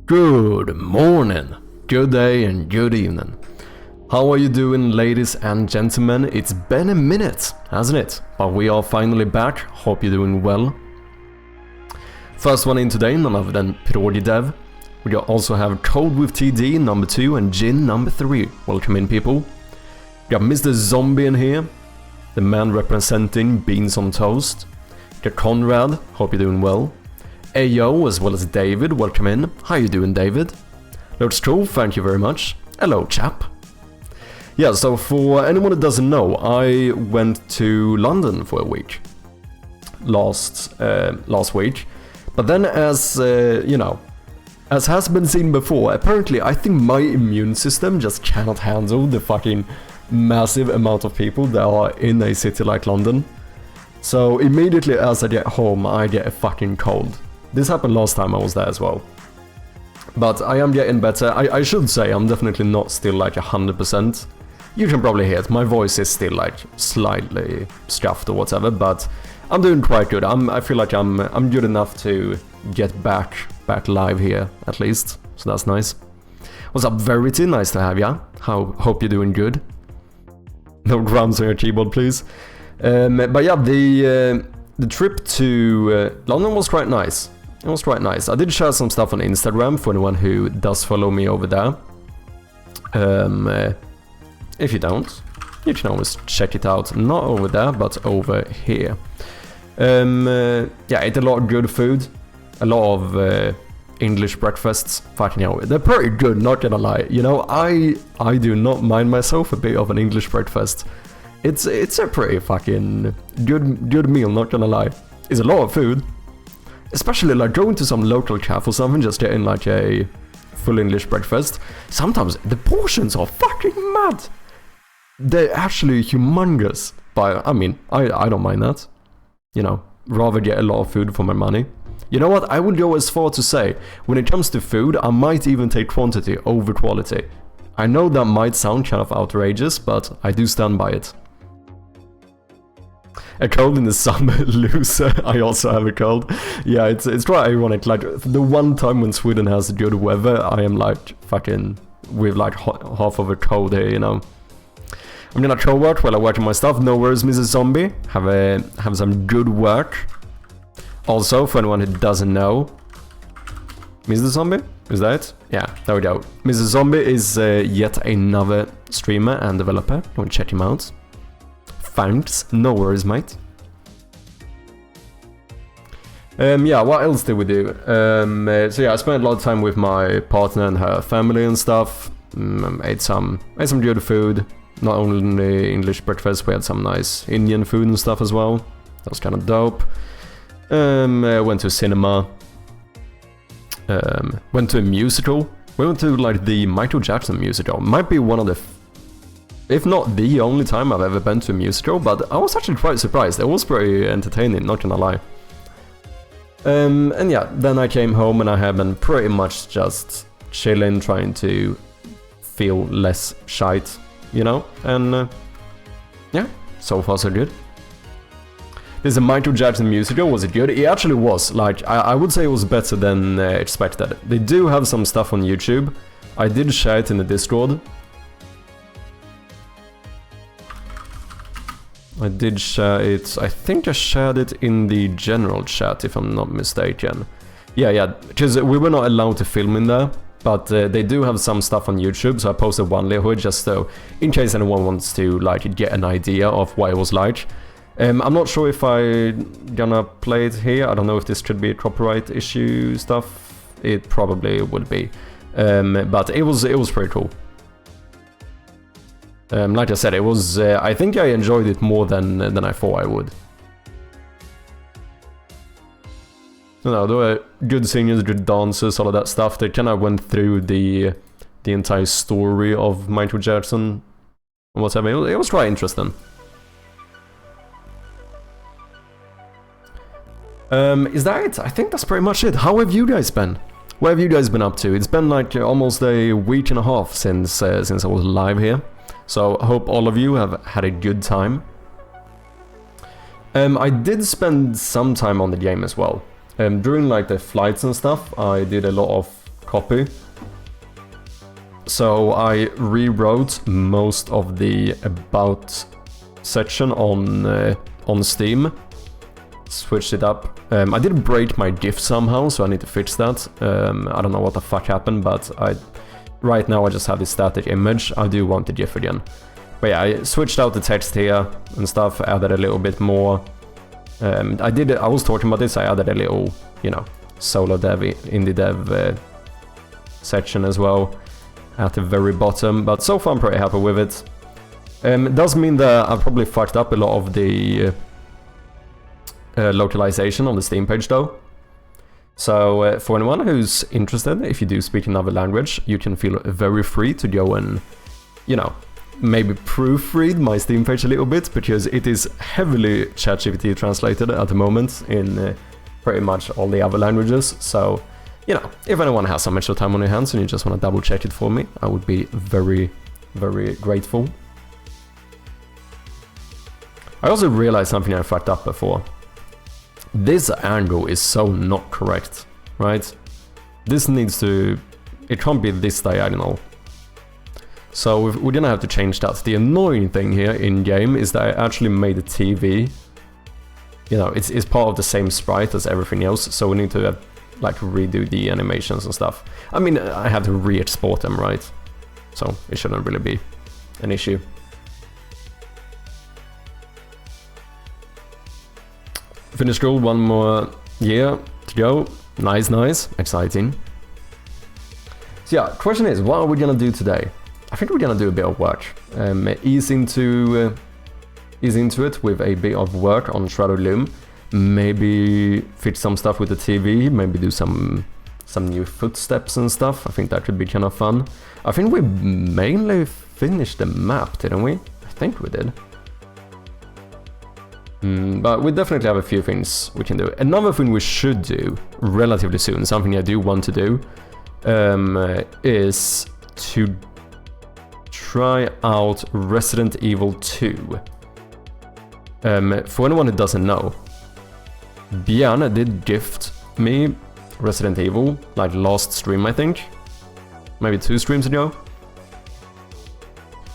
Good morning, good day and good evening. How are you doing, ladies and gentlemen? It's been a minute, hasn't it? But we are finally back, hope you're doing well. First one in today, none other than gamedev. We also have Code with TD number 2 and Jin number 3. Welcome in, people. We got Mr. Zombie in here, the man representing Beans on Toast. We got Conrad, hope you're doing well. Ayo, as well as David, welcome in. How you doing, David? Lord Stroll, thank you very much. Hello, chap. Yeah, so for anyone that doesn't know, I went to London for a week. Last week. But then as, as has been seen before, apparently I think my immune system just cannot handle the fucking massive amount of people that are in a city like London. So immediately as I get home, I get a fucking cold. This happened last time I was there as well. But I am getting better. I should say I'm definitely not still like 100%. You can probably hear it. My voice is still like slightly scuffed or whatever, but I'm doing quite good. I feel like I'm good enough to get back live here at least. So that's nice. What's up, Verity? Nice to have ya. Hope you're doing good. No drums on your keyboard, please. But yeah, the trip to London was quite nice. It was quite nice. I did share some stuff on Instagram for anyone who does follow me over there. If you don't, you can always check it out. Not over there, but over here. Yeah, ate a lot of good food. A lot of English breakfasts. Fucking hell, they're pretty good, not gonna lie. You know, I do not mind myself a bit of an English breakfast. It's a pretty fucking good meal, not gonna lie. It's a lot of food. Especially like going to some local cafe or something, just getting like a full English breakfast. Sometimes the portions are fucking mad. They're actually humongous. But I mean, I don't mind that. You know, rather get a lot of food for my money. You know what, I would go as far to say, when it comes to food, I might even take quantity over quality. I know that might sound kind of outrageous, but I do stand by it. A cold in the summer, loser. I also have a cold. Yeah, it's quite ironic. Like, the one time when Sweden has good weather, I am like fucking with like half of a cold here, you know. I'm gonna co-work while I work on my stuff. No worries, Mrs. Zombie. Have some good work. Also, for anyone who doesn't know, Mr. Zombie? Is that it? Yeah, there we go. Mr. Zombie is yet another streamer and developer. Go and check him out. Thanks, no worries, mate. Yeah, what else did we do? So yeah, I spent a lot of time with my partner and her family and stuff. Ate some good food. Not only English breakfast, we had some nice Indian food and stuff as well. That was kind of dope. Went to cinema. Went to a musical. We went to like the Michael Jackson musical. Might be one of the, if not the only time I've ever been to a musical, but I was actually quite surprised. It was pretty entertaining, not gonna lie. And yeah, then I came home and I have been pretty much just chilling, trying to feel less shite, you know? And yeah, so far so good. This is a Michael Jackson musical. Was it good? It actually was. Like, I would say it was better than expected. They do have some stuff on YouTube. I did share it in the Discord. I did share it. I think I shared it in the general chat, if I'm not mistaken. Yeah, because we were not allowed to film in there. But they do have some stuff on YouTube, so I posted one little just so, in case anyone wants to like get an idea of what it was like. I'm not sure if I'm gonna play it here. I don't know if this could be a copyright issue stuff. It probably would be, but it was pretty cool. Like I said, it was. I think I enjoyed it more than I thought I would. You know, there were good singers, good dancers, all of that stuff. They kind of went through the entire story of Michael Jackson and whatever. It was quite interesting. Is that it? I think that's pretty much it. How have you guys been? What have you guys been up to? It's been like almost a week and a half since I was live here. So I hope all of you have had a good time. I did spend some time on the game as well. During like the flights and stuff, I did a lot of copy. So I rewrote most of the about section on Steam, switched it up. I did break my GIF somehow, so I need to fix that. I don't know what the fuck happened, but right now I just have this static image. I do want the GIF again. But yeah, I switched out the text here and stuff, added a little bit more. I was talking about this, I added a little, you know, solo dev, indie dev section as well at the very bottom, but so far I'm pretty happy with it. It does mean that I've probably fucked up a lot of the localization on the Steam page though. So for anyone who's interested, if you do speak another language, you can feel very free to go and, you know, maybe proofread my Steam page a little bit, because it is heavily ChatGPT translated at the moment in pretty much all the other languages. So, you know, if anyone has some extra time on your hands and you just want to double check it for me, I would be very, very grateful. I also realized something I fucked up before. This angle is so not correct, right? This needs to... It can't be this diagonal. So we're gonna have to change that. The annoying thing here in-game is that I actually made the TV... You know, it's part of the same sprite as everything else, so we need to like redo the animations and stuff. I mean, I have to re-export them, right? So it shouldn't really be an issue. Finish school, one more year to go. Nice, nice, exciting. So yeah, question is, what are we gonna do today? I think we're gonna do a bit of work. Ease into it with a bit of work on Shadow Loom. Maybe fix some stuff with the TV. Maybe do some new footsteps and stuff. I think that could be kind of fun. I think we mainly finished the map, didn't we? I think we did. But we definitely have a few things we can do. Another thing we should do relatively soon, something I do want to do, is to try out Resident Evil 2. For anyone who doesn't know, Bjarne did gift me Resident Evil, like last stream I think, maybe 2 streams ago.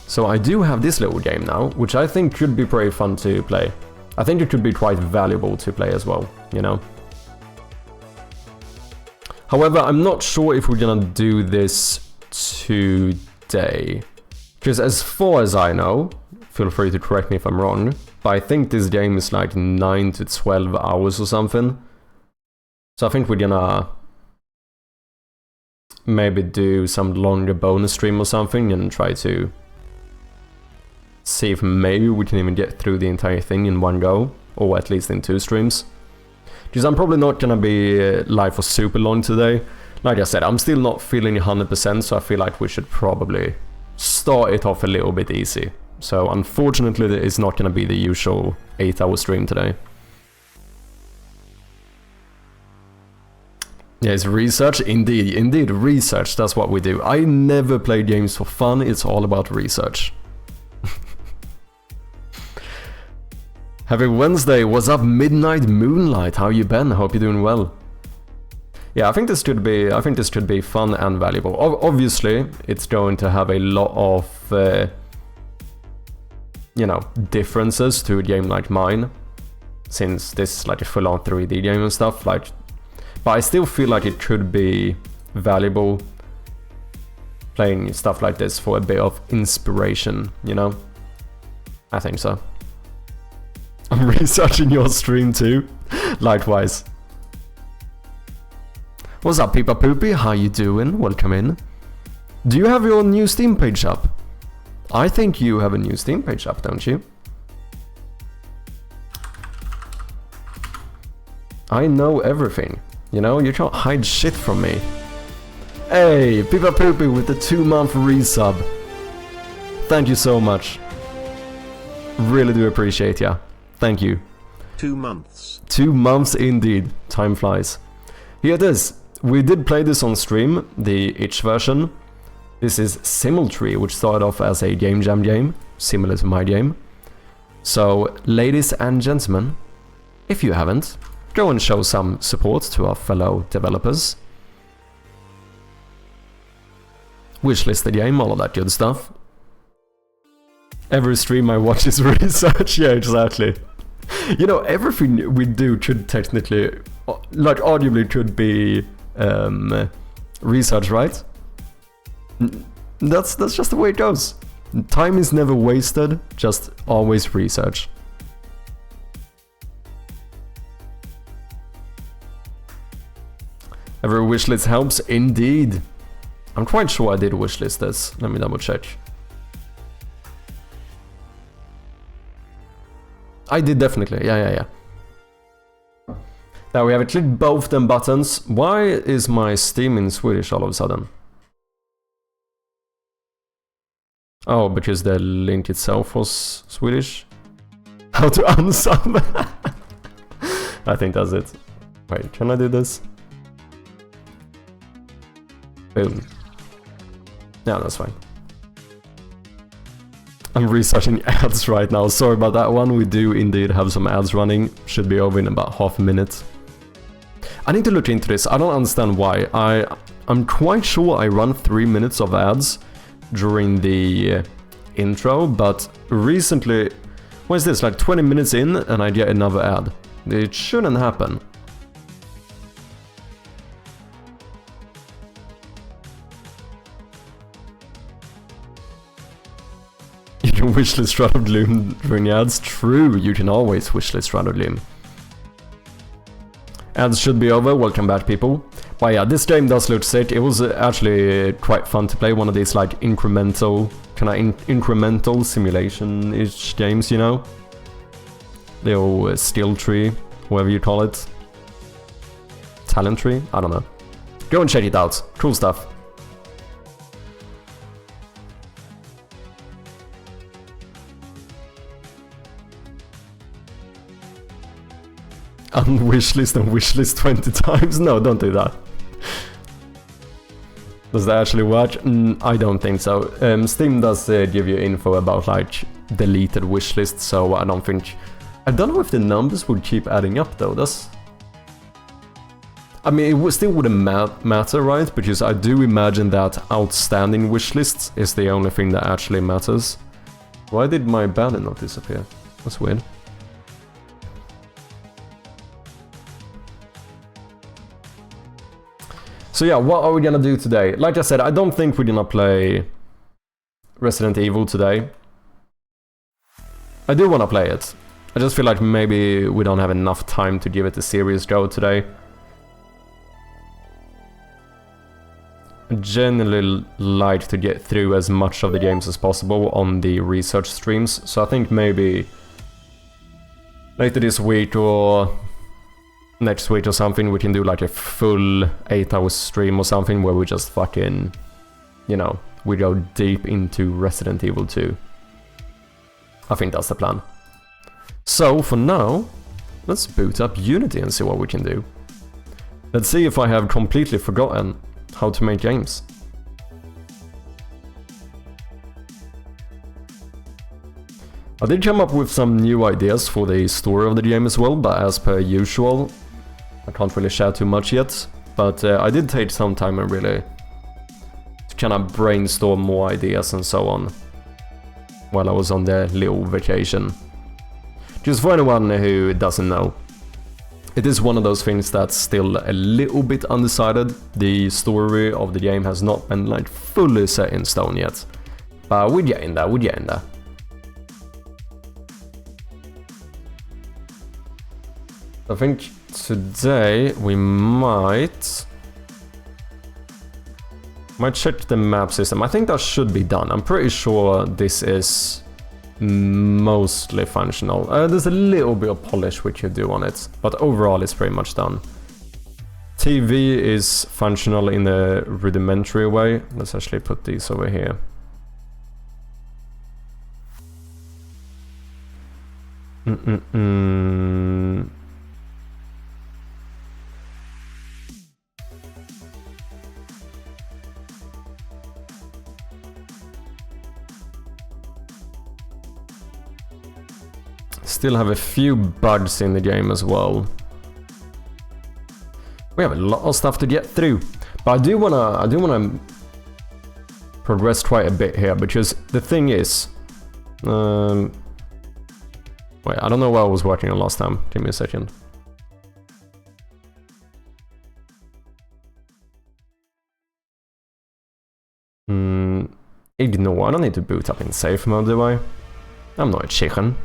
So I do have this little game now, which I think could be pretty fun to play. I think it could be quite valuable to play as well, you know. However, I'm not sure if we're gonna do this today. Because as far as I know, feel free to correct me if I'm wrong, but I think this game is like 9 to 12 hours or something. So I think we're gonna maybe do some longer bonus stream or something and try to see if maybe we can even get through the entire thing in one go, or at least in 2 streams. Because I'm probably not gonna be live for super long today. Like I said, I'm still not feeling 100%, so I feel like we should probably start it off a little bit easy. So unfortunately, it's not gonna be the usual 8-hour stream today. Yeah, it's research, indeed, research, that's what we do. I never play games for fun, it's all about research. Happy Wednesday, what's up Midnight Moonlight, how you been? Hope you're doing well. Yeah, I think this could be fun and valuable. Obviously, it's going to have a lot of, you know, differences to a game like mine, since this is like a full-on 3D game and stuff, like, but I still feel like it could be valuable playing stuff like this for a bit of inspiration, you know? I think so. I'm researching your stream too. Likewise. What's up, Peepa Poopy? How you doing? Welcome in. Do you have your new Steam page up? I think you have a new Steam page up, don't you? I know everything. You know, you can't hide shit from me. Hey, Peepa Poopy with the 2-month resub. Thank you so much. Really do appreciate ya. Thank you. 2 months. 2 months indeed. Time flies. Here it is. We did play this on stream, the itch version. This is Simultree, which started off as a Game Jam game, similar to my game. So, ladies and gentlemen, if you haven't, go and show some support to our fellow developers. wishlist the game, all of that good stuff. Every stream I watch is research, yeah, exactly. You know, everything we do should technically, like arguably could be research, right? That's just the way it goes. Time is never wasted, just always research. Every wishlist helps, indeed. I'm quite sure I did wishlist this. Let me double check. I did definitely, yeah. Now we have clicked both them buttons. Why is my Steam in Swedish all of a sudden? Oh, because the link itself was Swedish? How to unsub? I think that's it. Wait, can I do this? Boom. Yeah, that's fine. I'm researching ads right now. Sorry about that one. We do indeed have some ads running. Should be over in about half a minute. I need to look into this. I don't understand why. I'm quite sure I run 3 minutes of ads during the intro, but recently, what is this, like 20 minutes in and I get another ad. It shouldn't happen. You can wishlist Shadow Gloom during ads. True, you can always wishlist Shadow Gloom. Ads should be over. Welcome back, people. But yeah, this game does look sick. It was actually quite fun to play. One of these like incremental, incremental simulation-ish games, you know? Little skill tree, whatever you call it. Talent tree? I don't know. Go and check it out. Cool stuff. Unwishlist and wishlist 20 times? No, don't do that. Does that actually work? I don't think so. Steam does give you info about like deleted wishlists, so I don't think... I don't know if the numbers would keep adding up though. I mean, it still wouldn't matter, right? Because I do imagine that outstanding wishlists is the only thing that actually matters. Why did my banner not disappear? That's weird. So yeah, what are we gonna do today? Like I said, I don't think we're gonna play Resident Evil today. I do wanna play it. I just feel like maybe we don't have enough time to give it a serious go today. I generally like to get through as much of the games as possible on the research streams, so I think maybe later this week or next week or something we can do like a full 8-hour stream or something where we just fucking, you know, we go deep into Resident Evil 2. I think that's the plan. So for now, let's boot up Unity and see what we can do. Let's see if I have completely forgotten how to make games. I did come up with some new ideas for the story of the game as well, but as per usual, I can't really share too much yet. But I did take some time and really to kind of brainstorm more ideas and so on while I was on the little vacation. Just for anyone who doesn't know, it is one of those things that's still a little bit undecided. The story of the game has not been like fully set in stone yet. But we're getting there, we're getting there. I think today we might check the map system. I think that should be done. I'm pretty sure this is mostly functional. There's a little bit of polish we could do on it, but overall it's pretty much done. TV is functional in a rudimentary way. Let's actually put these over here. Still have a few bugs in the game as well. We have a lot of stuff to get through, but I do wanna progressed quite a bit here, because the thing is... wait, I don't know what I was working on last time. Give me a second. Ignore, I don't need to boot up in safe mode, do I? I'm not a chicken.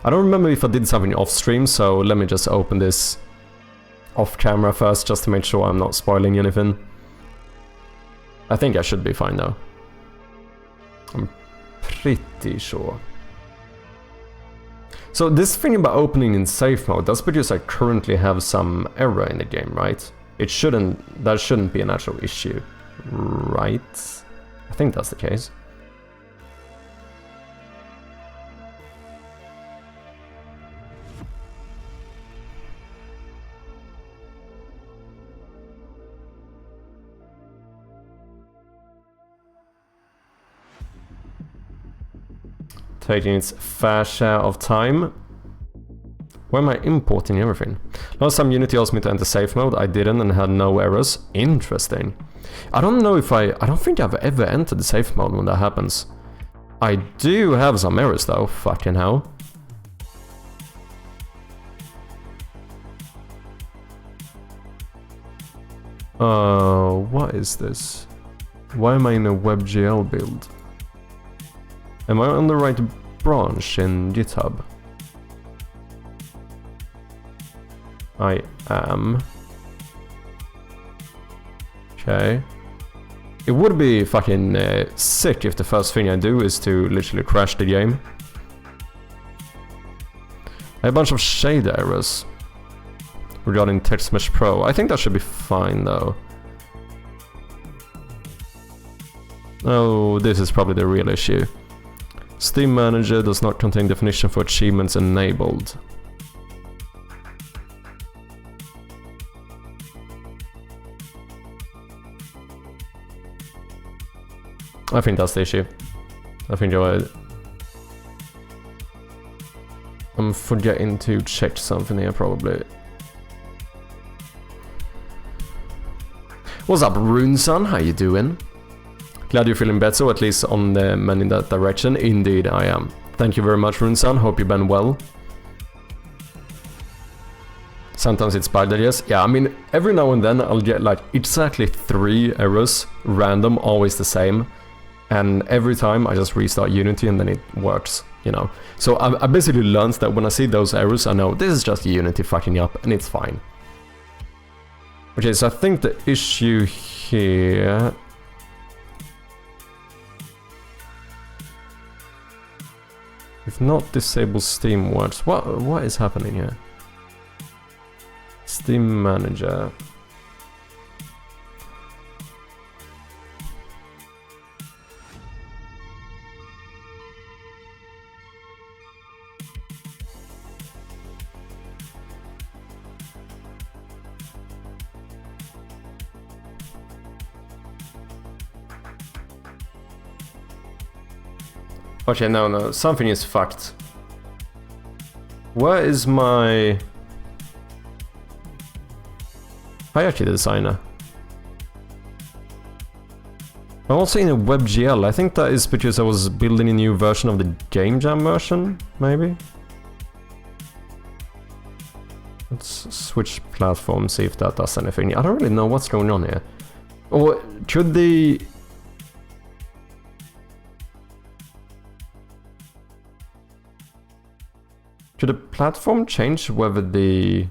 I don't remember if I did something off stream, so let me just open this off camera first, just to make sure I'm not spoiling anything. I think I should be fine though. I'm pretty sure. So this thing about opening in safe mode, that's because I currently have some error in the game, right? That shouldn't be an actual issue, right? I think that's the case. Taking its fair share of time. Why am I importing everything? Last time Unity asked me to enter safe mode, I didn't and had no errors. Interesting. I don't know if I don't think I've ever entered the safe mode when that happens. I do have some errors though, fucking hell. What is this? Why am I in a WebGL build? Am I on the right branch in GitHub? I am. Okay. It would be fucking sick if the first thing I do is to literally crash the game. I have a bunch of shader errors regarding Text Mesh Pro. I think that should be fine though. Oh, this is probably the real issue. Steam Manager does not contain definition for achievements enabled. I think that's the issue. I think I'm forgetting to check something here probably. What's up, Runeson? How you doing? Glad you're feeling better, or at least on the mend in that direction. Indeed, I am. Thank you very much, Runeson. Hope you've been well. Sometimes it's bad, I guess. Yeah, I mean, every now and then I'll get like exactly 3 errors, random, always the same. And every time I just restart Unity and then it works, you know. So I basically learned that when I see those errors, I know this is just Unity fucking up and it's fine. Okay, so I think the issue here... If not disable Steam works, what is happening here? Steam Manager. Okay, no, something is fucked. Where is my hierarchy designer? I'm also in a WebGL. I think that is because I was building a new version of the Game Jam version, maybe? Let's switch platform, see if that does anything. I don't really know what's going on here. Or should the... Should the platform change whether the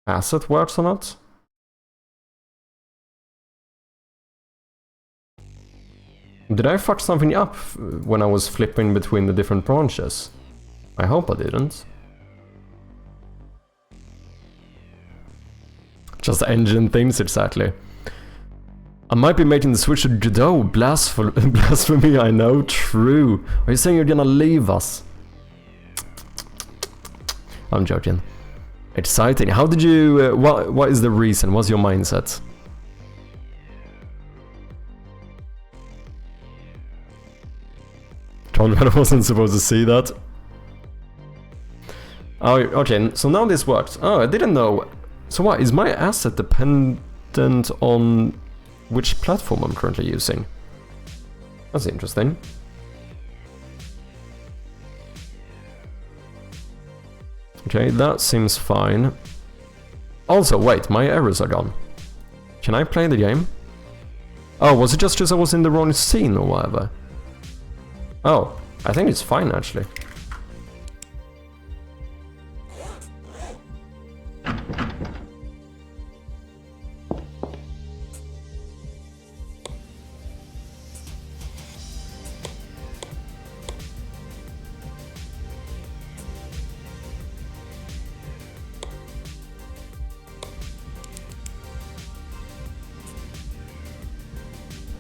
asset works or not? Did I fuck something up when I was flipping between the different branches? I hope I didn't. Just engine things, exactly. I might be making the switch to Godot. Blasphemy, I know. True. Are you saying you're gonna leave us? I'm joking. Exciting. How did you... what is the reason? What's your mindset? Conrad wasn't supposed to see that. Oh, okay. So now this works. Oh, I didn't know. So what, is my asset dependent on which platform I'm currently using? That's interesting. Okay, that seems fine. Also, wait, my errors are gone. Can I play the game? Oh, was it just because I was in the wrong scene or whatever? Oh, I think it's fine actually.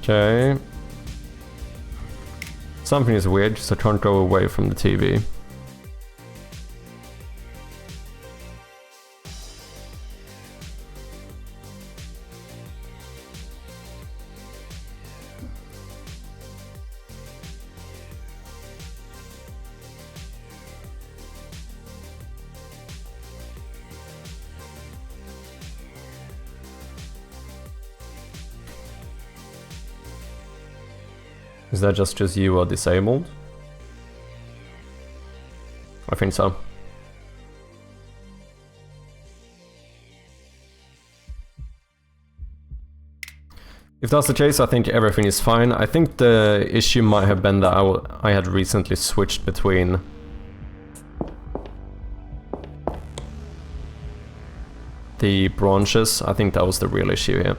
Okay. Something is weird, so I can't go away from the TV. Is that just because you are disabled? I think so. If that's the case, I think everything is fine. I think the issue might have been that I had recently switched between the branches. I think that was the real issue here.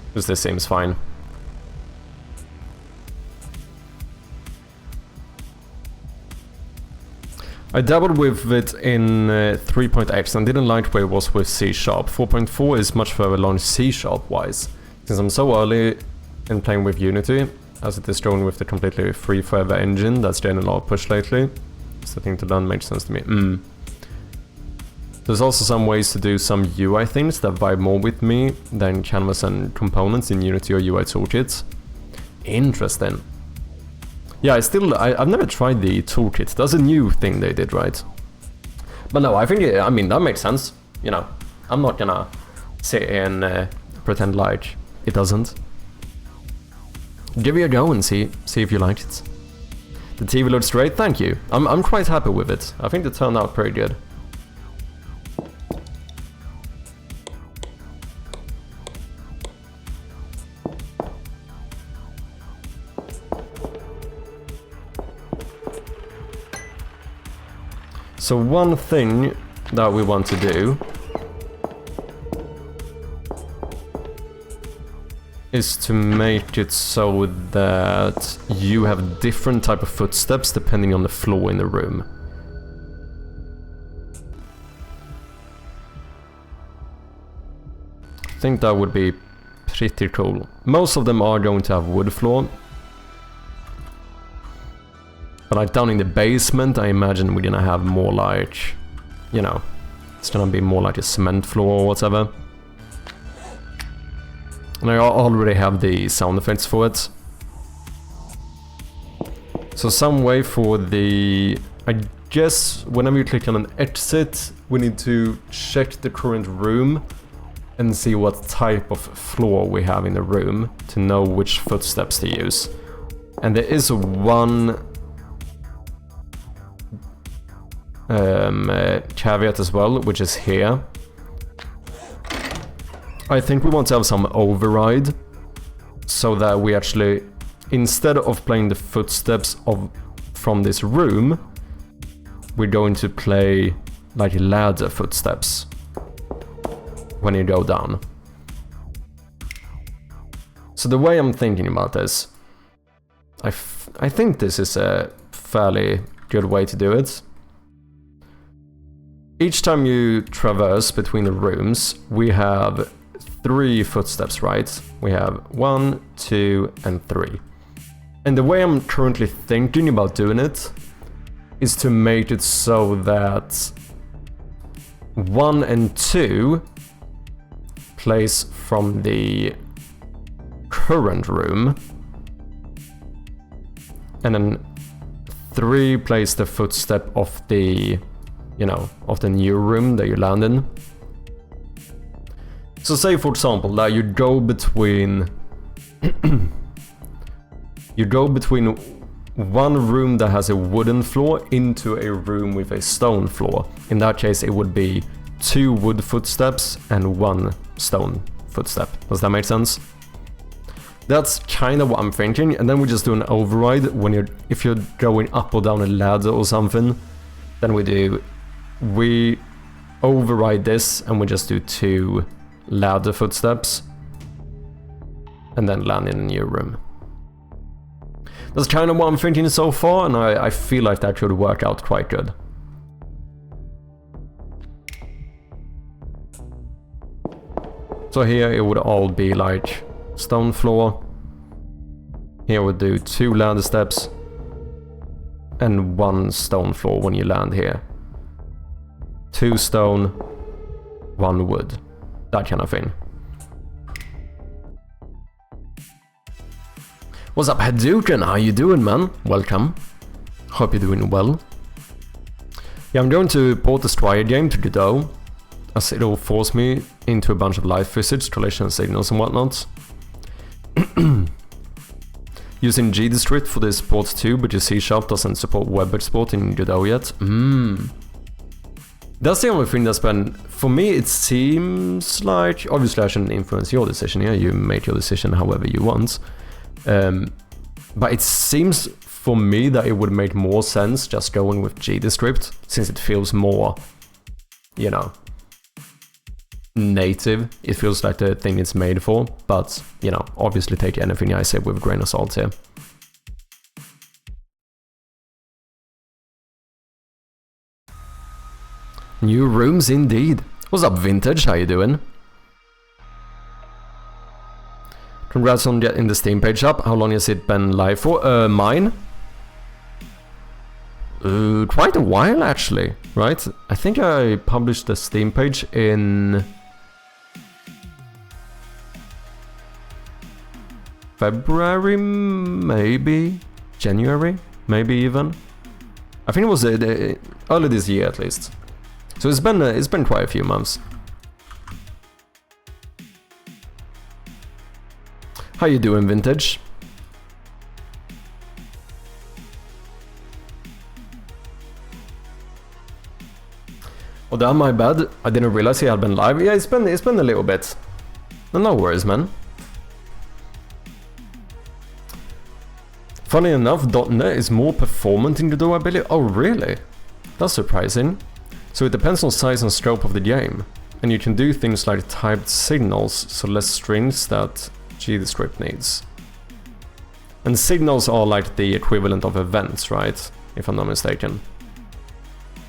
Because this seems fine. I dabbled with it in 3.x and didn't like where it was with C#. 4.4 is much further along C# wise. Since I'm so early in playing with Unity, as it is going with the completely free forever engine that's getting a lot of push lately, so I think that makes sense to me. There's also some ways to do some UI things that vibe more with me than canvas and components in Unity or UI toolkits. Interesting. Yeah, I've never tried the toolkit. That's a new thing they did, right? But no, I think, I mean, that makes sense. You know, I'm not gonna sit and pretend like it doesn't. Give it a go and see if you liked it. The TV looks great, thank you. I'm quite happy with it. I think it turned out pretty good. So one thing that we want to do is to make it so that you have different type of footsteps depending on the floor in the room. I think that would be pretty cool. Most of them are going to have wood floor. But like down in the basement, I imagine we're gonna have more like, you know, it's gonna be more like a cement floor or whatever. And I already have the sound effects for it. So some way for the, I guess whenever you click on an exit, we need to check the current room and see what type of floor we have in the room to know which footsteps to use. And there is one caveat as well, which is here. I think we want to have some override so that we actually, instead of playing the footsteps from this room, we're going to play like ladder footsteps when you go down. So the way I'm thinking about this, I think this is a fairly good way to do it. Each time you traverse between the rooms, we have 3 footsteps, right? We have 1, 2, and 3. And the way I'm currently thinking about doing it is to make it so that 1 and 2 plays from the current room, and then 3 plays the footstep of the you know, of the new room that you land in. So say for example that you go between one room that has a wooden floor into a room with a stone floor. In that case it would be 2 wood footsteps and 1 stone footstep. Does that make sense? That's kind of what I'm thinking, and then we just do an override when if you're going up or down a ladder or something, then we override this and we just do 2 ladder footsteps and then land in a new room. That's kind of what I'm thinking so far, and I feel like that should work out quite good. So here it would all be like stone floor. Here we'll do 2 ladder steps and 1 stone floor when you land here. 2 stone, 1 wood. That kind of thing. What's up, Hadouken? How you doing, man? Welcome. Hope you're doing well. Yeah, I'm going to port the Strider game to Godot, as it'll force me into a bunch of live physics, collision signals and whatnot. Using GDescript for this port too, but your C# doesn't support web export in Godot yet. That's the only thing that's been... For me, it seems like... Obviously, I shouldn't influence your decision here. You make your decision however you want. But it seems for me that it would make more sense just going with GDescript, since it feels more, you know, native. It feels like the thing it's made for. But, you know, obviously take anything I say with a grain of salt here. New rooms indeed. What's up, Vintage? How you doing? Congrats on getting the Steam page up. How long has it been live for? Mine? Quite a while actually, right? I think I published the Steam page in February, maybe? January? Maybe even? I think it was early this year at least. So it's been quite a few months. How you doing, Vintage? Oh damn, my bad. I didn't realize he had been live. Yeah, it's been a little bit. No worries, man. Funny enough, .NET is more performant in Godot, I believe. Oh really? That's surprising. So it depends on size and scope of the game, and you can do things like typed signals, so less strings that GDescript needs. And signals are like the equivalent of events, right? If I'm not mistaken.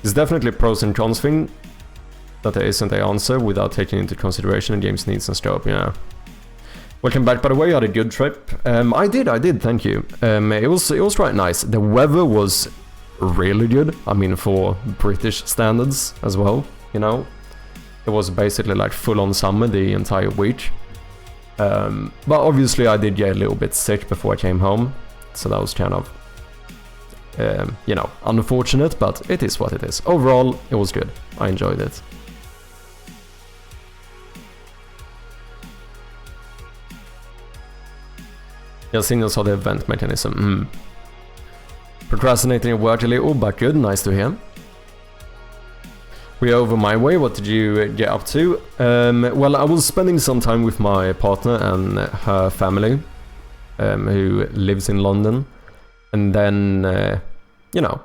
It's definitely a pros and cons thing, that there isn't an answer without taking into consideration the game's needs and scope, yeah. Welcome back, by the way. You had a good trip. I did, thank you. It was quite nice. The weather was really good. I mean, for British standards as well, you know. It was basically like full-on summer the entire week. But obviously I did get a little bit sick before I came home, so that was kind of, you know, unfortunate, but it is what it is. Overall, it was good. I enjoyed it. Yeah, signals are the event mechanism. Procrastinating at work a little, but good, nice to hear. We're over my way, what did you get up to? Well, I was spending some time with my partner and her family, who lives in London. And then, you know,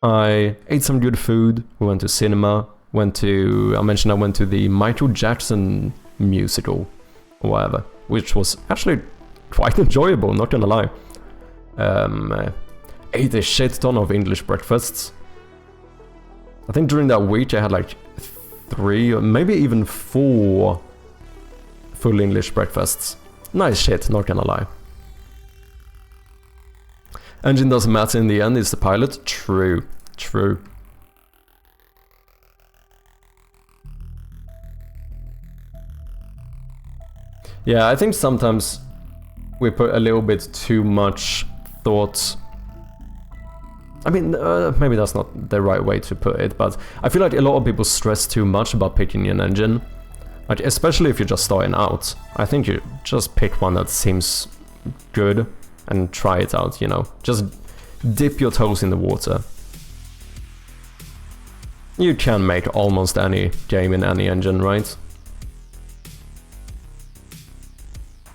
I ate some good food, we went to cinema, I mentioned I went to the Michael Jackson musical, or whatever, which was actually quite enjoyable, not gonna lie. Ate a shit ton of English breakfasts. I think during that week I had like 3 or maybe even 4 full English breakfasts. Nice shit, not gonna lie. Engine doesn't matter in the end, it's the pilot. True, true. Yeah, I think sometimes we put a little bit too much thought I mean, maybe that's not the right way to put it, but I feel like a lot of people stress too much about picking an engine. Like, especially if you're just starting out. I think you just pick one that seems good and try it out, you know. Just dip your toes in the water. You can make almost any game in any engine, right?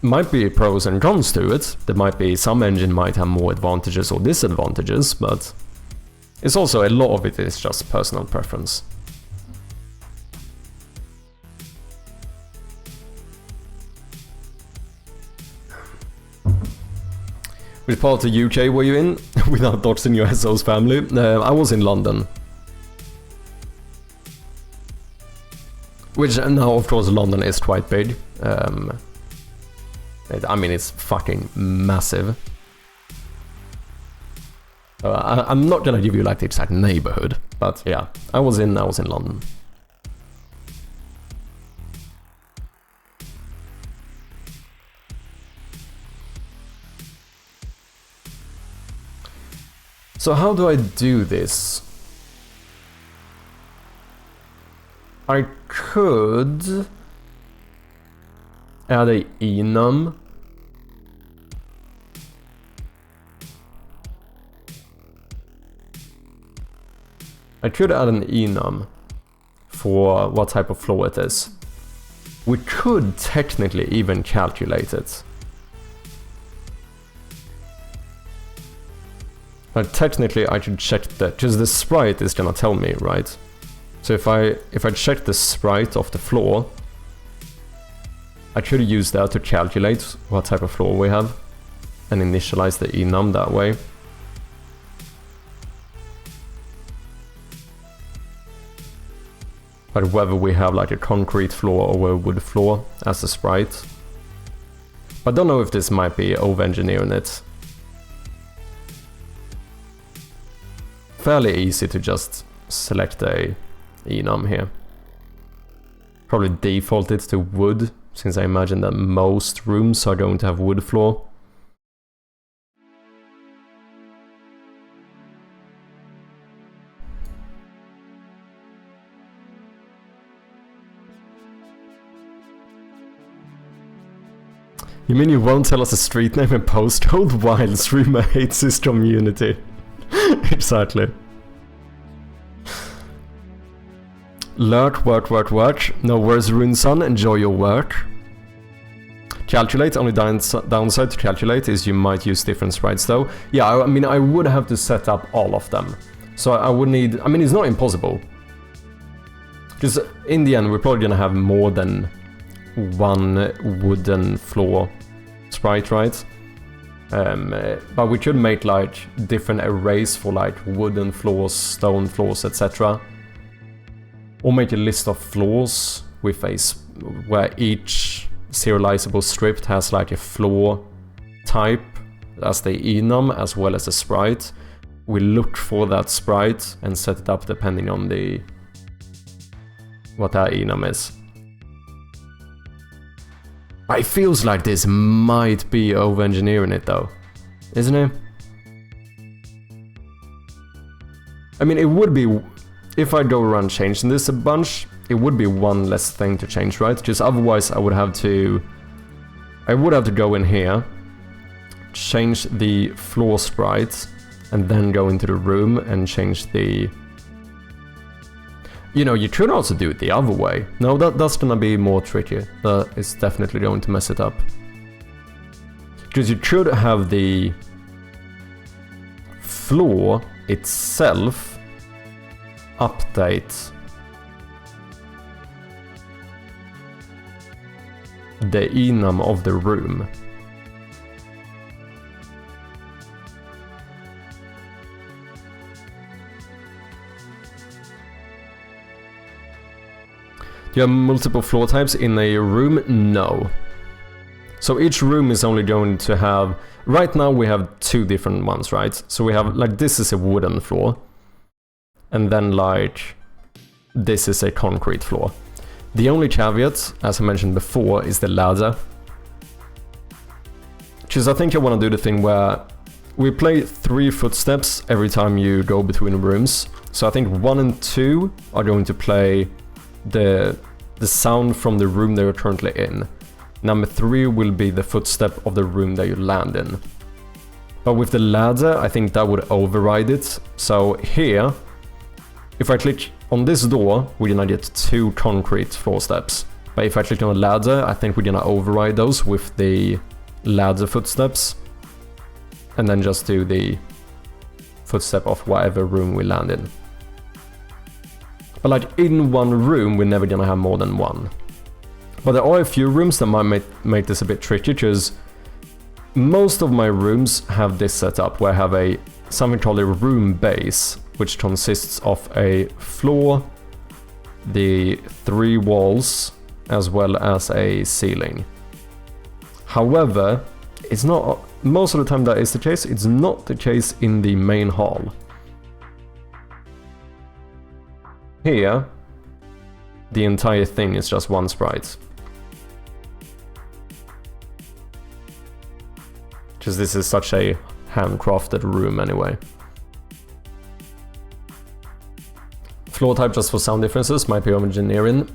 Might be pros and cons to it. There might be some engine might have more advantages or disadvantages, but it's also a lot of it is just personal preference. Which part of the UK were you in? Without doxing your SO's family? I was in London. Which now, of course, London is quite big. I mean, it's fucking massive. I'm not gonna give you like the exact neighborhood, but yeah, I was in London. So how do I do this? I could add a enum. I could add an enum for what type of floor it is. We could technically even calculate it. But technically I should check that, because the sprite is gonna tell me, right? So if I check the sprite of the floor, I could use that to calculate what type of floor we have and initialize the enum that way. But whether we have like a concrete floor or a wood floor as a sprite. But I don't know if this might be over-engineering it. Fairly easy to just select a enum here. Probably default it to wood, since I imagine that most rooms are going to have wood floor. You mean you won't tell us a street name and postcode while streamer hates his community? Exactly. Lurk, work. No worries, Runeson, enjoy your work. Calculate, only downside to calculate is you might use different sprites though. Yeah, I mean, I would have to set up all of them. So I would need, I mean, it's not impossible. Because in the end, we're probably gonna have more than one wooden floor sprite, right? But we could make like different arrays for like wooden floors, stone floors, etc. Or make a list of floors with where each serializable script has like a floor type as the enum as well as a sprite. We look for that sprite and set it up depending on what that enum is. It feels like this might be over-engineering it though, isn't it? I mean, it would be, if I go around changing this a bunch, it would be one less thing to change, right? Because otherwise I would have to go in here, change the floor sprite, and then go into the room and change the... You know, you could also do it the other way. No, that's gonna be more tricky. That is definitely going to mess it up. Because you could have the floor itself update the enum of the room. Do you have multiple floor types in a room? No. So each room is only going to have... Right now we have two different ones, right? So we have, like, this is a wooden floor. And then, like, this is a concrete floor. The only caveat, as I mentioned before, is the ladder. Because I think I want to do the thing where we play 3 footsteps every time you go between rooms. So I think 1 and 2 are going to play the sound from the room that you're currently in. Number 3 will be the footstep of the room that you land in. But with the ladder, I think that would override it. So here, if I click on this door, we're gonna get 2 concrete floor steps. But if I click on a ladder, I think we're gonna override those with the ladder footsteps. And then just do the footstep of whatever room we land in. But like in one room, we're never gonna have more than 1. But there are a few rooms that might make this a bit tricky, because most of my rooms have this setup where I have something called a room base, which consists of a floor, the 3 walls, as well as a ceiling. However, it's not, most of the time that is the case, it's not the case in the main hall. Here, the entire thing is just one sprite. Because this is such a handcrafted room anyway. Floor type just for sound differences might be homogeneering.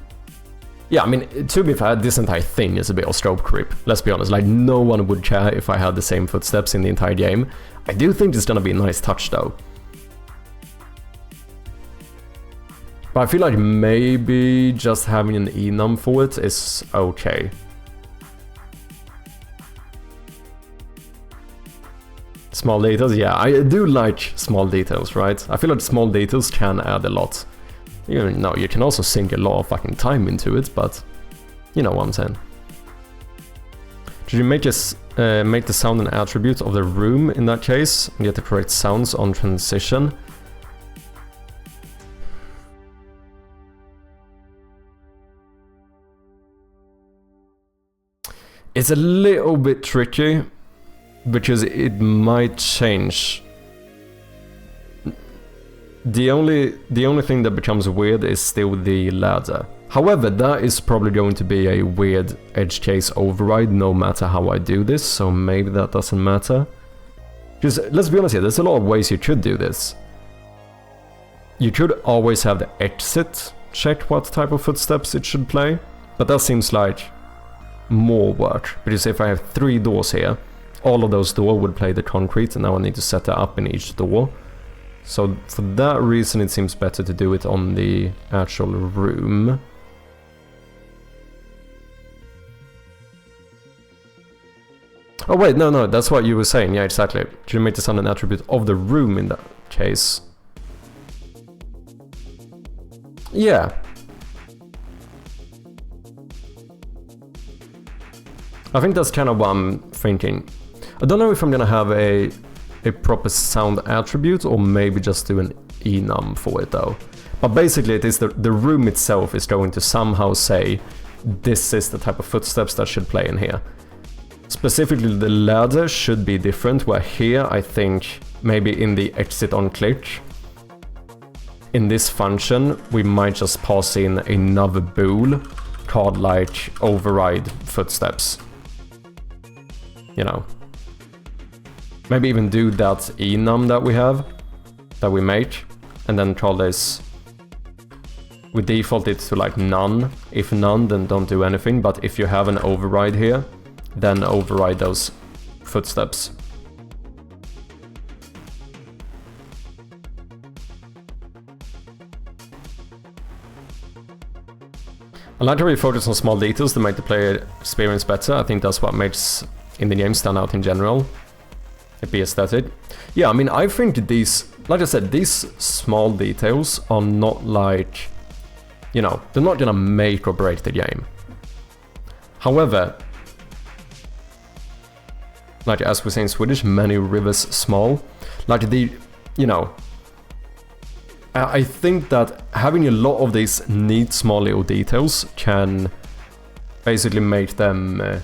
Yeah, I mean, to be fair, this entire thing is a bit of scope creep. Let's be honest, like no one would care if I had the same footsteps in the entire game. I do think it's gonna be a nice touch though. But I feel like maybe just having an enum for it is okay. Small details, yeah, I do like small details, right? I feel like small details can add a lot. You know, you can also sink a lot of fucking time into it, but you know what I'm saying. Should you make the sound an attribute of the room in that case, and get the correct sounds on transition? It's a little bit tricky, because it might change. The only thing that becomes weird is still the ladder. However, that is probably going to be a weird edge case override no matter how I do this, so maybe that doesn't matter. Because let's be honest here, there's a lot of ways you could do this. You could always have the exit check what type of footsteps it should play, but that seems like more work, because if I have 3 doors here, all of those doors would play the concrete, and now I need to set that up in each door. So for that reason it seems better to do it on the actual room. Oh wait, no, that's what you were saying, yeah, exactly. Should you make the sound an attribute of the room in that case? Yeah. I think that's kind of what I'm thinking. I don't know if I'm gonna have a proper sound attribute or maybe just do an enum for it though. But basically it is the room itself is going to somehow say this is the type of footsteps that should play in here. Specifically the ladder should be different, where here I think maybe in the exit on click, in this function we might just pass in another bool called like override footsteps. You know. Maybe even do that enum that we have, that we make, and then call this, we default it to like none. If none, then don't do anything, but if you have an override here, then override those footsteps. I like to really focus on small details to make the player experience better. I think that's what makes in the game stand out in general. It be aesthetic. Yeah, I mean, I think these, like I said, these small details are not like, you know, they're not gonna make or break the game. However, like as we say in Swedish, many rivers small. Like the, you know, I think that having a lot of these neat small little details can basically make them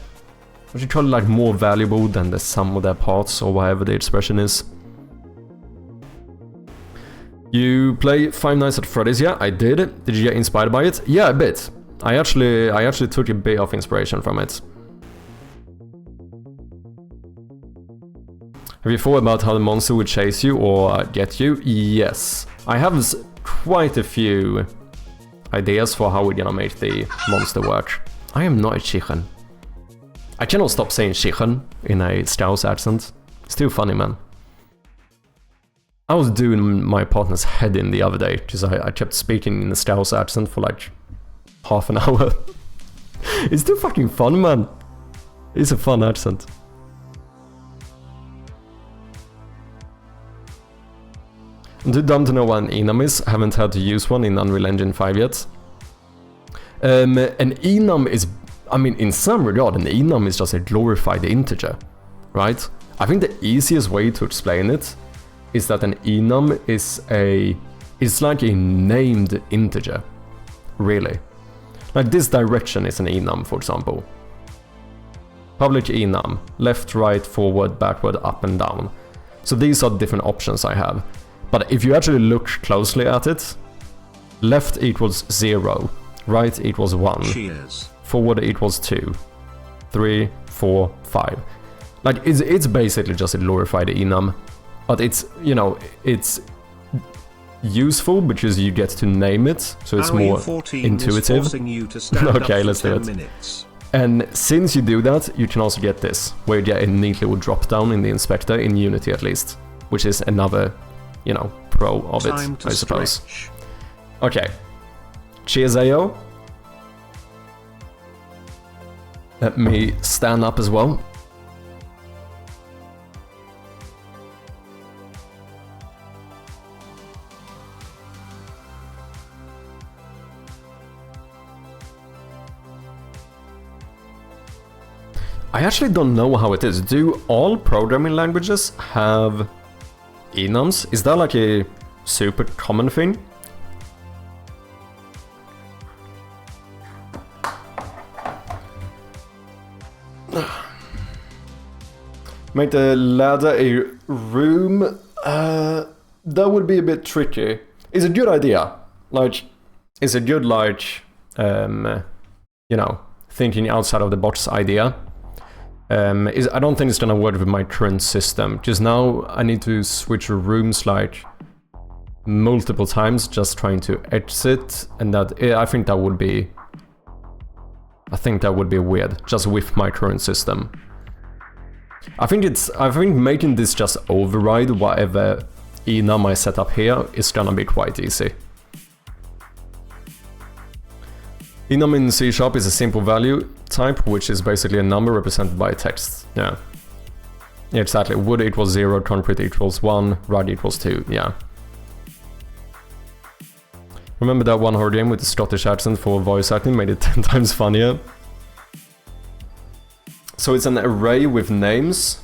what you call it, like more valuable than the sum of their parts, or whatever the expression is. You play Five Nights at Freddy's? Yeah, I did. Did you get inspired by it? Yeah, a bit. I actually took a bit of inspiration from it. Have you thought about how the monster would chase you or get you? Yes. I have quite a few ideas for how we're gonna make the monster work. I am not a chicken. I cannot stop saying chicken in a Strauss accent. It's too funny, man. I was doing my partner's head in the other day, because I kept speaking in the Strauss accent for like half an hour. It's too fucking fun, man. It's a fun accent. I'm too dumb to know what an enum is. Haven't had to use one in Unreal Engine 5 yet. An enum is, I mean, in some regard, an enum is just a glorified integer, right? I think the easiest way to explain it is that an enum is like a named integer, really. Like this direction is an enum, for example. Public enum, left, right, forward, backward, up and down. So these are different options I have. But if you actually look closely at it, left equals 0, right equals 1, Cheers. Forward equals 2, 3, 4, 5. Like it's basically just a glorified enum, but it's, you know, it's useful because you get to name it, so it's more intuitive. Okay, let's do it. Minutes. And since you do that, you can also get this, where you get a neat little drop down in the inspector, in Unity at least, which is another, you know, pro of it, I suppose. Stretch. Okay. Cheers, Ayo. Let me stand up as well. I actually don't know how it is. Do all programming languages have enums? Is that like a super common thing? Make the ladder a room? That would be a bit tricky. It's a good idea. Like, it's a good, like, you know, thinking outside of the box idea. I don't think it's gonna work with my current system, because now I need to switch rooms like multiple times just trying to exit, and that I think that would be weird just with my current system. I think making this just override whatever enum I set up here is gonna be quite easy. Enum in C# is a simple value type, which is basically a number represented by text. Yeah. Yeah, exactly. Wood equals 0, concrete equals 1, rug equals 2. Yeah. Remember that one horror game with the Scottish accent for voice acting made it 10 times funnier? So it's an array with names.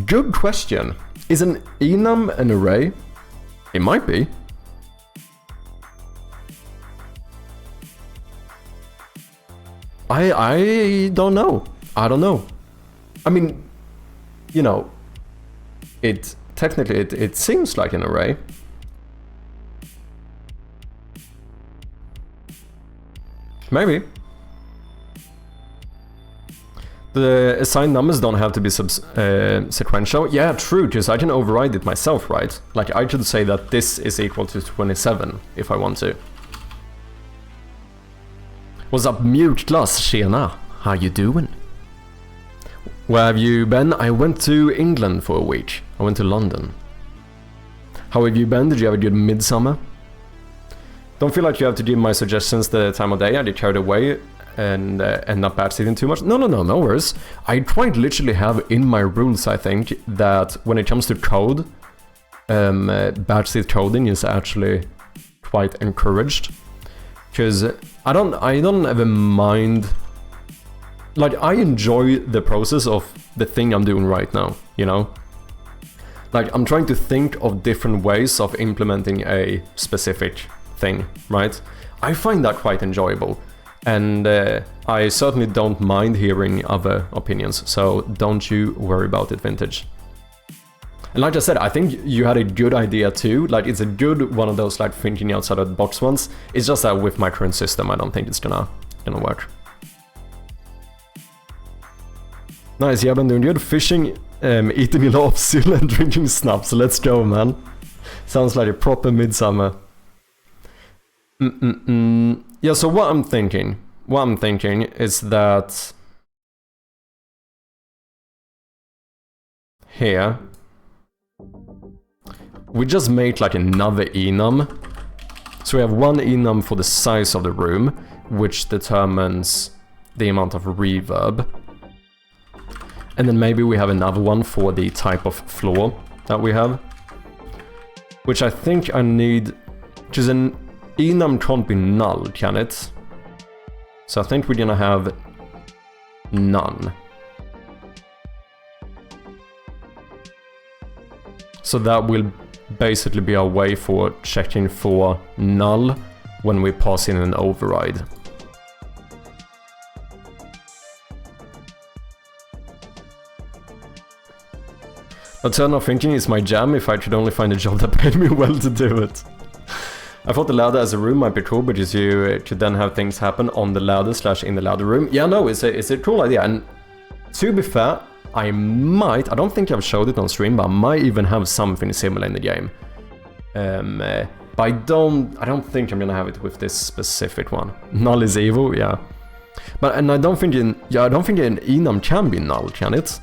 Good question. Is an enum an array? It might be. I don't know. I don't know. I mean, you know, technically it seems like an array. Maybe. The assigned numbers don't have to be sequential. Yeah, true, because I can override it myself, right? Like, I could say that this is equal to 27 if I want to. What's up, Mutglass? Tjena, how you doing? Where have you been? I went to England for a week. I went to London. How have you been? Did you have a good midsummer? Don't feel like you have to give my suggestions the time of day. I get carried away and end up bad-sitting too much. No worries. I quite literally have in my rules, I think, that when it comes to code, bad-sit coding is actually quite encouraged. Because I don't ever mind. Like, I enjoy the process of the thing I'm doing right now, you know? Like, I'm trying to think of different ways of implementing a specific thing, right? I find that quite enjoyable. And I certainly don't mind hearing other opinions, so don't you worry about it, Vintage. And like I said, I think you had a good idea too. Like, it's a good one of those like thinking outside of the box ones. It's just that with my current system, I don't think it's gonna work. Nice, yeah, I've been doing good. Fishing, eating a lot of seal and drinking snaps. Let's go, man. Sounds like a proper midsummer. Yeah, so what I'm thinking is that here we just make like another enum. So we have one enum for the size of the room, which determines the amount of reverb. And then maybe we have another one for the type of floor that we have. Which I think I need... Because an enum can't be null, can it? So I think we're gonna have none. So that will basically be our way for checking for null when we pass in an override. Eternal thinking is my jam if I could only find a job that paid me well to do it. I thought the ladder as a room might be cool because you could then have things happen on the ladder / in the ladder room. Yeah, no, it's a cool idea. And to be fair, I don't think I've showed it on stream, but I might even have something similar in the game. But I don't think I'm gonna have it with this specific one. Null is evil, yeah. And I don't think an enum can be null, can it?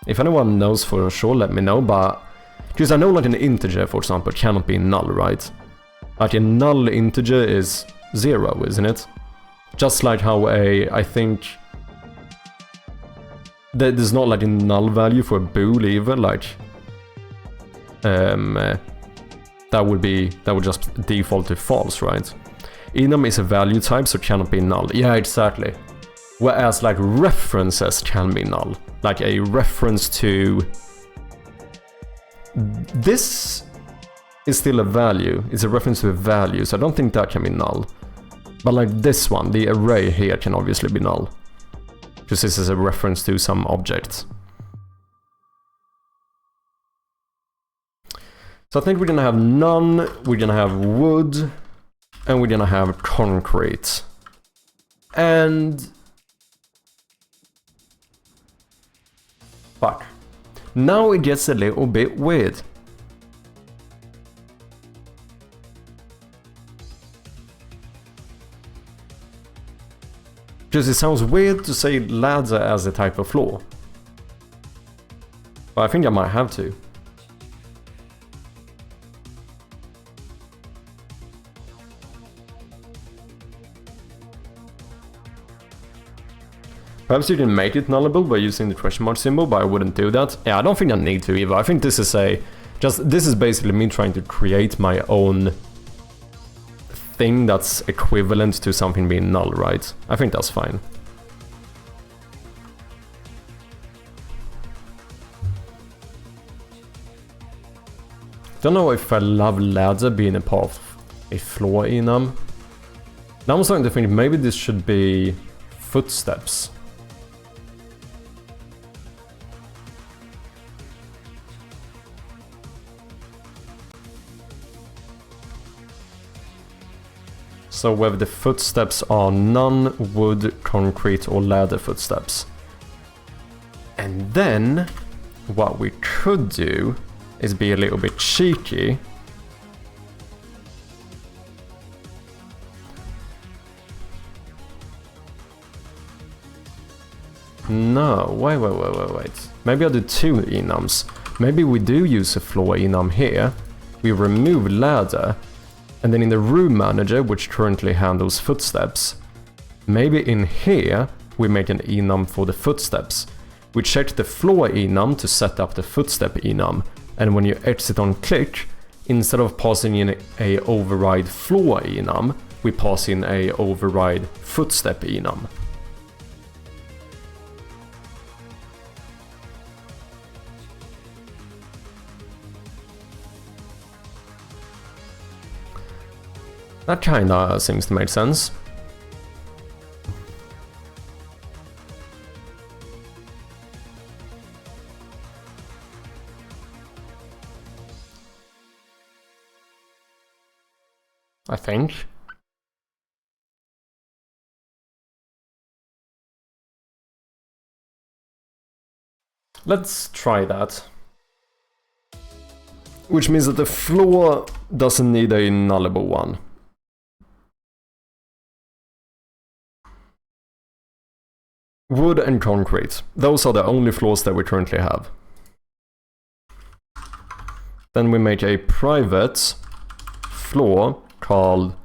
If anyone knows for sure, let me know, but... Because I know like an integer, for example, cannot be null, right? Like a null integer is 0, isn't it? Just like how I think... There's not like a null value for a bool either, like... that would just default to false, right? Enum is a value type, so it cannot be null. Yeah, exactly. Whereas like references can be null. Like a reference to... This is still a value. It's a reference to a value, so I don't think that can be null. But like this one, the array here can obviously be null. Because this is a reference to some object. So I think we're gonna have none, we're gonna have wood, and we're gonna have concrete. And... Fuck. Now it gets a little bit weird. Because it sounds weird to say ladder as a type of floor. But I think I might have to. Perhaps you can make it nullable by using the question mark symbol, but I wouldn't do that. Yeah, I don't think I need to either. I think this is this is basically me trying to create my own thing that's equivalent to something being null, right? I think that's fine. Don't know if I love ladder being a part of a floor enum. Now I'm starting to think maybe this should be footsteps. So whether the footsteps are none, wood, concrete or ladder footsteps. And then what we could do is be a little bit cheeky. No, wait. Maybe I'll do 2 enums. Maybe we do use a floor enum here. We remove ladder. And then in the room manager, which currently handles footsteps, maybe in here we make an enum for the footsteps. We check the floor enum to set up the footstep enum, and when you exit on click, instead of passing in a override floor enum, we pass in a override footstep enum. That kinda seems to make sense. I think. Let's try that. Which means that the floor doesn't need a nullable one. Wood and concrete. Those are the only floors that we currently have. Then we make a private floor called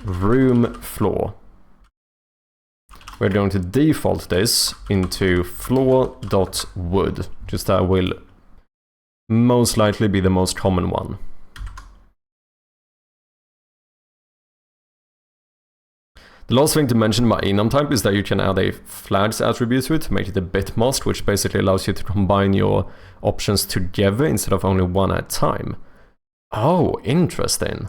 room floor. We're going to default this into floor.wood, just that will most likely be the most common one. The last thing to mention about enum type is that you can add a flags attribute to it to make it a bit masked, which basically allows you to combine your options together instead of only one at a time. Oh, interesting.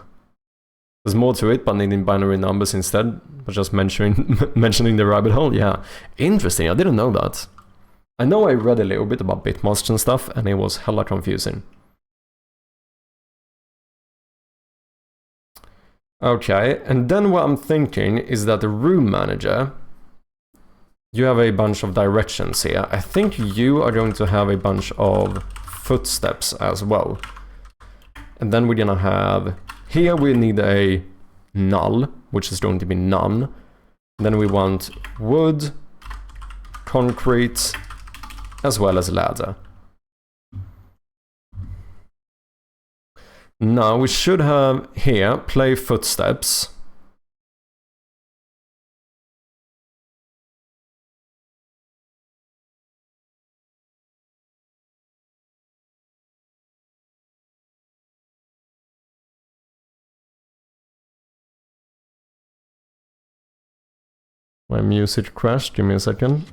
There's more to it, but needing binary numbers instead, but just mentioning the rabbit hole, yeah. Interesting, I didn't know that. I know I read a little bit about bitmasks and stuff, and it was hella confusing. Okay, and then what I'm thinking is that the room manager, you have a bunch of directions here. I think you are going to have a bunch of footsteps as well. And then we're gonna have, here we need a null, which is going to be none. Then we want wood, concrete, as well as ladder. Now we should have here play footsteps. My music crashed, give me a second.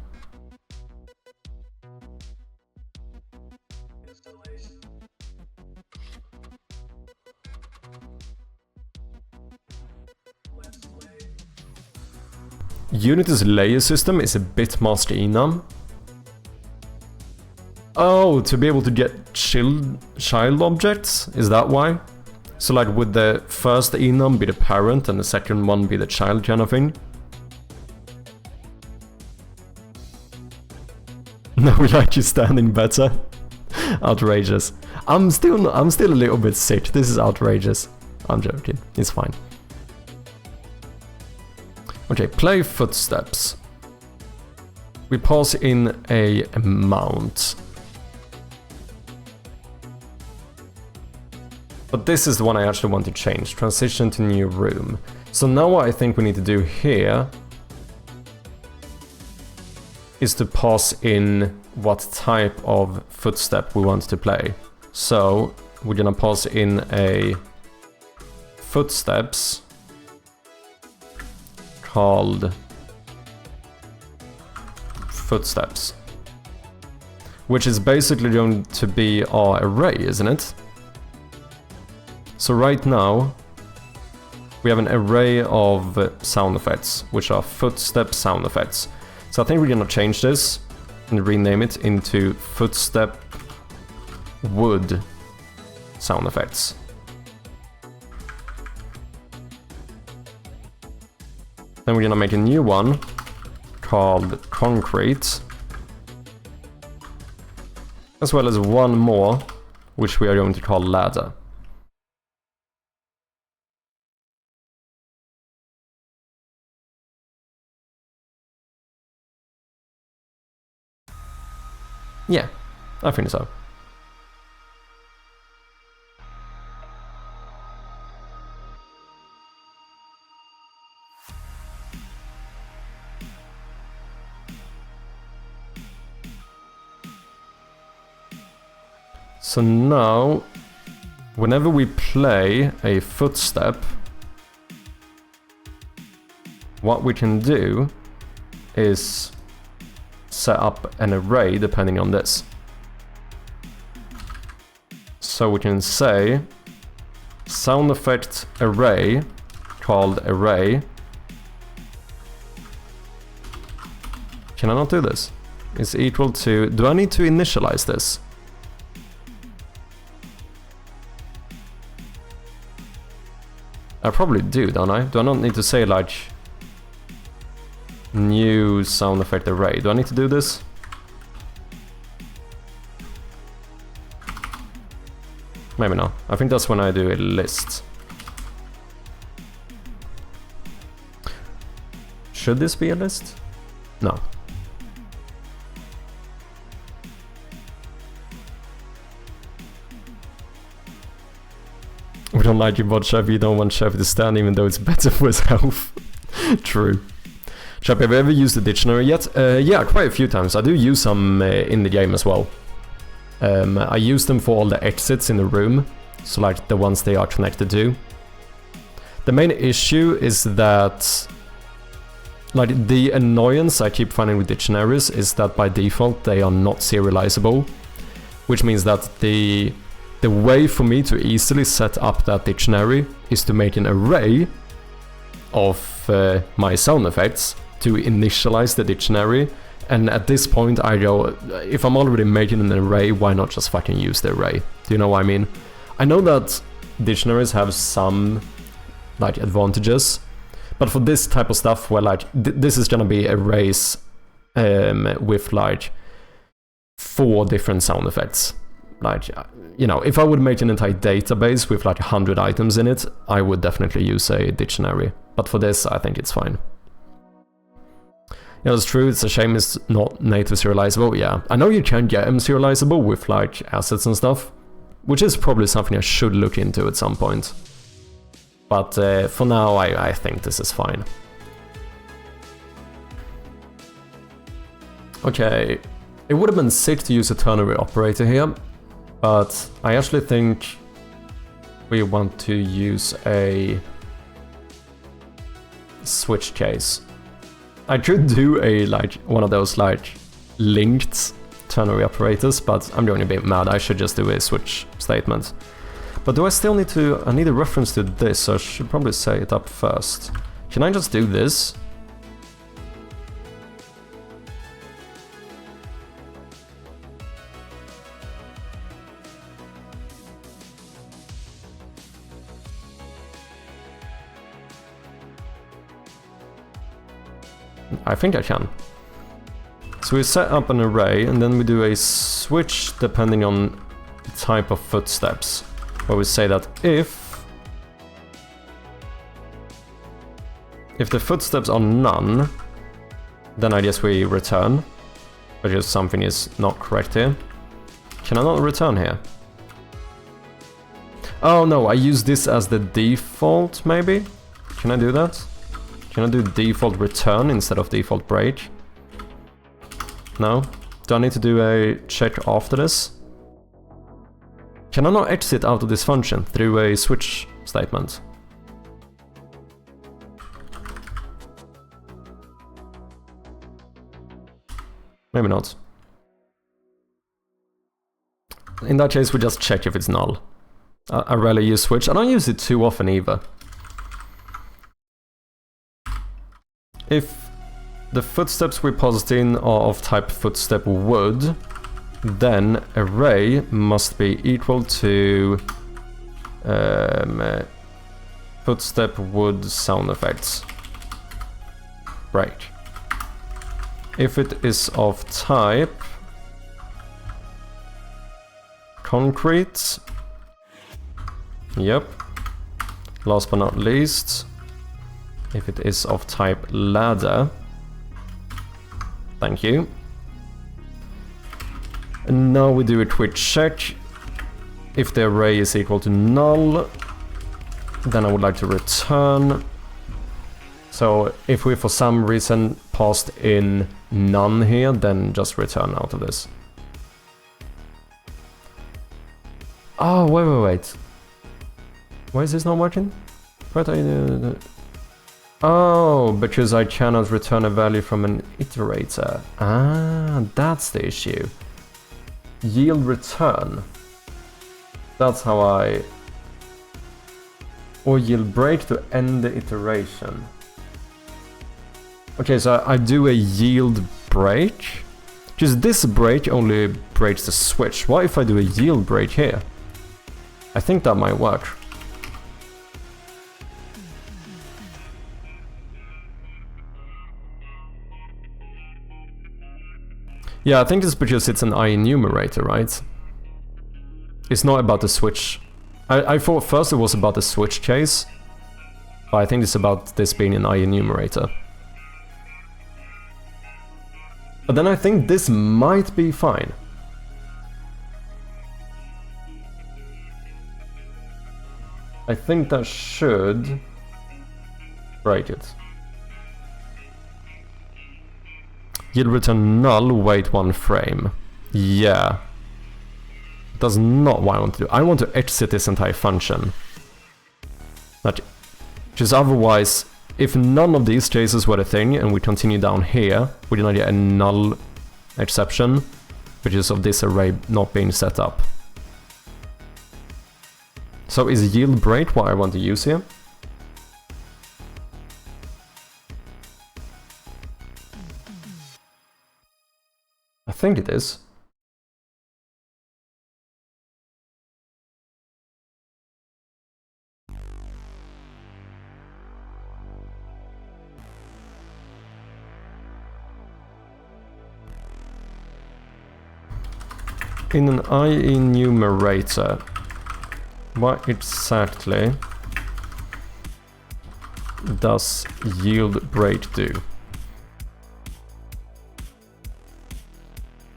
Unity's layer system is a bitmask enum. Oh, to be able to get child objects? Is that why? So like would the first enum be the parent and the second one be the child kind of thing? No, we like you standing better. Outrageous. I'm still a little bit sick. This is outrageous. I'm joking. It's fine. Okay, play footsteps. We pass in a amount. But this is the one I actually want to change. Transition to new room. So now what I think we need to do here is to pass in what type of footstep we want to play. So we're gonna pass in a footsteps called footsteps, which is basically going to be our array, isn't it? So right now we have an array of sound effects, which are footstep sound effects. So I think we're gonna change this and rename it into footstep wood sound effects. Then we're gonna make a new one called concrete, as well as one more, which we are going to call ladder. Yeah, I think so. So now, whenever we play a footstep, what we can do is set up an array depending on this. So we can say sound effect array called array. Can I not do this? Is equal to, do I need to initialize this? I probably do, don't I? Do I not need to say like new sound effect array? Do I need to do this? Maybe not. I think that's when I do a list. Should this be a list? No. We don't like you, but Chef, you don't want Chef to stand even though it's better for his health. True. Chef, have you ever used the dictionary yet? Yeah, quite a few times. I do use some in the game as well. I use them for all the exits in the room, so like the ones they are connected to. The main issue is that, like, the annoyance I keep finding with dictionaries is that by default they are not serializable, which means that the way for me to easily set up that dictionary is to make an array of my sound effects to initialize the dictionary. And at this point I go, if I'm already making an array, why not just fucking use the array? Do you know what I mean? I know that dictionaries have some like advantages, but for this type of stuff where like this is gonna be arrays with like 4 different sound effects. Like, you know, if I would make an entire database with like 100 items in it, I would definitely use a dictionary. But for this, I think it's fine. Yeah, it's true, it's a shame it's not native serializable. Yeah, I know you can get them serializable with like assets and stuff, which is probably something I should look into at some point. But for now, I think this is fine. Okay, it would have been sick to use a ternary operator here, but I actually think we want to use a switch case. I could do a like one of those like linked ternary operators, but I'm going a bit mad. I should just do a switch statement. But do I still need to... I need a reference to this, so I should probably set it up first. Can I just do this? I think I can. So we set up an array and then we do a switch depending on the type of footsteps, where we say that if the footsteps are none, then I guess we return, because something is not correct here. Can I not return here? Oh no, I use this as the default maybe? Can I do that? Can I do default return instead of default break? No? Do I need to do a check after this? Can I not exit out of this function through a switch statement? Maybe not. In that case, we just check if it's null. I rarely use switch. I don't use it too often either. If the footsteps we posit in are of type footstep would, then array must be equal to footstep would sound effects break. If it is of type concrete, yep. Last but not least, if it is of type ladder, thank you. And now we do a quick check. If the array is equal to null, then I would like to return. So if we for some reason passed in none here, then just return out of this. Oh, wait. Why is this not working? Oh, because I cannot return a value from an iterator. Ah, that's the issue. Yield return. That's how I... Or yield break to end the iteration. Okay, so I do a yield break. Because this break only breaks the switch. What if I do a yield break here? I think that might work. Yeah, I think it's because it's an I enumerator, right? It's not about the switch. I thought first it was about the switch case, but I think it's about this being an enumerator. But then I think this might be fine. I think that should break it. Yield return null, wait 1 frame. Yeah. That's not what I want to do. I want to exit this entire function. Because otherwise, if none of these cases were a thing and we continue down here, we're gonna get a null exception, which is of this array not being set up. So is yield break what I want to use here? I think it is. In an enumerator, what exactly does yield break do?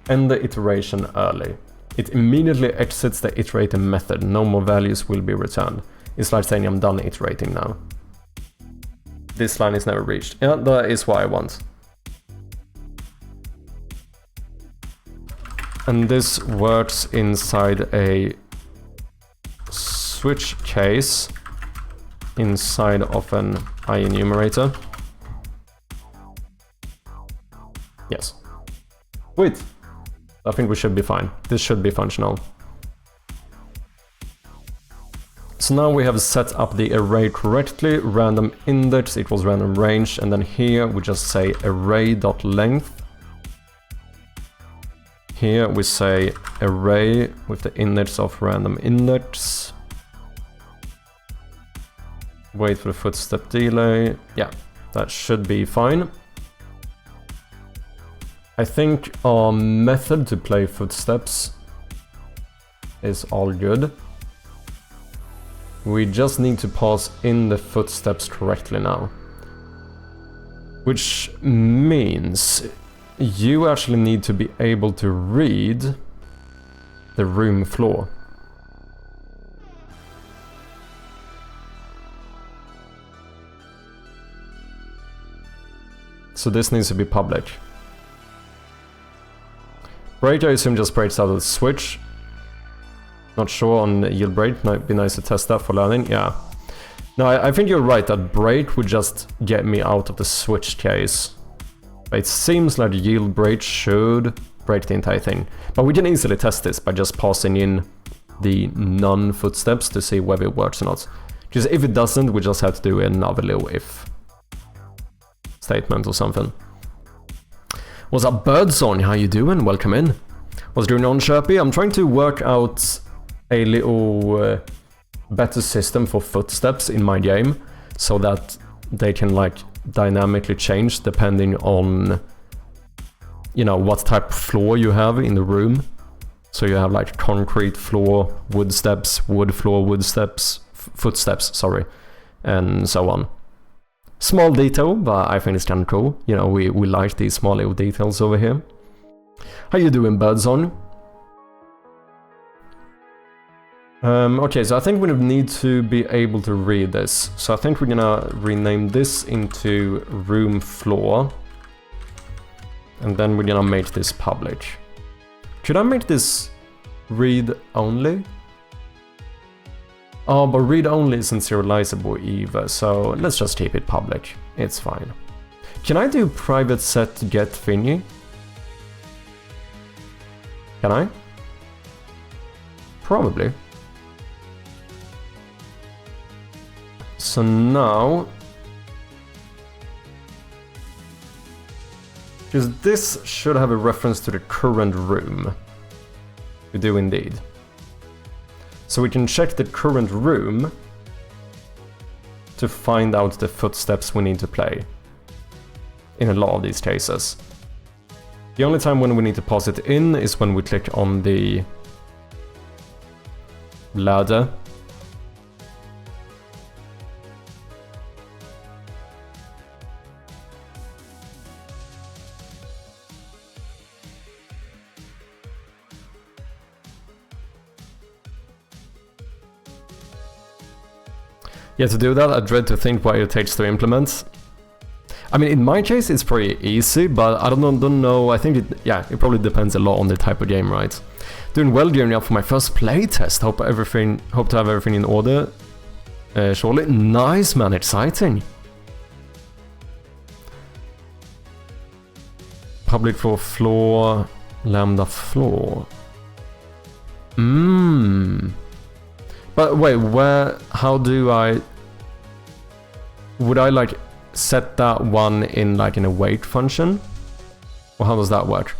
End the iteration early. It immediately exits the iterating method. No more values will be returned. It's like saying I'm done iterating now. This line is never reached. Yeah, that is what I want. And this works inside a switch case inside of an enumerator. Yes. Wait. I think we should be fine. This should be functional. So now we have set up the array correctly. Random index equals random range. And then here we just say array.length. Here we say array with the index of random index. Wait for the footstep delay. Yeah, that should be fine. I think our method to play footsteps is all good. We just need to pass in the footsteps correctly now. Which means you actually need to be able to read the room floor. So this needs to be public. Break, I assume, just breaks out of the switch. Not sure on yield break, might be nice to test that for learning, yeah. No, I think you're right that break would just get me out of the switch case. But it seems like yield break should break the entire thing. But we can easily test this by just passing in the none footsteps to see whether it works or not. Because if it doesn't, we just have to do another little if statement or something. What's up, Birdsong? How you doing? Welcome in. What's going on, Sherpy? I'm trying to work out a little better system for footsteps in my game so that they can like dynamically change depending on, you know, what type of floor you have in the room. So you have like concrete floor, wood steps, wood floor, wood steps, footsteps, sorry, and so on. Small detail, but I think it's kind of cool. You know, we like these small little details over here. How you doing, Birdsong? Okay, so I think we need to be able to read this. So I think we're gonna rename this into room floor. And then we're gonna make this public. Should I make this read only? Oh, but read only isn't serializable either, so let's just keep it public. It's fine. Can I do private set get thingy? Can I? Probably. So now, because this should have a reference to the current room. We do indeed. So we can check the current room to find out the footsteps we need to play in a lot of these cases. The only time when we need to pass it in is when we click on the ladder. Yeah, to do that, I dread to think what it takes to implement. I mean, in my case, it's pretty easy, but I don't know. I think it probably depends a lot on the type of game, right? Doing well, gearing up for my first playtest. Hope to have everything in order shortly. Nice, man, exciting. Public floor, lambda floor. But wait, how do I... Would I like set that one in like in a wait function? Or how does that work?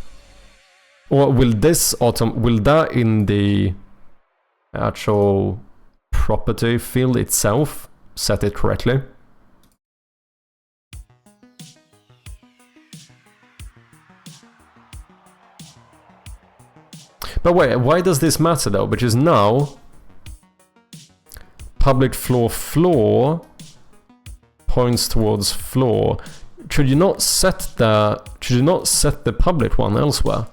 Or will that in the actual property field itself set it correctly? But wait, why does this matter though? Because now public floor points towards floor. Should you not set the public one elsewhere?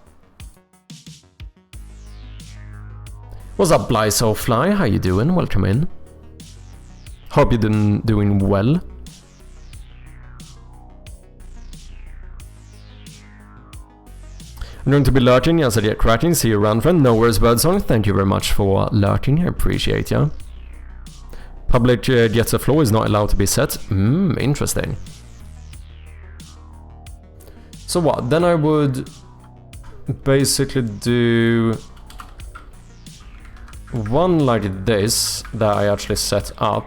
What's up, Bly-So-Fly? How you doing? Welcome in. Hope you're doing well. I'm going to be lurking as I get cracking. See you around, friend. No worries, Birdsong. Thank you very much for lurking. I appreciate you. Public gets a floor is not allowed to be set. Interesting. So what? Then I would basically do one like this that I actually set up.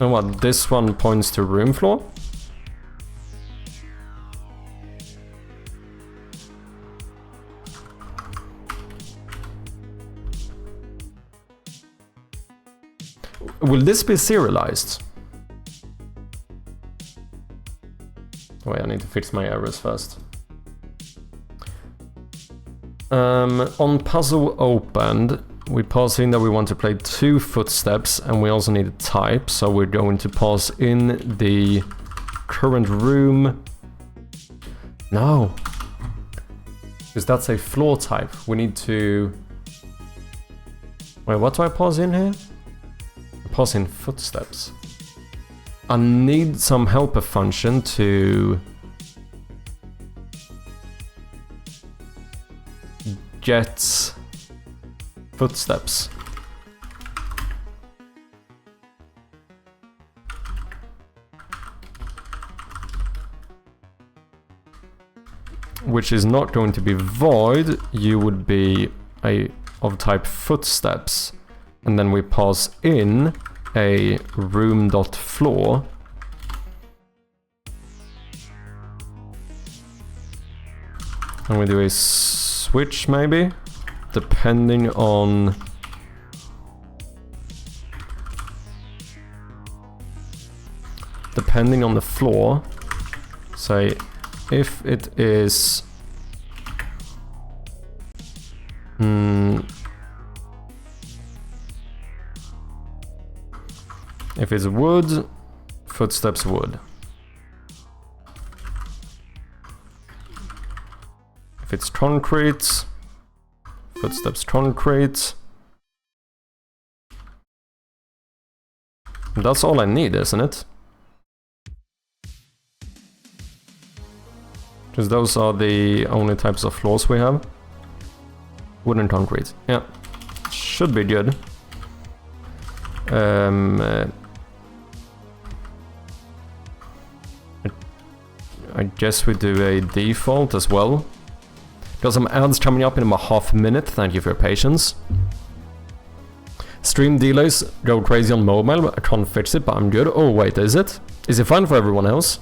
And what? This one points to room floor? Will this be serialized? Wait, I need to fix my errors first. On puzzle opened, we pass in that we want to play 2 footsteps, and we also need a type, so we're going to pass in the current room. No, because that's a floor type. We need to... Wait, what do I pass in here? Pass in footsteps. I need some helper function to get footsteps. Which is not going to be void. You would be of type footsteps. And then we pass in a room.floor. And we do a switch maybe, depending on the floor. Say if it is if it's wood, footsteps wood. If it's concrete, footsteps concrete. That's all I need, isn't it? Because those are the only types of floors we have. Wood and concrete. Yeah. Should be good. I guess we do a default as well. Got some ads coming up in about half a minute. Thank you for your patience. Stream delays go crazy on mobile. I can't fix it, but I'm good. Oh wait, is it? Is it fine for everyone else?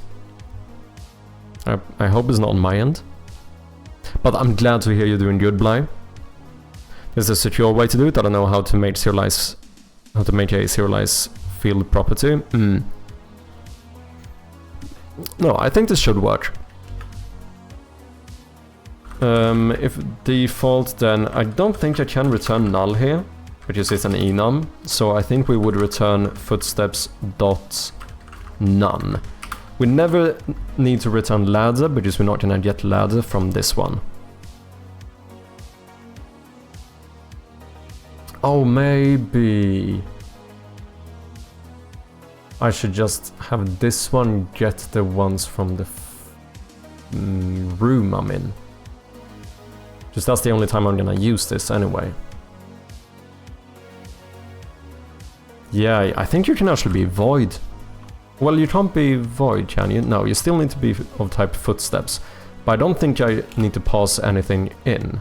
I hope it's not on my end. But I'm glad to hear you're doing good, Bly. There's a secure way to do it. I don't know how to make serialize, how to make a serialize field property. No, I think this should work. If default, then I don't think I can return null here, because it's an enum. So I think we would return footsteps dot none. We never need to return ladder, because we're not gonna get ladder from this one. Oh, maybe I should just have this one get the ones from the room I'm in. Just that's the only time I'm gonna use this anyway. Yeah, I think you can actually be void. Well, you can't be void, can you? No, you still need to be of type footsteps. But I don't think I need to pass anything in.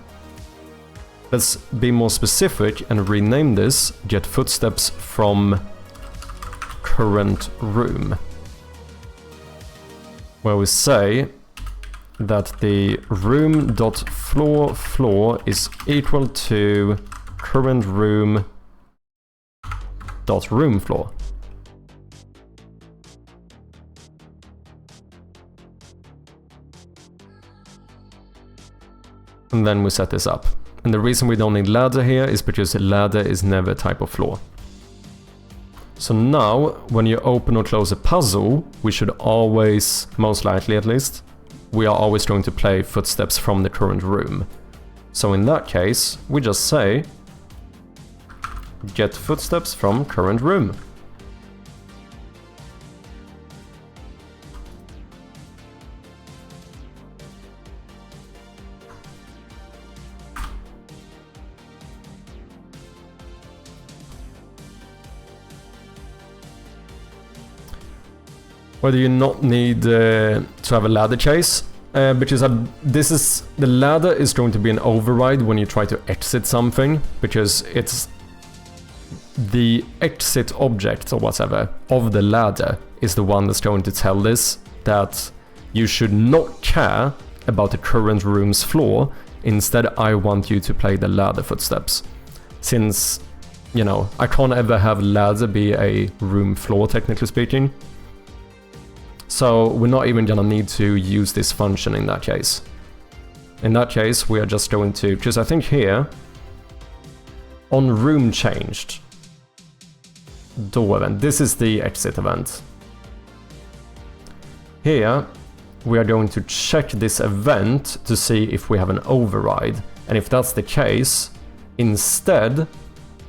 Let's be more specific and rename this get footsteps from current room. Where we say that the room.floor is equal to current room dot room floor. And then we set this up. And the reason we don't need ladder here is because ladder is never a type of floor. So now, when you open or close a puzzle, we should always, most likely at least, we are always going to play footsteps from the current room. So in that case, we just say get footsteps from current room. Whether you not need to have a ladder chase, because the ladder is going to be an override when you try to exit something, because it's the exit object or whatever of the ladder is the one that's going to tell this that you should not care about the current room's floor. Instead, I want you to play the ladder footsteps. Since, you know, I can't ever have ladder be a room floor, technically speaking. So we're not even gonna need to use this function in that case. In that case, we are just going to, because I think here, on room changed, door event, this is the exit event. Here, we are going to check this event to see if we have an override. And if that's the case, instead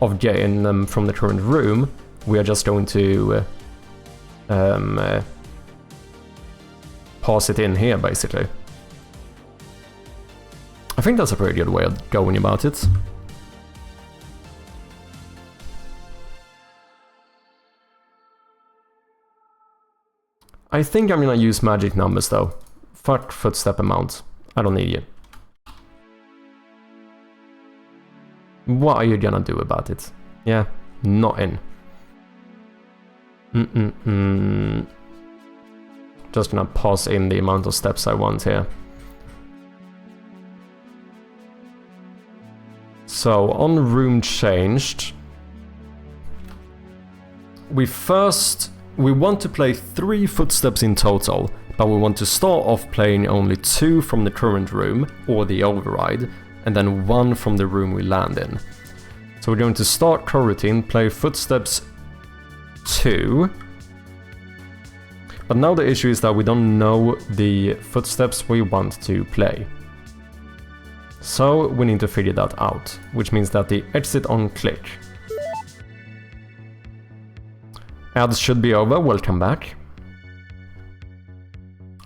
of getting them from the current room, we are just going to pass it in here, basically. I think that's a pretty good way of going about it. I think I'm gonna use magic numbers though. Fuck footstep amount. I don't need you. What are you gonna do about it? Yeah, not in. Just gonna pass in the amount of steps I want here. So on room changed, we want to play 3 footsteps in total, but we want to start off playing only 2 from the current room or the override, and then 1 from the room we land in. So we're going to start coroutine, play footsteps 2. But now the issue is that we don't know the footsteps we want to play. So we need to figure that out, which means that the exit on click. Ads should be over, welcome back.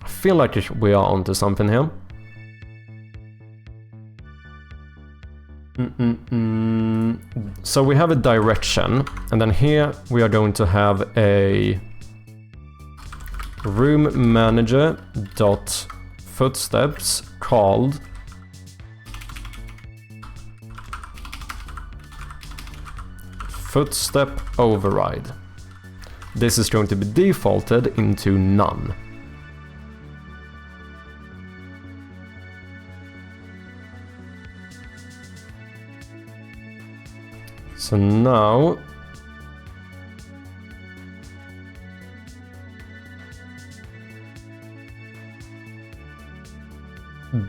I feel like we are onto something here. So we have a direction, and then here we are going to have a room manager dot footsteps called footstep override. This is going to be defaulted into none. So now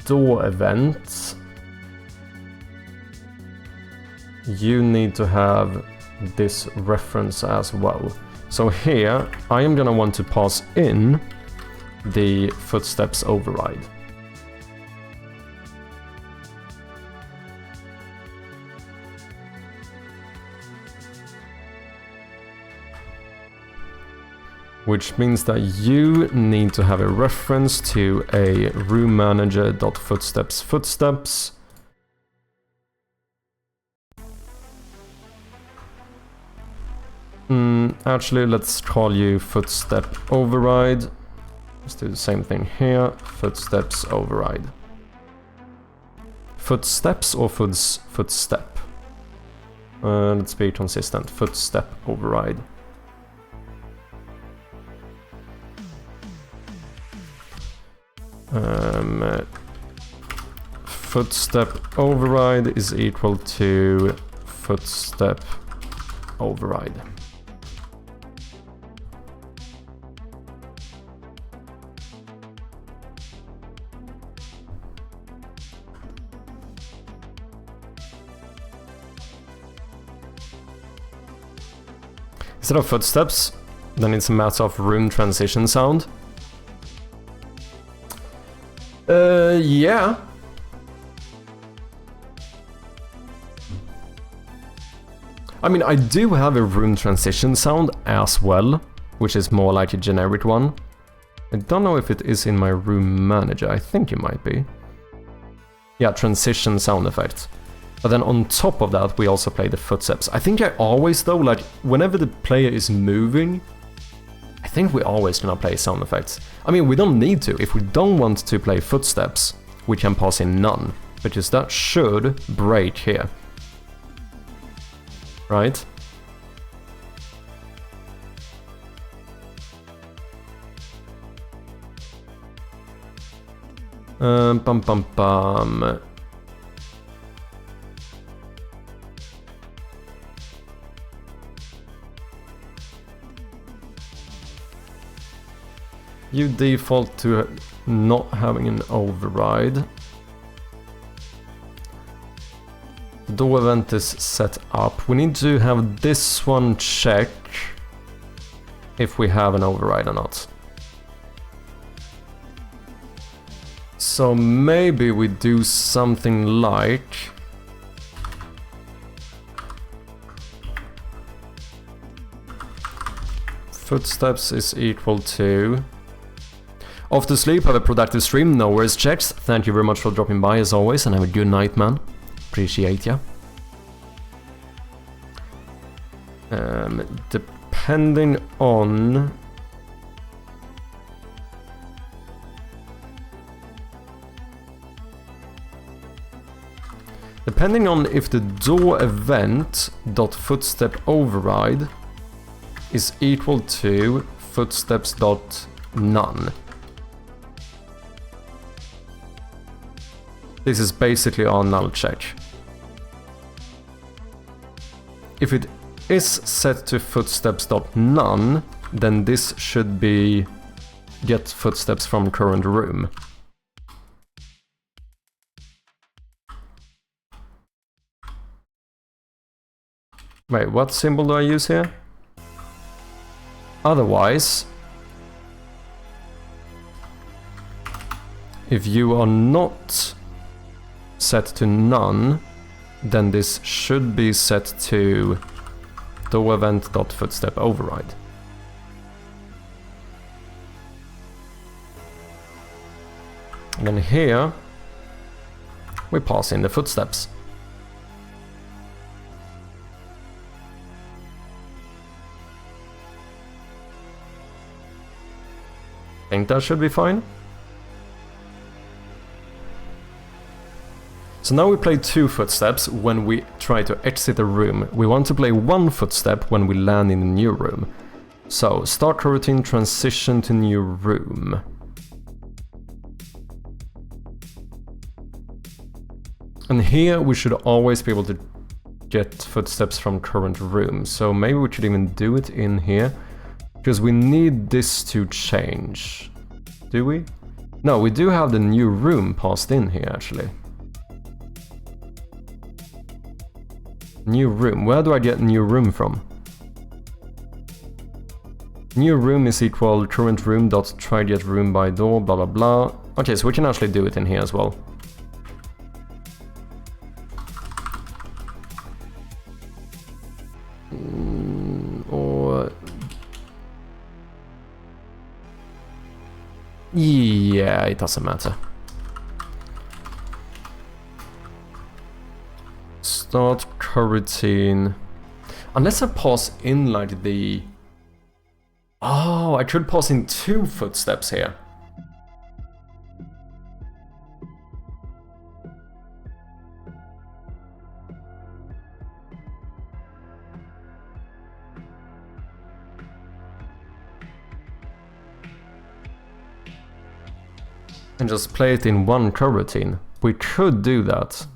door event, you need to have this reference as well. So here, I am gonna want to pass in the footsteps override. Which means that you need to have a reference to a room manager.footsteps footsteps. Actually, let's call you footstep override. Let's do the same thing here. Footsteps override. Footsteps or footstep? Let's be consistent. Footstep override. Footstep override is equal to footstep override. Instead of footsteps, then it's a matter of room transition sound. Yeah. I mean, I do have a room transition sound as well, which is more like a generic one. I don't know if it is in my room manager. I think it might be. Yeah, transition sound effect. But then on top of that, we also play the footsteps. I think I always, though, like, whenever the player is moving, I think we're always gonna play sound effects. I mean, we don't need to. If we don't want to play footsteps, we can pass in none, because that should break here. Right? Bum bum bum. You default to not having an override. The door event is set up. We need to have this one check if we have an override or not. So maybe we do something like... Footsteps is equal to... Off to sleep, have a productive stream, no worries checks. Thank you very much for dropping by as always, and have a good night, man. Appreciate ya. Depending on... Depending on if the door event dot footstep override is equal to footsteps dot none. This is basically our null check. If it is set to footsteps.none, then this should be get footsteps from current room. Wait, what symbol do I use here? Otherwise, if you are not set to none, then this should be set to door event.footstep override. And then here we pass in the footsteps. I think that should be fine. So now we play 2 footsteps when we try to exit a room. We want to play 1 footstep when we land in a new room. So, start coroutine, transition to new room. And here we should always be able to get footsteps from current room. So maybe we should even do it in here. Because we need this to change. Do we? No, we do have the new room passed in here, actually. New room. Where do I get new room from? New room is equal current room dot try get room by door, blah blah blah. Okay, so we can actually do it in here as well. Or... yeah, it doesn't matter. Start coroutine. Unless I pass in like the... oh, I could pass in 2 footsteps here. And just play it in 1 coroutine. We could do that.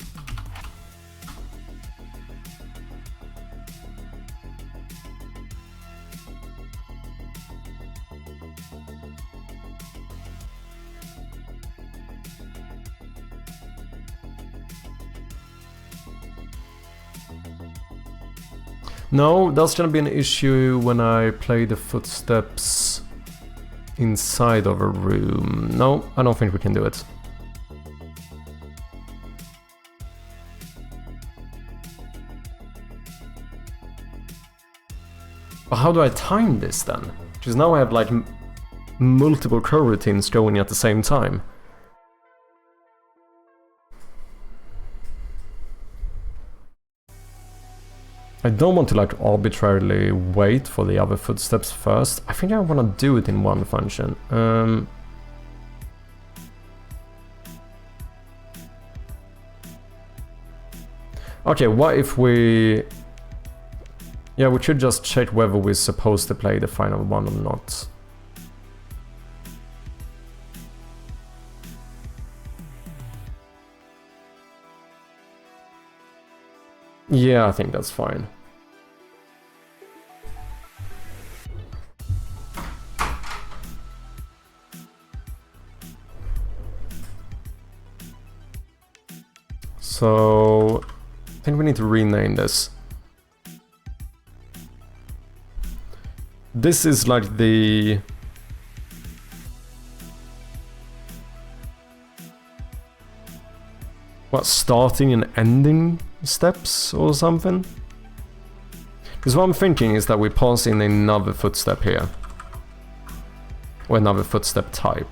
No, that's gonna be an issue when I play the footsteps inside of a room. No, I don't think we can do it. But how do I time this then? Because now I have like multiple coroutines going at the same time. I don't want to like arbitrarily wait for the other footsteps first. I think I want to do it in 1 function. Okay, what if we... yeah, we should just check whether we're supposed to play the final one or not. Yeah, I think that's fine. So, I think we need to rename this. This is like the... what, starting and ending steps or something? Because what I'm thinking is that we pass in another footstep here. Or another footstep type.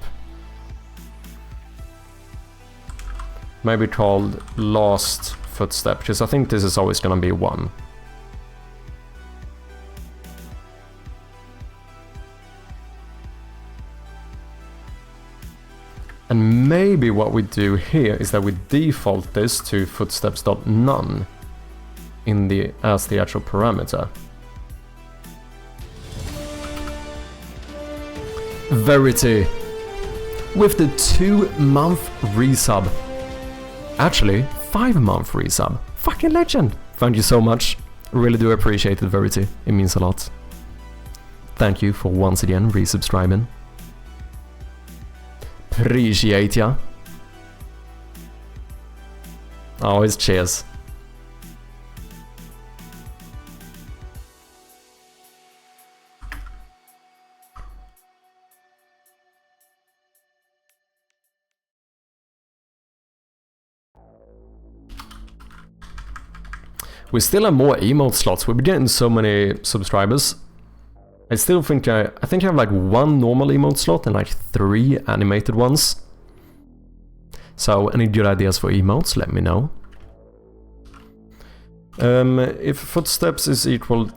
Maybe called last footstep, because I think this is always gonna be 1. And maybe what we do here is that we default this to footsteps.none in the as the actual parameter. Verity with the 2-month resub. Actually, 5-month resub. Fucking legend. Thank you so much. Really do appreciate it, Verity. It means a lot. Thank you for once again resubscribing. Appreciate ya. Always cheers. We still have more emote slots. We've been getting so many subscribers. I still think I think I have like 1 normal emote slot and like 3 animated ones. So any good ideas for emotes, let me know. If footsteps is equal...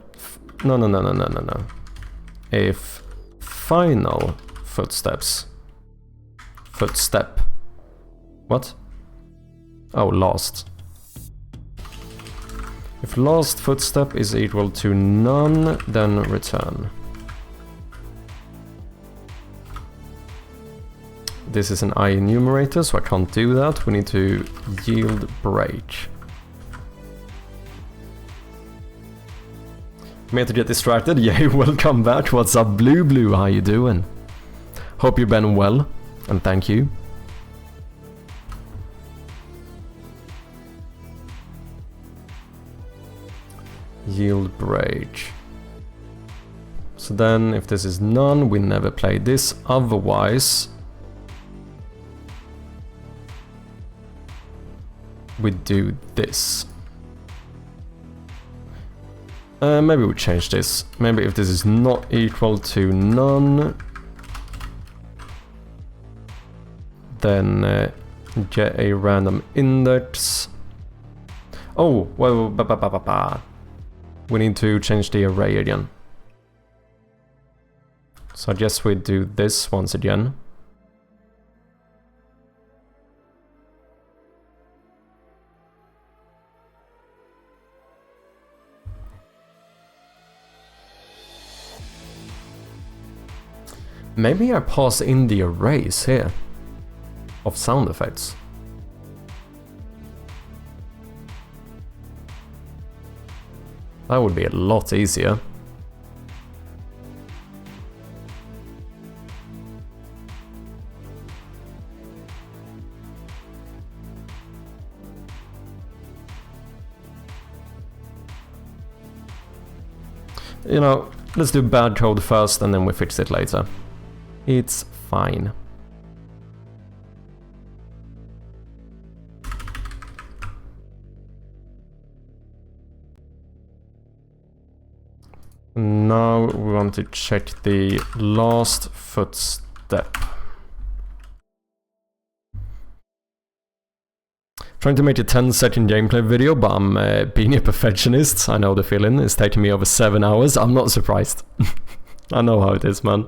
no. If final footsteps... footstep... what? Oh, last. If last footstep is equal to none, then return. This is an I enumerator, so I can't do that. We need to yield break. Me to get distracted? Yeah, welcome back. What's up, Blue? How you doing? Hope you've been well. And thank you. Yield break. So then, if this is none, we never play this. Otherwise, we do this. Maybe we change this. Maybe if this is not equal to none, then get a random index. Oh, well, we need to change the array again. So I guess we do this once again. Maybe I pass in the arrays here of sound effects. That would be a lot easier. You know, let's do bad code first and then we fix it later. It's fine. Now we want to check the last footstep. Trying to make a 10-second gameplay video, but I'm being a perfectionist. I know the feeling. It's taking me over 7 hours. I'm not surprised. I know how it is, man.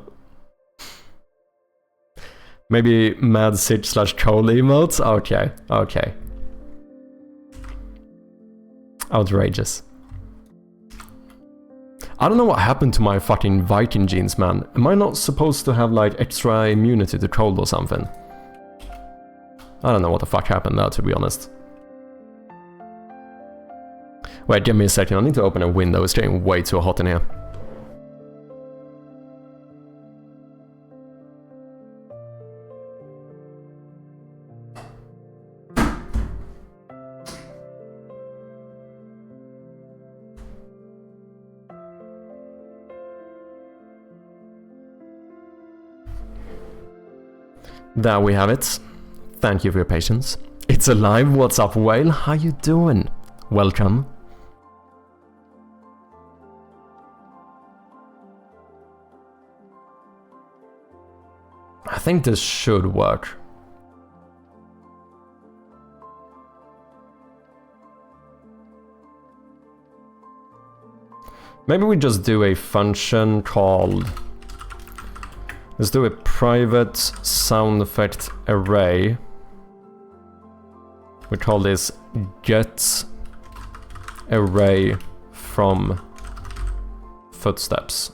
Maybe mad sit / troll emotes? Okay, okay. Outrageous. I don't know what happened to my fucking Viking genes, man. Am I not supposed to have like extra immunity to cold or something? I don't know what the fuck happened there, to be honest. Wait, give me a second. I need to open a window. It's getting way too hot in here. There we have it. Thank you for your patience. It's alive. What's up, Whale? How you doing? Welcome. I think this should work. Maybe we just do a function called... Let's do a private sound effect array. We call this get array from footsteps.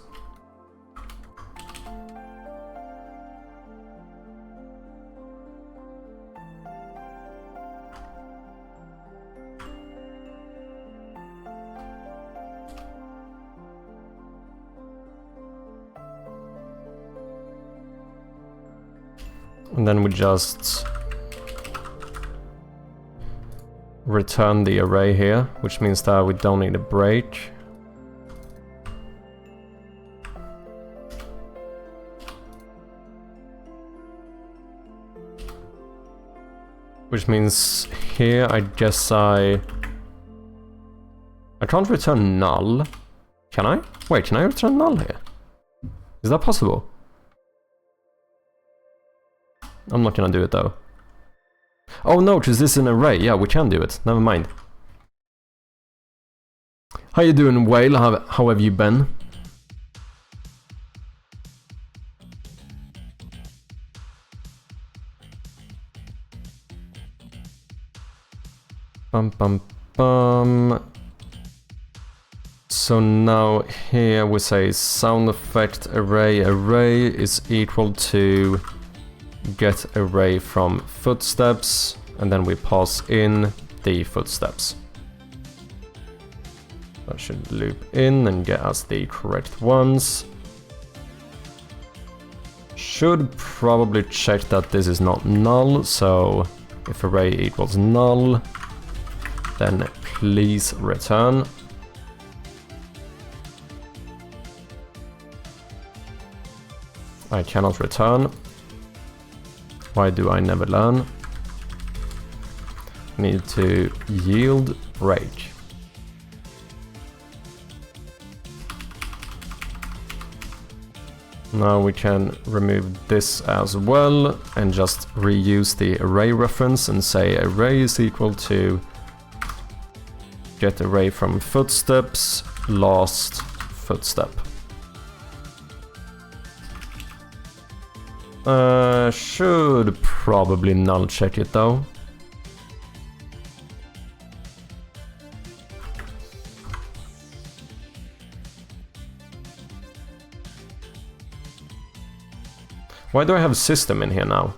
And then we just return the array here, which means that we don't need a break. Which means here, I guess I can't return null. Can I? Wait, can I return null here? Is that possible? I'm not gonna do it though. Oh no, because this is an array. Yeah, we can do it. Never mind. How you doing, Whale? How have you been? Bum bum bum. So now here we say sound effect array is equal to get array from footsteps, and then we pass in the footsteps. That should loop in and get us the correct ones. Should probably check that this is not null, so if array equals null, then please return. I cannot return. Why do I never learn? Need to yield break. Now we can remove this as well and just reuse the array reference and say array is equal to get array from footsteps, last footstep. Should probably null check it though. Why do I have system in here now?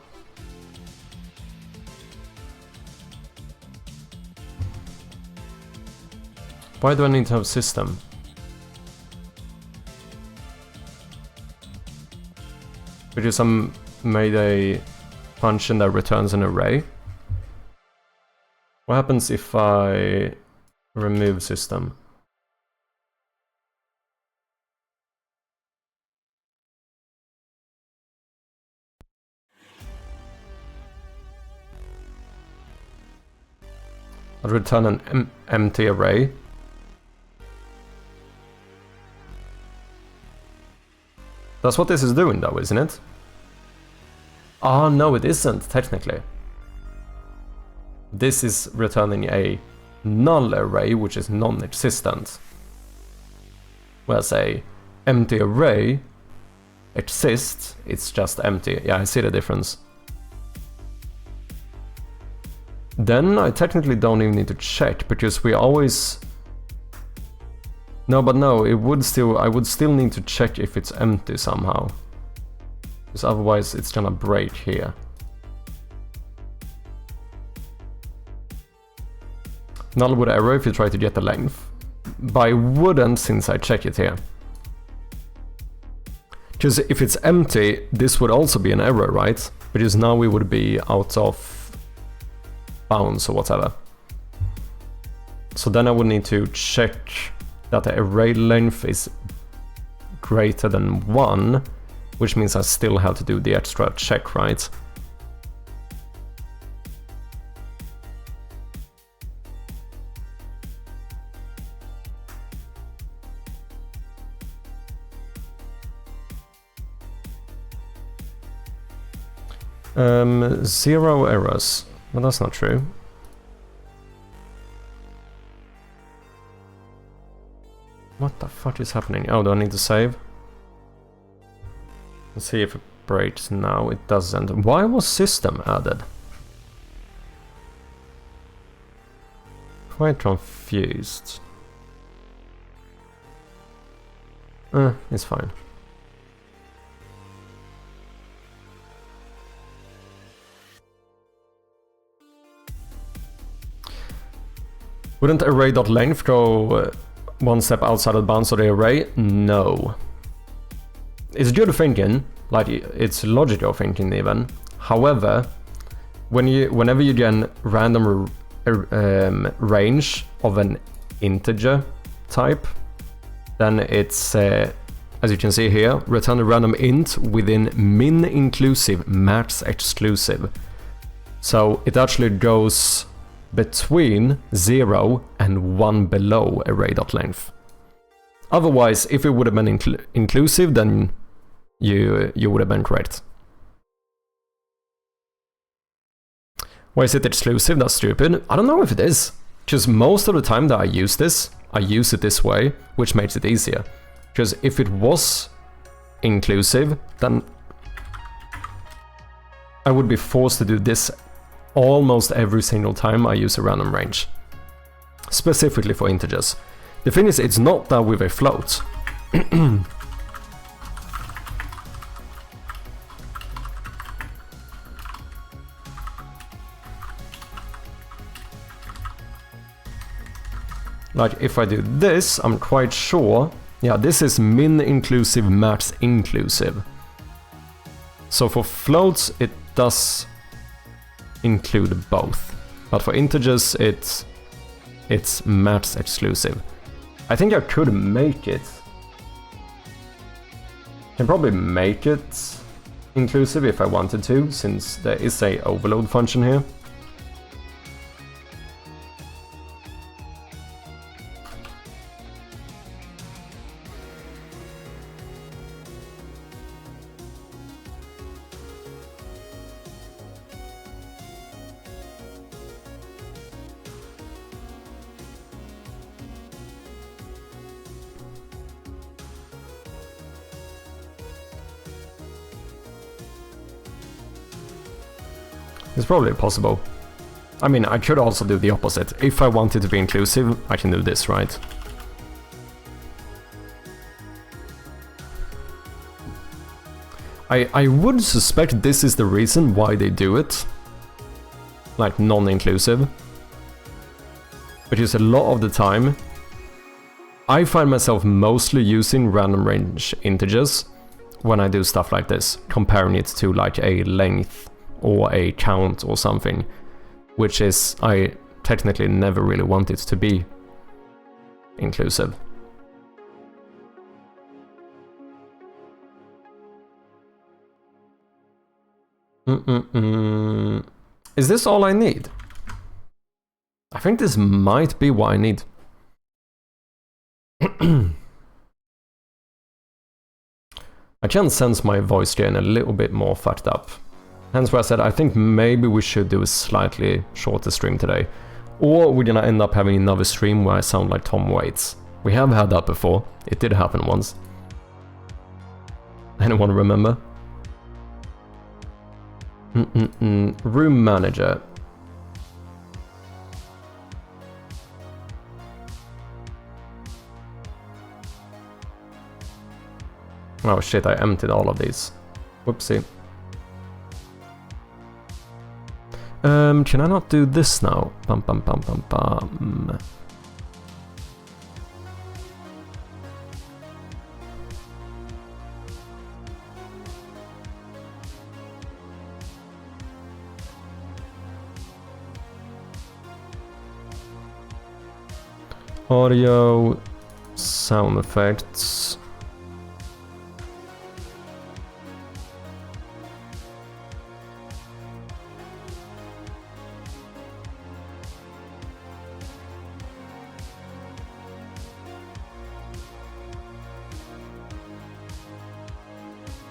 Why do I need to have system? Because I made a function that returns an array. What happens if I remove system? I'll return an empty array. That's what this is doing though, isn't it? Oh no, it isn't, technically. This is returning a null array, which is non-existent. Whereas a empty array exists, it's just empty. Yeah, I see the difference. Then I technically don't even need to check, because we always... No, but no, it would still... I would still need to check if it's empty somehow. Because otherwise it's gonna break here. Null would error if you try to get the length. But I wouldn't, since I check it here. Because if it's empty, this would also be an error, right? Because now we would be out of bounds or whatever. So then I would need to check that the array length is greater than 1, which means I still have to do the extra check, right? Zero errors. Well, that's not true. What the fuck is happening? Oh, do I need to save? Let's see if it breaks now. It doesn't. Why was system added? Quite confused. It's fine. Wouldn't array.length go one step outside of the bounds of the array? No. It's good thinking, like it's logical thinking even. However, whenever you get random range of an integer type, then it's, as you can see here, return a random int within min inclusive, max exclusive. So it actually goes between 0 and 1 below array.length. Otherwise, if it would have been inclusive, then you would have been correct. Why is it exclusive? That's stupid. I don't know if it is. Because most of the time that I use this, I use it this way, which makes it easier. Because if it was inclusive, then I would be forced to do this almost every single time I use a random range. Specifically for integers. The thing is, it's not that with a float. Like, if I do this, I'm quite sure... Yeah, this is min inclusive, max inclusive. So for floats, it does include both. But for integers, it's maps exclusive. I think I could make it. Can probably make it inclusive if I wanted to, since there is a overload function here. It's probably possible. I mean, I could also do the opposite. If I wanted to be inclusive, I can do this, right? I would suspect this is the reason why they do it. Like, non-inclusive. Because a lot of the time, I find myself mostly using random range integers when I do stuff like this, comparing it to like a length or a count or something, which is, I technically never really want it to be inclusive. Is this all I need? I think this might be what I need. I can sense my voice getting a little bit more fucked up. Hence why I said I think maybe we should do a slightly shorter stream today. Or we're gonna end up having another stream where I sound like Tom Waits. We have had that before. It did happen once. Anyone remember? Room manager. Oh shit, I emptied all of these. Whoopsie. Can I not do this now? Bum bum bum bum bum. Audio, sound effects.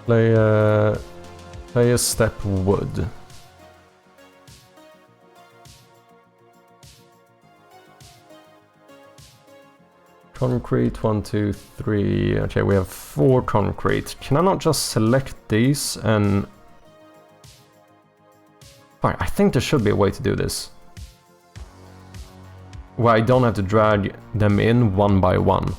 Play a step wood. Concrete, 1, 2, 3. Okay, we have 4 concrete. Can I not just select these and... Fine, I think there should be a way to do this. Where I don't have to drag them in one by one.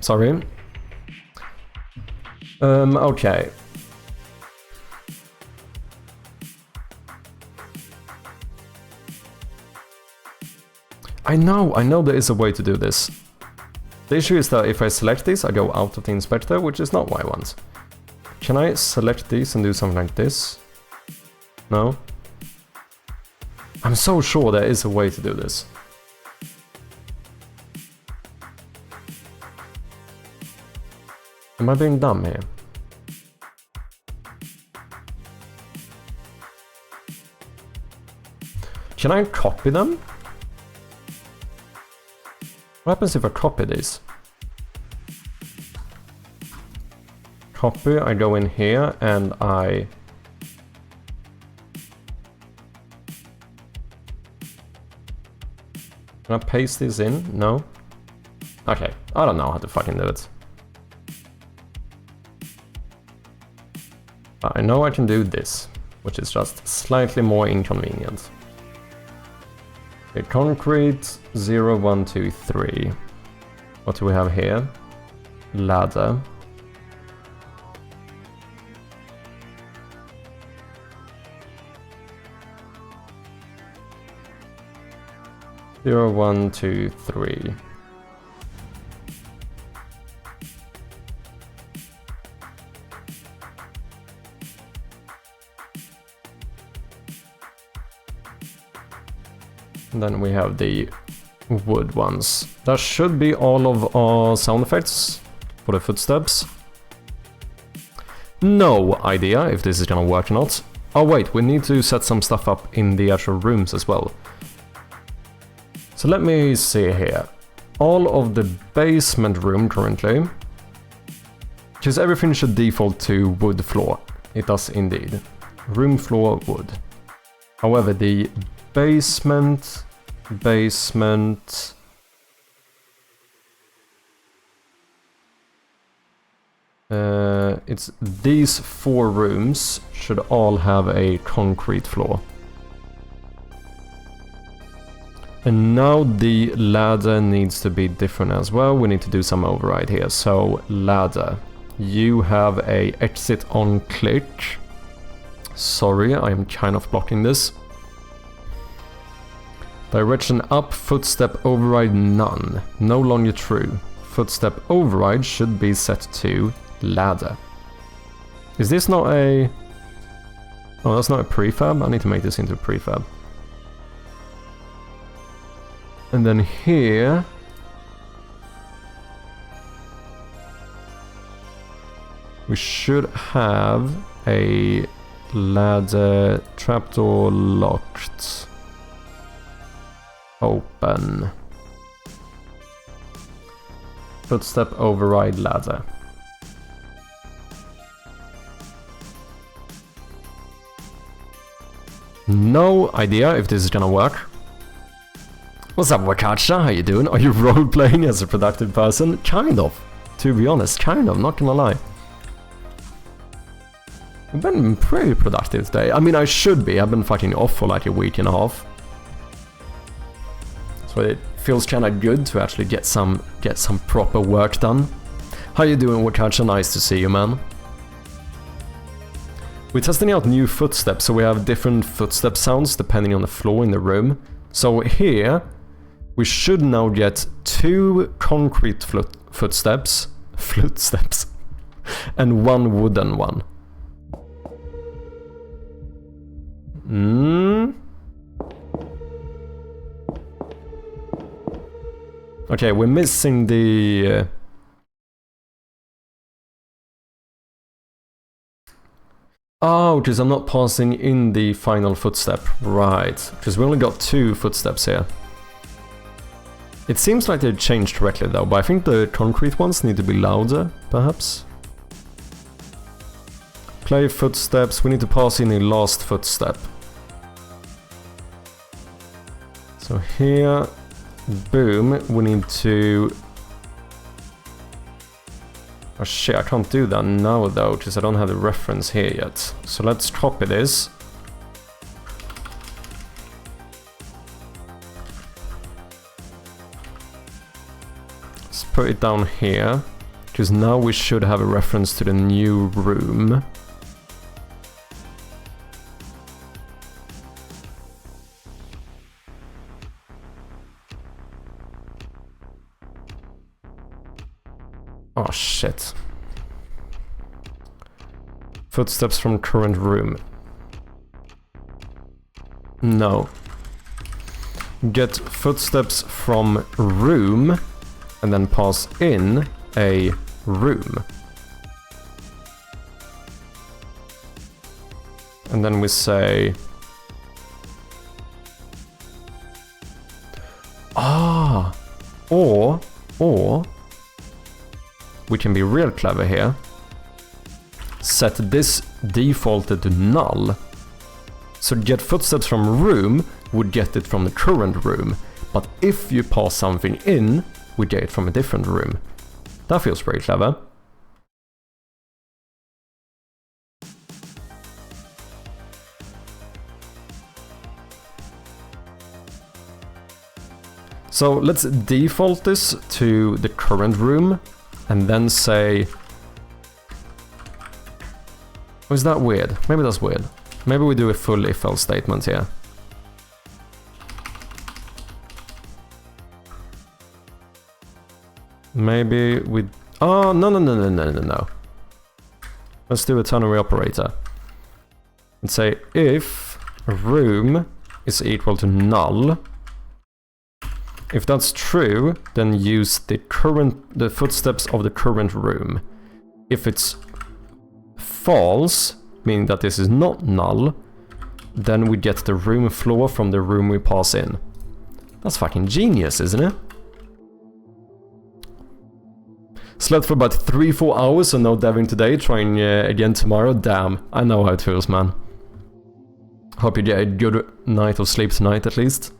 Sorry. Okay. I know there is a way to do this. The issue is that if I select this, I go out of the inspector, which is not what I want. Can I select these and do something like this? No? I'm so sure there is a way to do this. Am I being dumb here? Can I copy them? What happens if I copy these? Copy, I go in here and I... Can I paste these in? No? Okay, I don't know how to fucking do it. I know I can do this, which is just slightly more inconvenient. Okay, concrete 0, 1, 2, 3. What do we have here? Ladder. Zero, 1, 2, 3. And then we have the wood ones. That should be all of our sound effects for the footsteps. No idea if this is gonna work or not. Oh wait, we need to set some stuff up in the actual rooms as well. So let me see here. All of the basement room currently, because everything should default to wood floor. It does indeed. Room floor wood. However, the basement, it's these 4 rooms should all have a concrete floor. And now the ladder needs to be different as well. We need to do some override here. So ladder, you have a exit on click. Sorry, I am kind of blocking this. Direction up, footstep override none. No longer true. Footstep override should be set to ladder. Is this not a... Oh, that's not a prefab? I need to make this into a prefab. And then here... we should have a ladder, trapdoor locked. Open. Footstep override ladder. No idea if this is gonna work. What's up, Wakacha? How you doing? Are you role-playing as a productive person? Kind of. To be honest, kind of, not gonna lie. I've been pretty productive today. I mean, I should be. I've been fucking off for like a week and a half. So it feels kinda good to actually get some proper work done. How you doing, Wakacha? Nice to see you, man. We're testing out new footsteps, so we have different footstep sounds depending on the floor in the room. So here, we should now get 2 concrete footsteps, and 1 wooden one. Okay, we're missing the... Oh, because I'm not passing in the final footstep. Right, because we only got 2 footsteps here. It seems like they've changed correctly though, but I think the concrete ones need to be louder, perhaps? Play footsteps, we need to pass in a last footstep. So here, boom, we need to... Oh shit, I can't do that now though, because I don't have the reference here yet. So let's copy this. Let's put it down here, because now we should have a reference to the new room. Oh shit. Footsteps from current room. No. Get footsteps from room and then pass in a room. And then we say... Ah! Or... we can be real clever here. Set this defaulted to null. So get footsteps from room would get it from the current room. But if you pass something in, we get it from a different room. That feels pretty clever. So let's default this to the current room and then say... Oh, is that weird? Maybe that's weird. Maybe we do a full if-else statement here. Maybe we... Oh, no. Let's do a ternary operator. And say if room is equal to null. If that's true, then use the footsteps of the current room. If it's false, meaning that this is not null, then we get the room floor from the room we pass in. That's fucking genius, isn't it? Slept for about 3-4 hours, so no deving today, trying again tomorrow. Damn, I know how it feels, man. Hope you get a good night of sleep tonight, at least.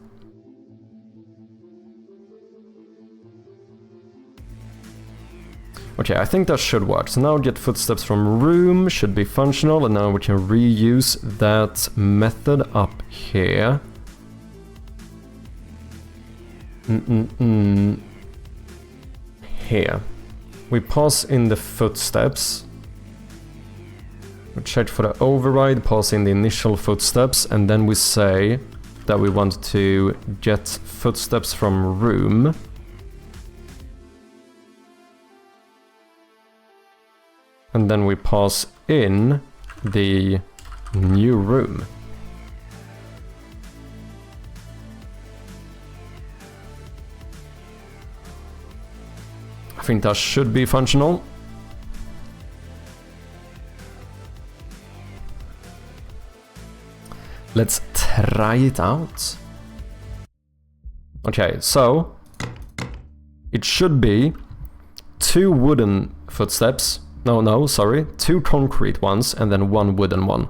Okay, I think that should work. So now get footsteps from room, should be functional, and now we can reuse that method up here. Here. We pass in the footsteps. We check for the override, pass in the initial footsteps, and then we say that we want to get footsteps from room. And then we pass in the new room. I think that should be functional. Let's try it out. Okay, so it should be 2 wooden footsteps. No, sorry. 2 concrete ones and then 1 wooden one.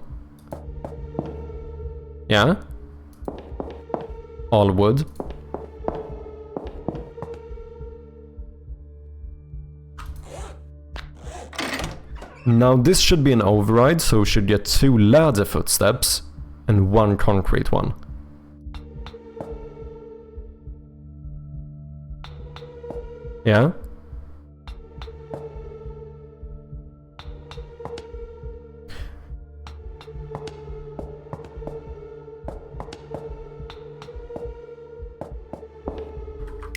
Yeah? All wood. Now this should be an override, so we should get 2 ladder footsteps and 1 concrete one. Yeah?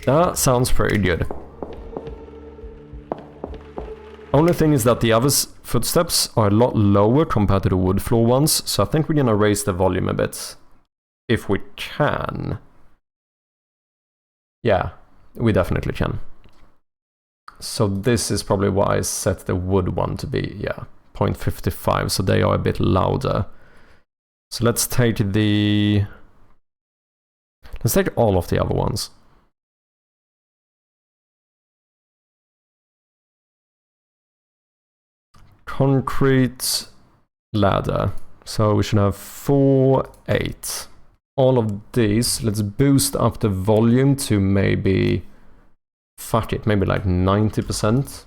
That sounds pretty good. Only thing is that the other footsteps are a lot lower compared to the wood floor ones, so I think we're gonna raise the volume a bit. If we can. Yeah, we definitely can. So this is probably why I set the wood one to be, yeah, 0.55, so they are a bit louder. So let's take all of the other ones. Concrete ladder. So we should have 4, 8. All of these, let's boost up the volume to maybe, fuck it, maybe like 90%.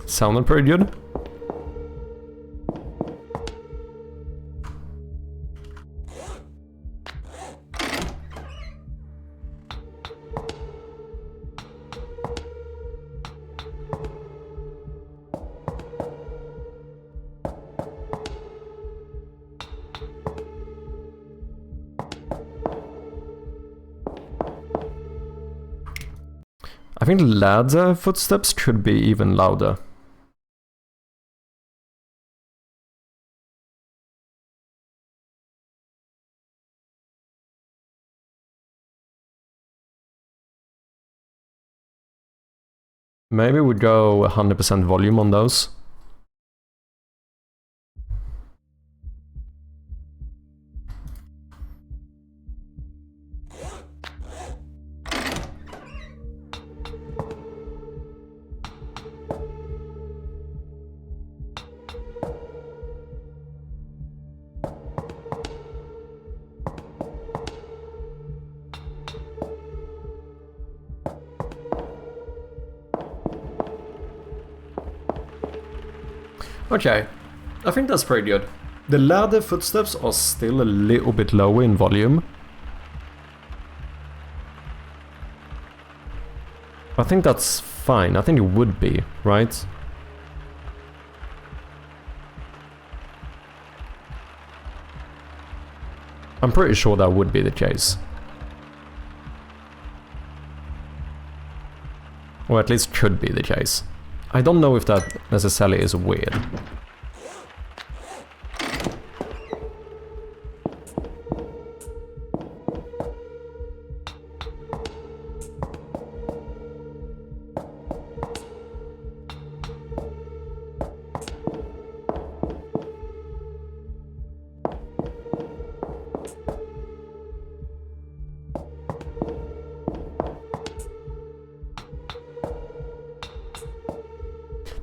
Sounded pretty good. I think ladder footsteps could be even louder. Maybe we go 100% volume on those. Okay, I think that's pretty good. The ladder footsteps are still a little bit lower in volume. I think that's fine. I think it would be, right? I'm pretty sure that would be the case. Or at least could be the case. I don't know if that necessarily is weird.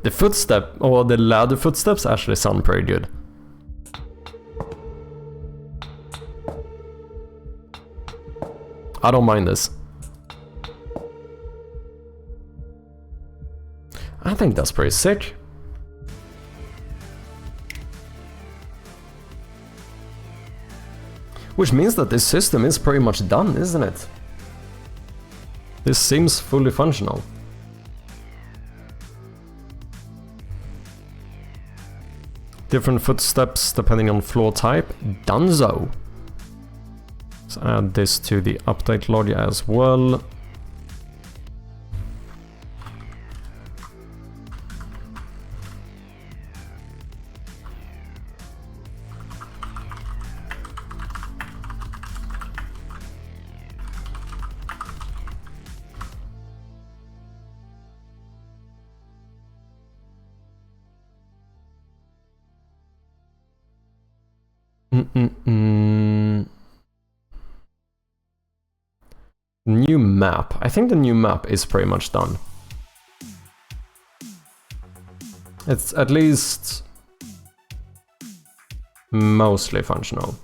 The footstep, or the ladder footsteps, actually sound pretty good. I don't mind this. I think that's pretty sick. Which means that this system is pretty much done, isn't it? This seems fully functional. Different footsteps depending on floor type. Donezo. Let's add this to the update log as well. New map. I think the new map is pretty much done. It's at least mostly functional.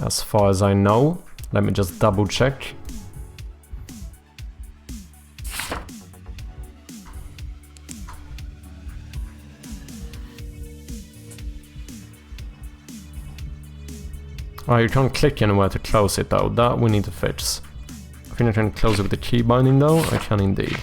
As far as I know. Let me just double check. Oh, you can't click anywhere to close it though. That we need to fix. I think I can close it with the key binding though. I can indeed.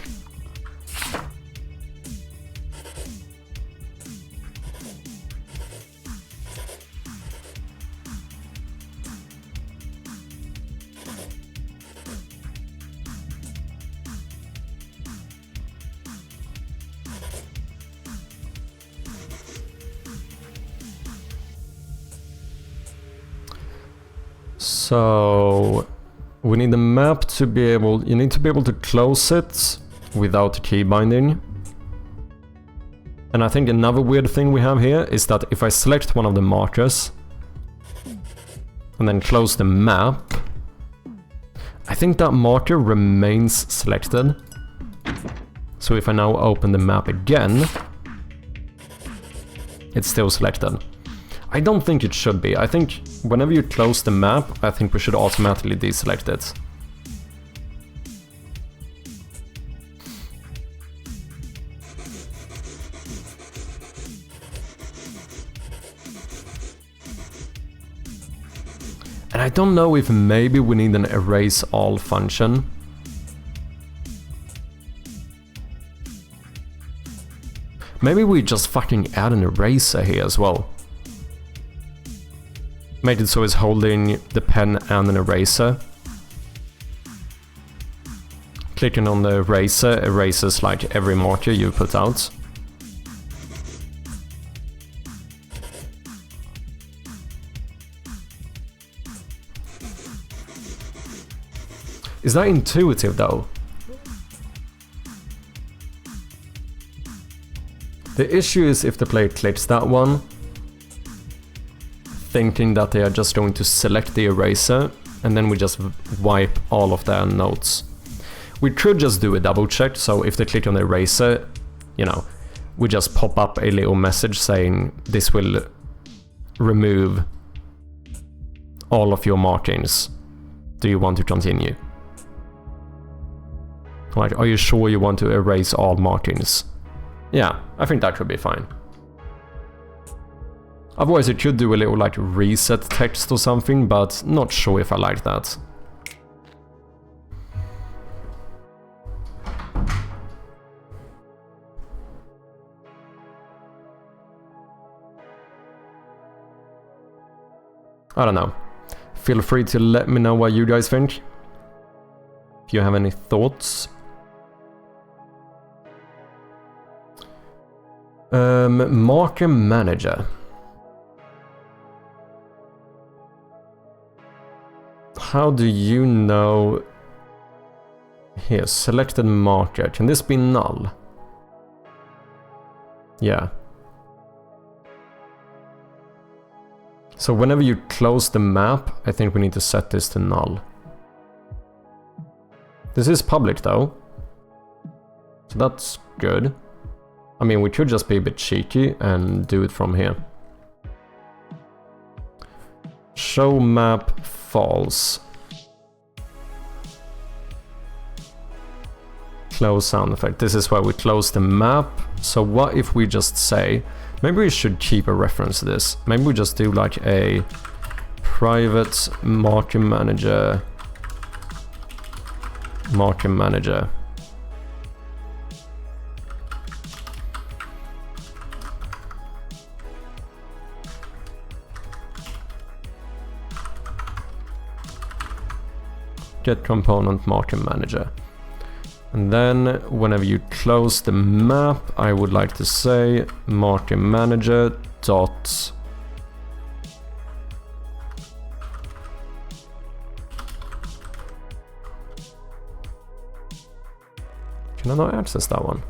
So we need the map to be able, you need to be able to close it without key binding. And I think another weird thing we have here is that if I select one of the markers and then close the map, I think that marker remains selected. So if I now open the map again, it's still selected. I don't think it should be. I think whenever you close the map, I think we should automatically deselect it. And I don't know if maybe we need an erase all function. Maybe we just fucking add an eraser here as well. Make it so it's holding the pen and an eraser. Clicking on the eraser erases like every marker you put out. Is that intuitive though? The issue is if the player clicks that one, thinking that they are just going to select the eraser, and then we just wipe all of their notes. We could just do a double check, so if they click on the eraser, you know, we just pop up a little message saying this will remove all of your margins do you want to continue? Like, are you sure you want to erase all margins? Yeah, I think that should be fine. Otherwise it should do a little like reset text or something, but not sure if I like that. I don't know. Feel free to let me know what you guys think. If you have any thoughts. Marker manager. How do you know? Here, selected marker. Can this be null? Yeah. So whenever you close the map, I think we need to set this to null. This is public though, so that's good. I mean, we could just be a bit cheeky and do it from here. Show map false. Close sound effect. This is where we close the map. So what if we just say, maybe we should keep a reference to this. Maybe we just do like a private marker manager. Marker manager. Get component marker manager. And then whenever you close the map, I would like to say marker manager dot can I not access that one?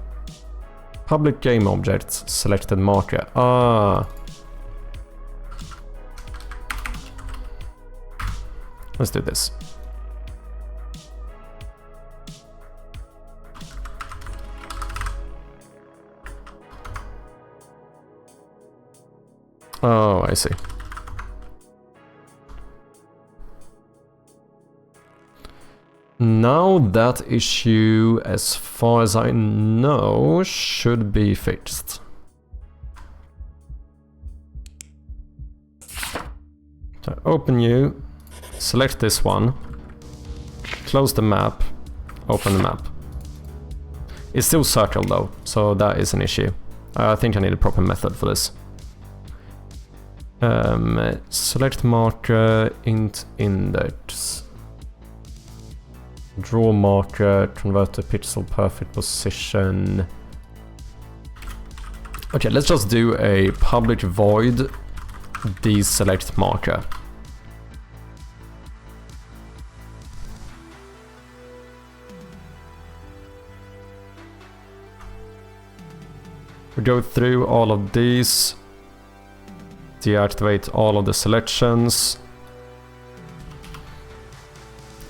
Public game objects selected marker. Ah. Let's do this. Oh, I see. Now that issue, as far as I know, should be fixed. So open you, select this one, close the map, open the map. It's still circled though, so that is an issue. I think I need a proper method for this. Select marker, int index. Draw marker, convert to pixel perfect position. Okay, let's just do a public void deselect marker. We go through all of these. Deactivate all of the selections,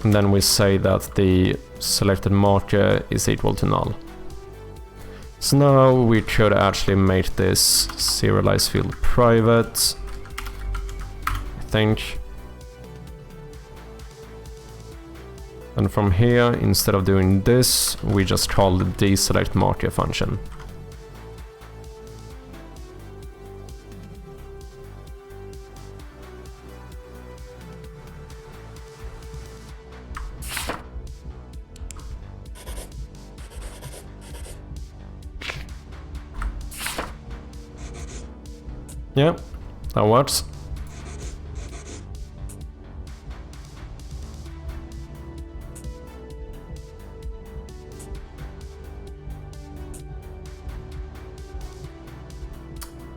and then we say that the selected marker is equal to null. So now we could actually make this serialize field private, I think. And from here, instead of doing this, we just call the deselect marker function. Yeah, that works.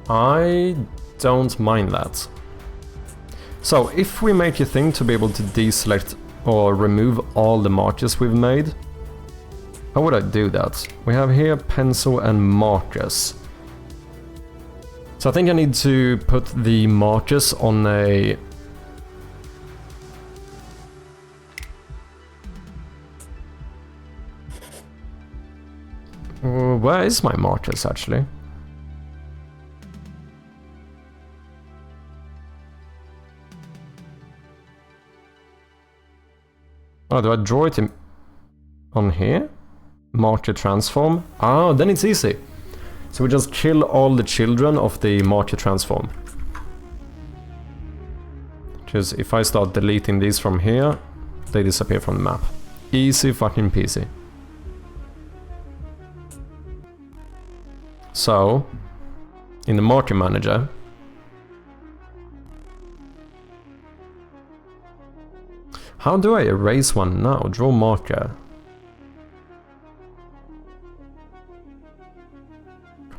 I don't mind that. So if we make a thing to be able to deselect or remove all the markers we've made, how would I do that? We have here pencil and markers. So I think I need to put the markers on a... Where is my markers actually? Oh, do I draw it in on here? Marker transform. Ah, then it's easy. So we just kill all the children of the marker transform. Because if I start deleting these from here, they disappear from the map. Easy fucking peasy. So, in the marker manager, how do I erase one now? Draw marker.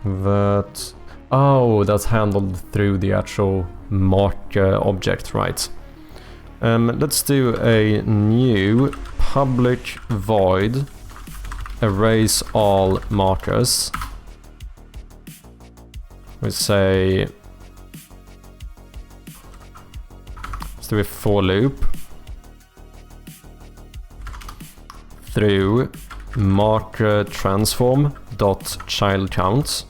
That... Oh, that's handled through the actual marker object, right. Let's do a new public void erase all markers. We say... Let's do a for loop through marker transform dot child count.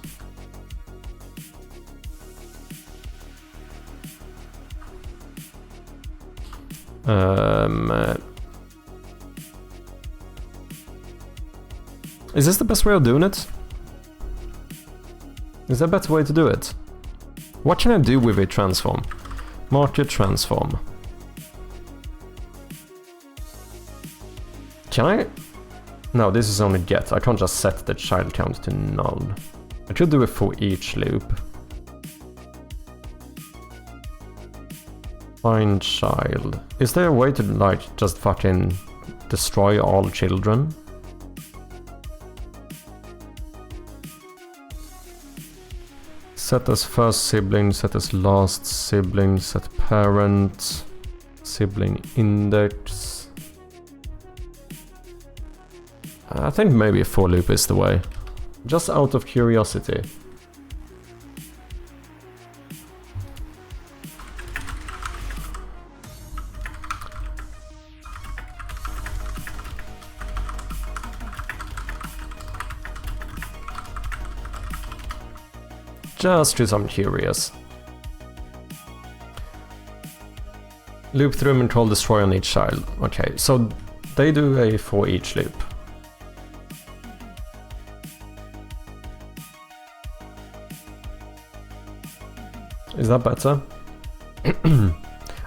Is this the best way of doing it? Is there a better way to do it? What can I do with a transform? Marker transform. Can I? No, this is only get. I can't just set the child count to null. I could do a for each loop. Find child. Is there a way to like just fucking destroy all children? Set as first sibling, set as last sibling, set parent, sibling index. I think maybe a for loop is the way. Just out of curiosity. Just because I'm curious. Loop through and control destroy on each child. Okay, so they do a for each loop. Is that better?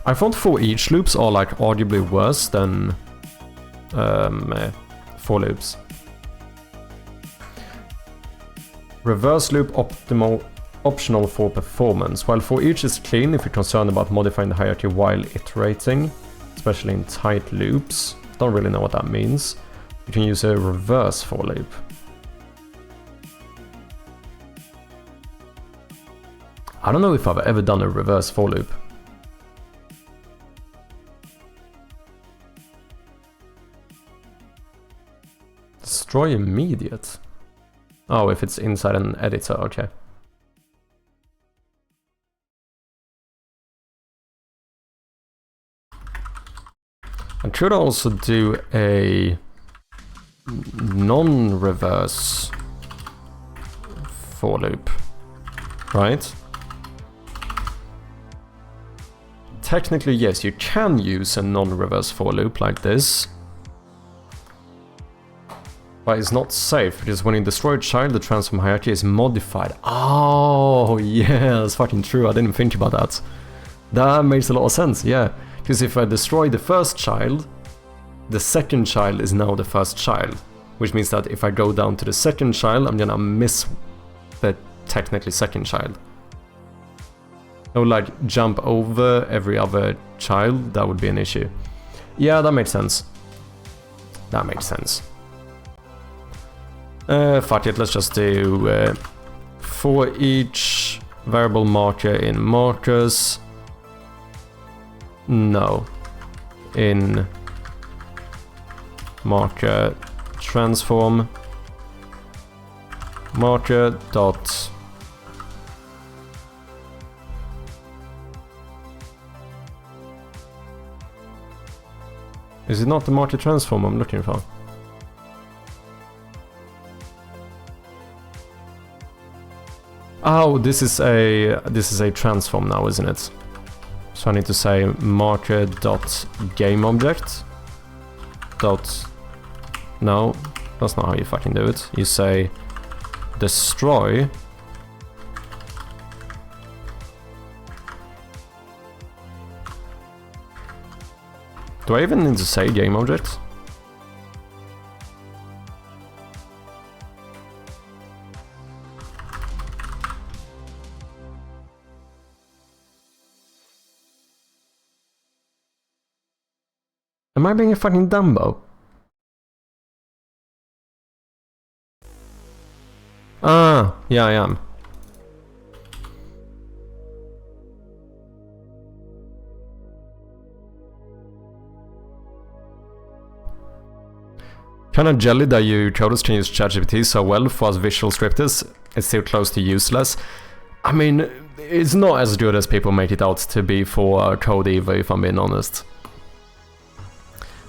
I thought for each loops are like arguably worse than for loops. Reverse loop optional for performance. While for each is clean if you're concerned about modifying the hierarchy while iterating, especially in tight loops. Don't really know what that means. You can use a reverse for loop. I don't know if I've ever done a reverse for loop. Destroy immediate. Oh, if it's inside an editor, okay. I could also do a non-reverse for loop, right? Technically, yes, you can use a non-reverse for loop like this. But it's not safe, because when you destroy a child, the transform hierarchy is modified. Oh, yeah, that's fucking true. I didn't think about that. That makes a lot of sense, yeah. Because if I destroy the first child, the second child is now the first child. Which means that if I go down to the second child, I'm gonna miss the technically second child. I would like jump over every other child, that would be an issue. Yeah, that makes sense. That makes sense. Fuck it, let's just do for each variable marker in markers. No. In marker transform marker dot Is it not the marker transform I'm looking for? Oh, this is a transform now, isn't it? So I need to say marker.gameObject. dot... No, that's not how you fucking do it. You say destroy... Do I even need to say game object? Am I being a fucking Dumbo? Ah, yeah, I am. Kinda jelly that you coders can use ChatGPT so well for us visual scripters. It's still close to useless. I mean, it's not as good as people make it out to be for code either, if I'm being honest.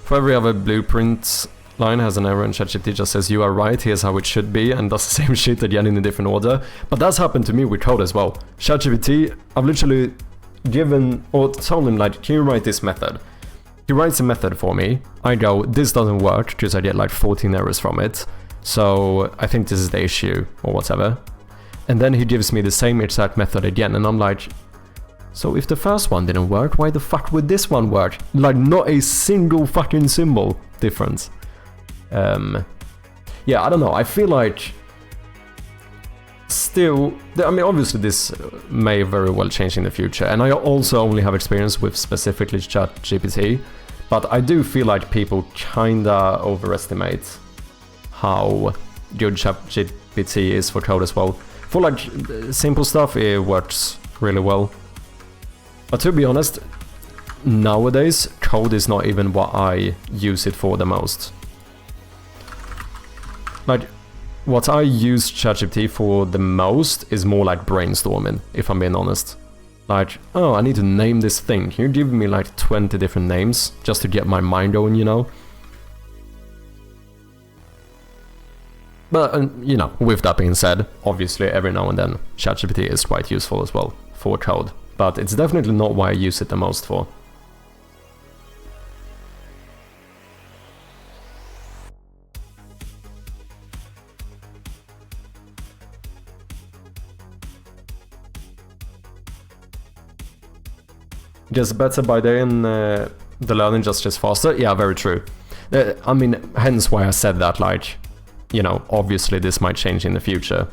For every other blueprint line has an error and ChatGPT just says you are right, here's how it should be, and does the same shit again in a different order. But that's happened to me with code as well. ChatGPT, I've literally given or told him like, can you write this method? He writes a method for me. I go, this doesn't work because I get like 14 errors from it. So I think this is the issue or whatever. And then he gives me the same exact method again, and I'm like, so if the first one didn't work, why the fuck would this one work? Like, not a single fucking symbol difference. Yeah, I don't know. I feel like still, I mean, obviously this may very well change in the future, and I also only have experience with specifically ChatGPT, but I do feel like people kinda overestimate how good ChatGPT is for code as well. For like simple stuff, it works really well. But to be honest, nowadays, code is not even what I use it for the most. Like, what I use ChatGPT for the most is more like brainstorming, if I'm being honest. Like, oh, I need to name this thing. Can you give me like 20 different names just to get my mind going, you know? But, you know, with that being said, obviously every now and then ChatGPT is quite useful as well for code. But it's definitely not what I use it the most for. Just better by day and the learning just gets faster? Yeah, very true. I mean, hence why I said that, like, you know, obviously this might change in the future.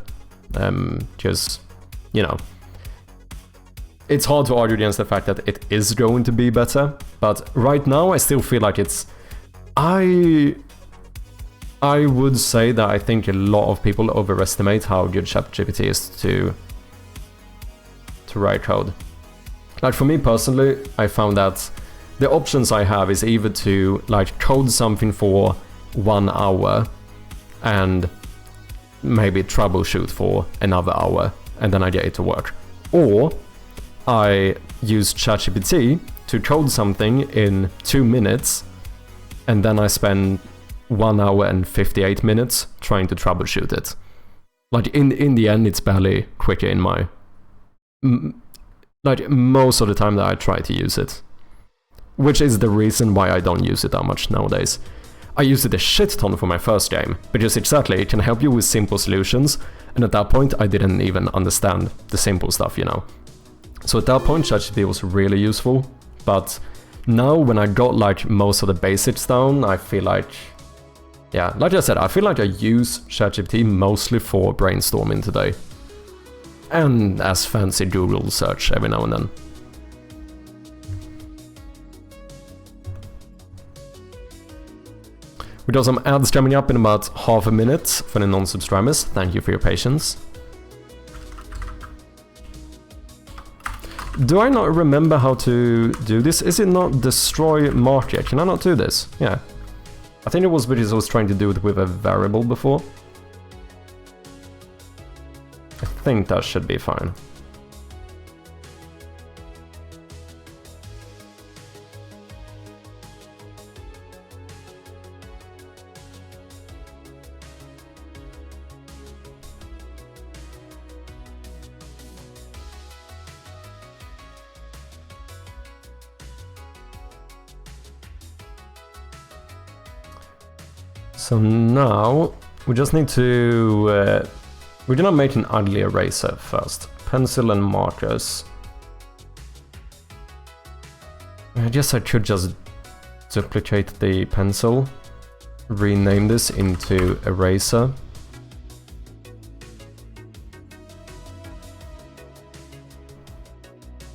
Because, you know, it's hard to argue against the fact that it is going to be better, but right now I still feel like it's... I would say that I think a lot of people overestimate how good ChatGPT is to write code. Like for me personally, I found that the options I have is either to like code something for 1 hour and maybe troubleshoot for another hour and then I get it to work. Or I use ChatGPT to code something in 2 minutes and then I spend 1 hour and 58 minutes trying to troubleshoot it. Like in the end, it's barely quicker in my... like most of the time that I try to use it. Which is the reason why I don't use it that much nowadays. I used it a shit ton for my first game, because exactly, it can help you with simple solutions, and at that point I didn't even understand the simple stuff, you know. So at that point ChatGPT was really useful, but now when I got like most of the basics down, I feel like... yeah, like I said, I feel like I use ChatGPT mostly for brainstorming today. And as fancy Google search every now and then. We got some ads coming up in about half a minute for the non-subscribers. Thank you for your patience. Do I not remember how to do this? Is it not destroy market? Can I not do this? Yeah. I think it was because I was trying to do it with a variable before. I think that should be fine. So now we just need to... we're gonna make an ugly eraser first. Pencil and markers. I guess I could just duplicate the pencil. Rename this into eraser.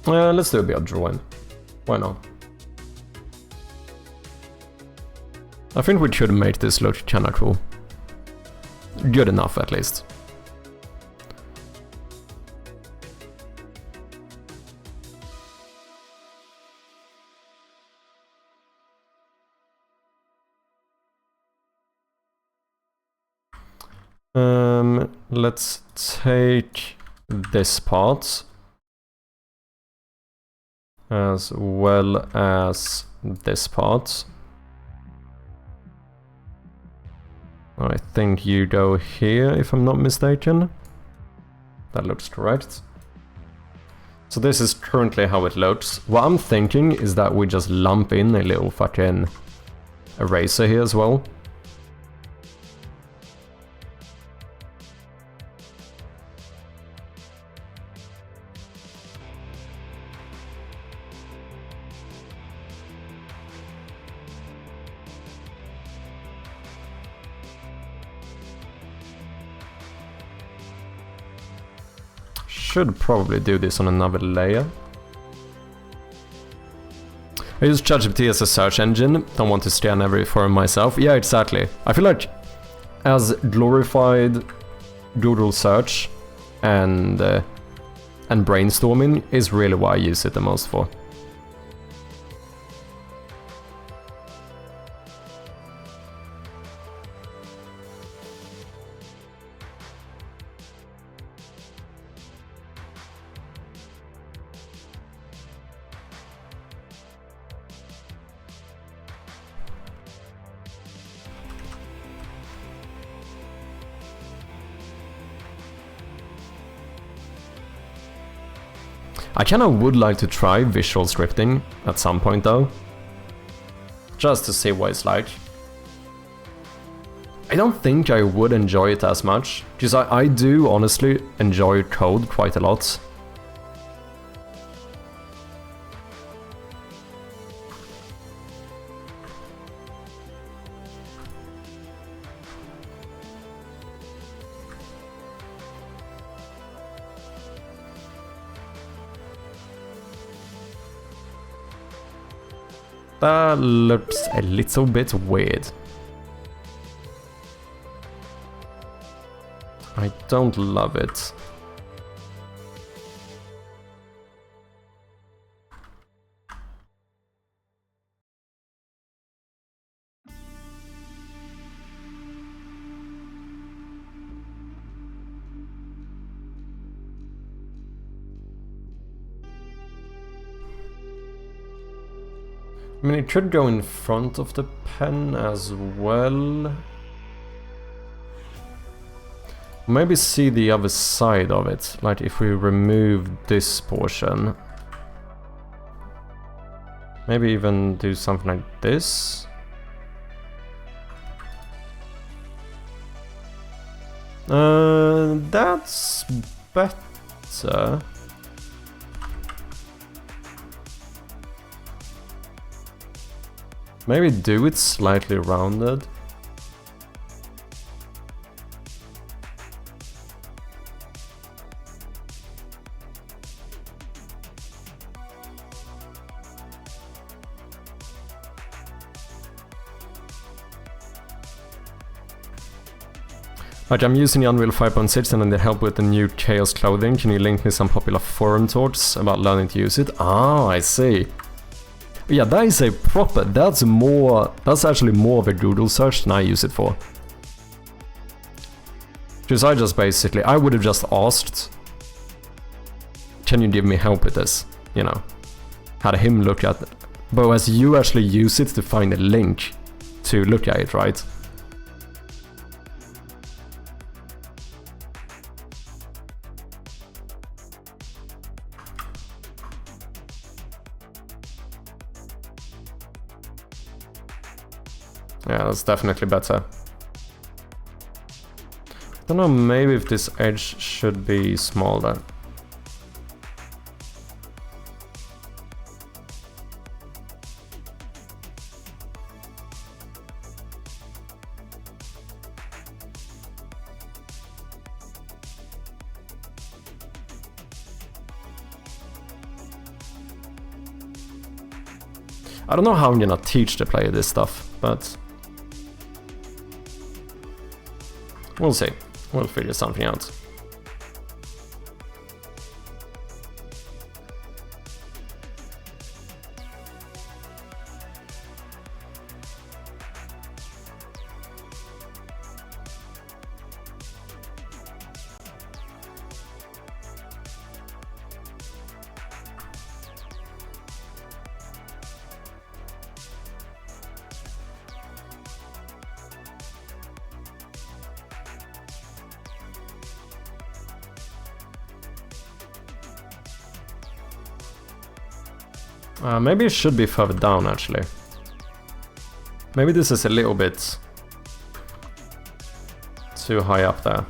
Let's do a bit of drawing. Why not? I think we should make this look kinda cool. Good enough, at least. Let's take this part as well as this part. I think you go here, if I'm not mistaken. That looks correct. So this is currently how it looks. What I'm thinking is that we just lump in a little fucking eraser here as well. Should probably do this on another layer. I use ChatGPT as a search engine, don't want to scan every for myself. Yeah, exactly. I feel like as glorified Google search and brainstorming is really what I use it the most for. I kinda would like to try visual scripting at some point though. Just to see what it's like. I don't think I would enjoy it as much, because I do honestly enjoy code quite a lot. That looks a little bit weird. I don't love it. I mean, it could go in front of the pen as well. Maybe see the other side of it, like if we remove this portion. Maybe even do something like this. That's better. Maybe do it slightly rounded. Like, I'm using Unreal 5.6 and I need help with the new Chaos clothing. Can you link me some popular forum talks about learning to use it? Ah, I see. Yeah, that is a proper, that's actually more of a Google search than I use it for. Because I just basically, I would have just asked, can you give me help with this? You know, had him look at it. But as you actually use it to find a link to look at it, right? Yeah, that's definitely better. Don't know, maybe if this edge should be smaller. I don't know how I'm gonna teach the player this stuff, but we'll see. We'll figure something out. Maybe it should be further down, actually. Maybe this is a little bit too high up there.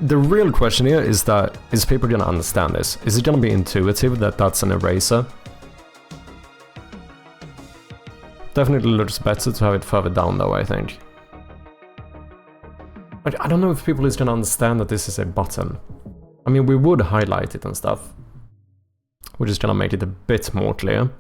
The real question here is that, is people gonna understand this? Is it gonna be intuitive that that's an eraser? Definitely looks better to have it further down though, I think. I don't know if people is gonna understand that this is a button. I mean, we would highlight it and stuff, which is gonna make it a bit more clear.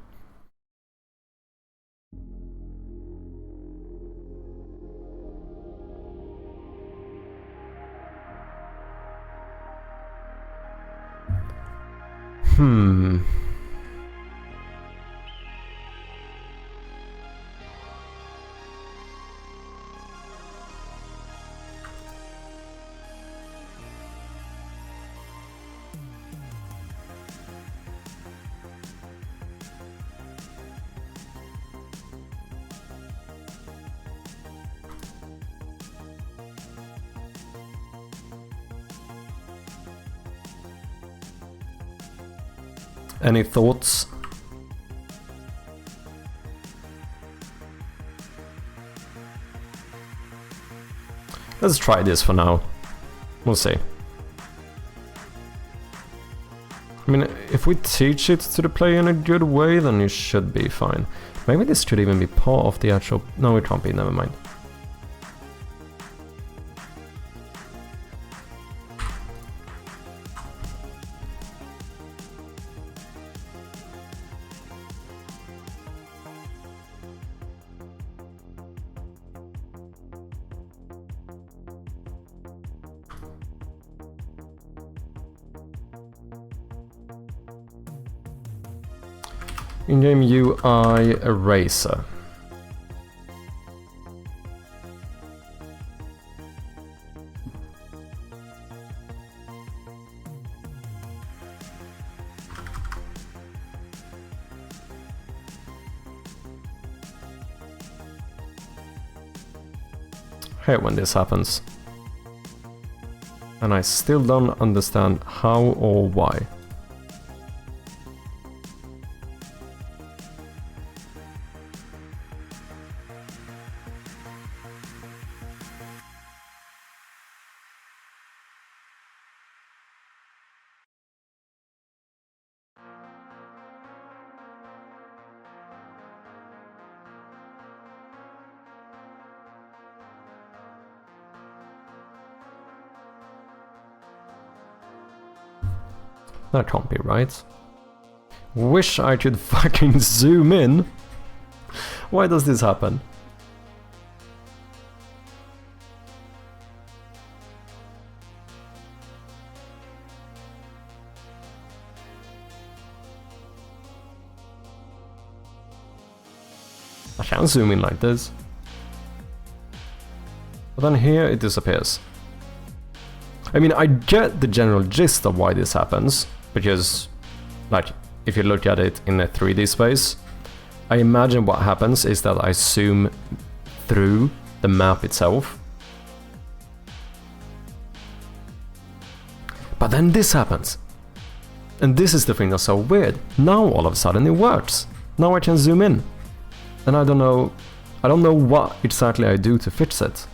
Any thoughts? Let's try this for now. We'll see. I mean, if we teach it to the player in a good way, then you should be fine. Maybe this should even be part of the actual... No, it can't be, never mind. In-game UI eraser. Hate when this happens. And I still don't understand how or why. That can't be right. Wish I could fucking zoom in. Why does this happen? I can zoom in like this. But then here it disappears. I mean, I get the general gist of why this happens, because, like, if you look at it in a 3D space, I imagine what happens is that I zoom through the map itself. But then this happens. And this is the thing that's so weird. Now all of a sudden it works. Now I can zoom in. And I don't know what exactly I do to fix it.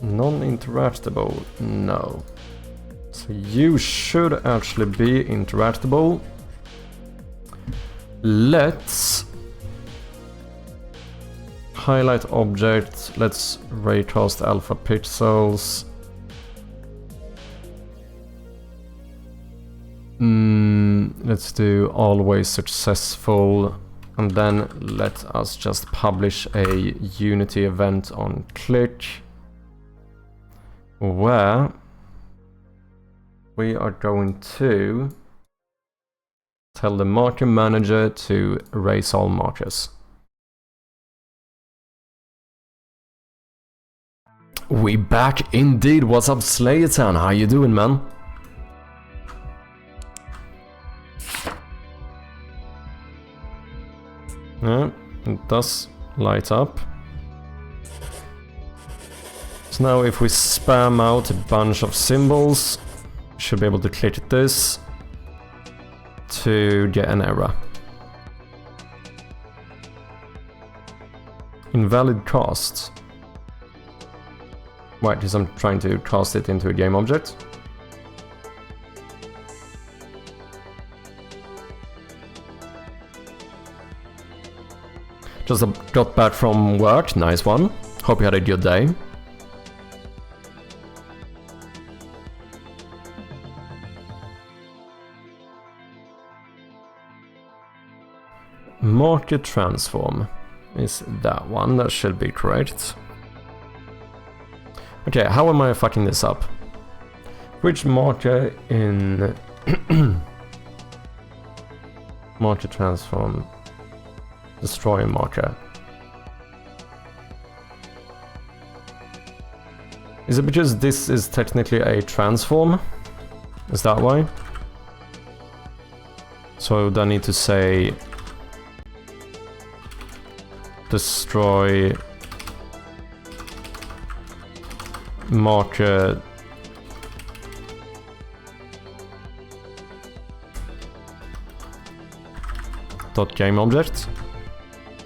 Non-interactable, no. So you should actually be interactable. Let's highlight object, let's raycast alpha pixels. Let's do always successful. And then let us just publish a Unity event on click, where we are going to tell the marker manager to erase all markers. We back indeed. What's up, Slayertown? How you doing, man? Yeah, it does light up. So now if we spam out a bunch of symbols, we should be able to click this to get an error. Invalid cast. Why? Because I'm trying to cast it into a game object. Just got back from work, nice one. Hope you had a good day. Marker transform is that one, that should be correct. Okay, how am I fucking this up? Which marker in marker transform? Destroy marker. Is it because this is technically a transform? Is that why? So I need to say destroy marker dot game object.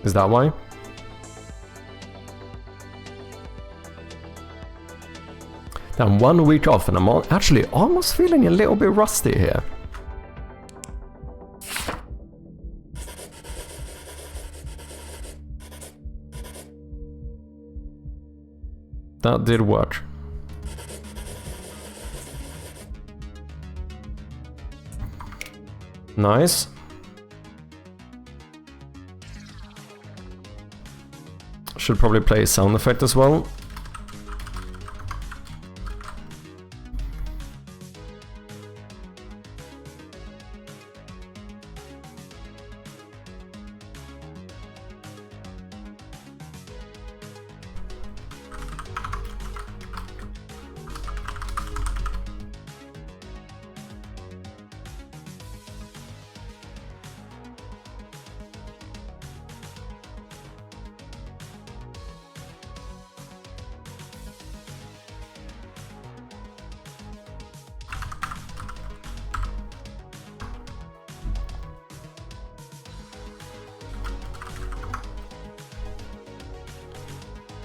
Is that why? Then 1 week off and I'm actually almost feeling a little bit rusty here. That did work. Nice. Should probably play a sound effect as well.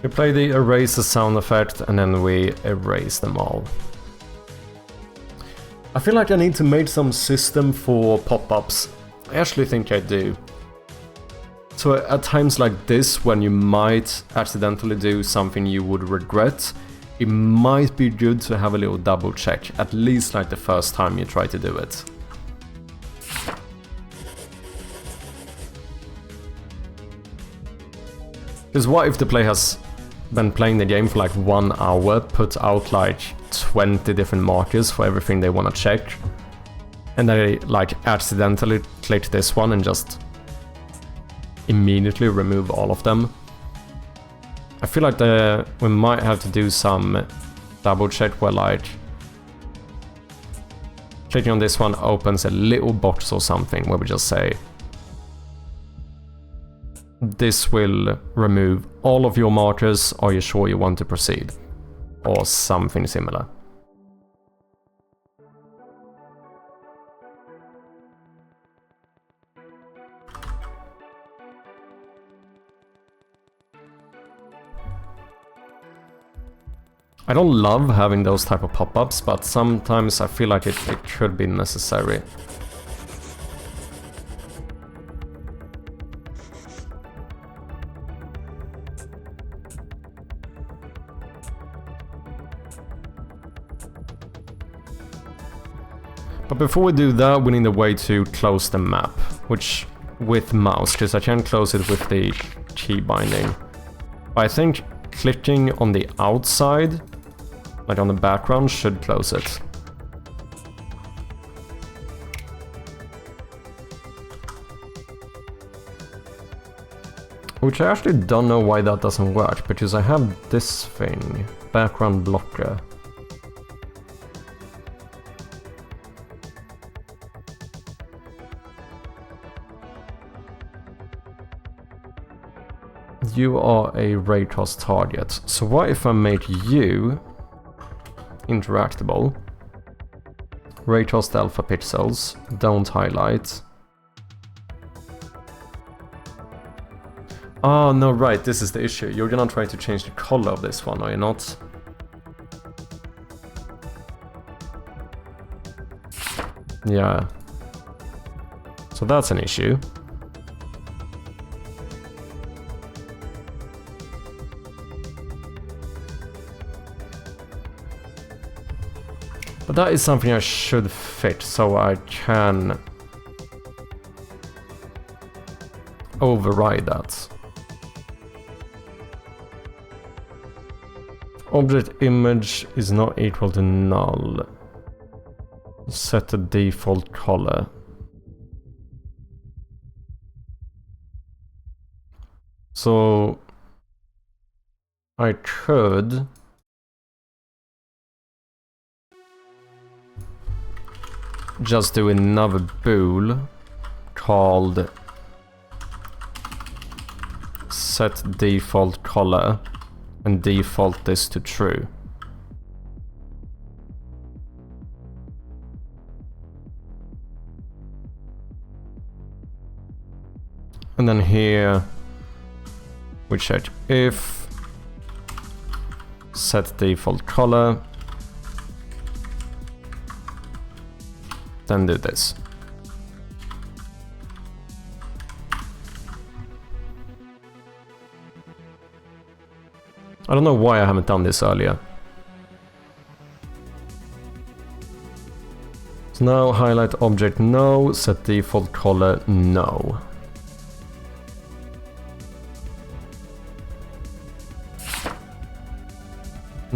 We play the eraser sound effect and then we erase them all. I feel like I need to make some system for pop-ups. I actually think I do. So at times like this, when you might accidentally do something you would regret, it might be good to have a little double check, at least like the first time you try to do it. Because what if the player has been playing the game for like 1 hour, put out like 20 different markers for everything they want to check, and they like accidentally click this one and just immediately remove all of them. I feel like we might have to do some double check where like clicking on this one opens a little box or something where we just say this will remove all of your markers, are you sure you want to proceed? Or something similar. I don't love having those type of pop-ups, but sometimes I feel like it could be necessary. But before we do that, we need a way to close the map, which with mouse, because I can't close it with the key binding. But I think clicking on the outside, like on the background, should close it. Which I actually don't know why that doesn't work, because I have this thing, background blocker. You are a raycast target. So what if I make you interactable? Raycast alpha pixels, don't highlight. Oh no, right, this is the issue. You're gonna try to change the color of this one, are you not? Yeah. So that's an issue. But that is something I should fix, so I can override that. Object image is not equal to null. Set the default color. So I could just do another bool called set default color and default this to true. And then here we check if set default color, then do this. I don't know why I haven't done this earlier. So now highlight object no, set default color no.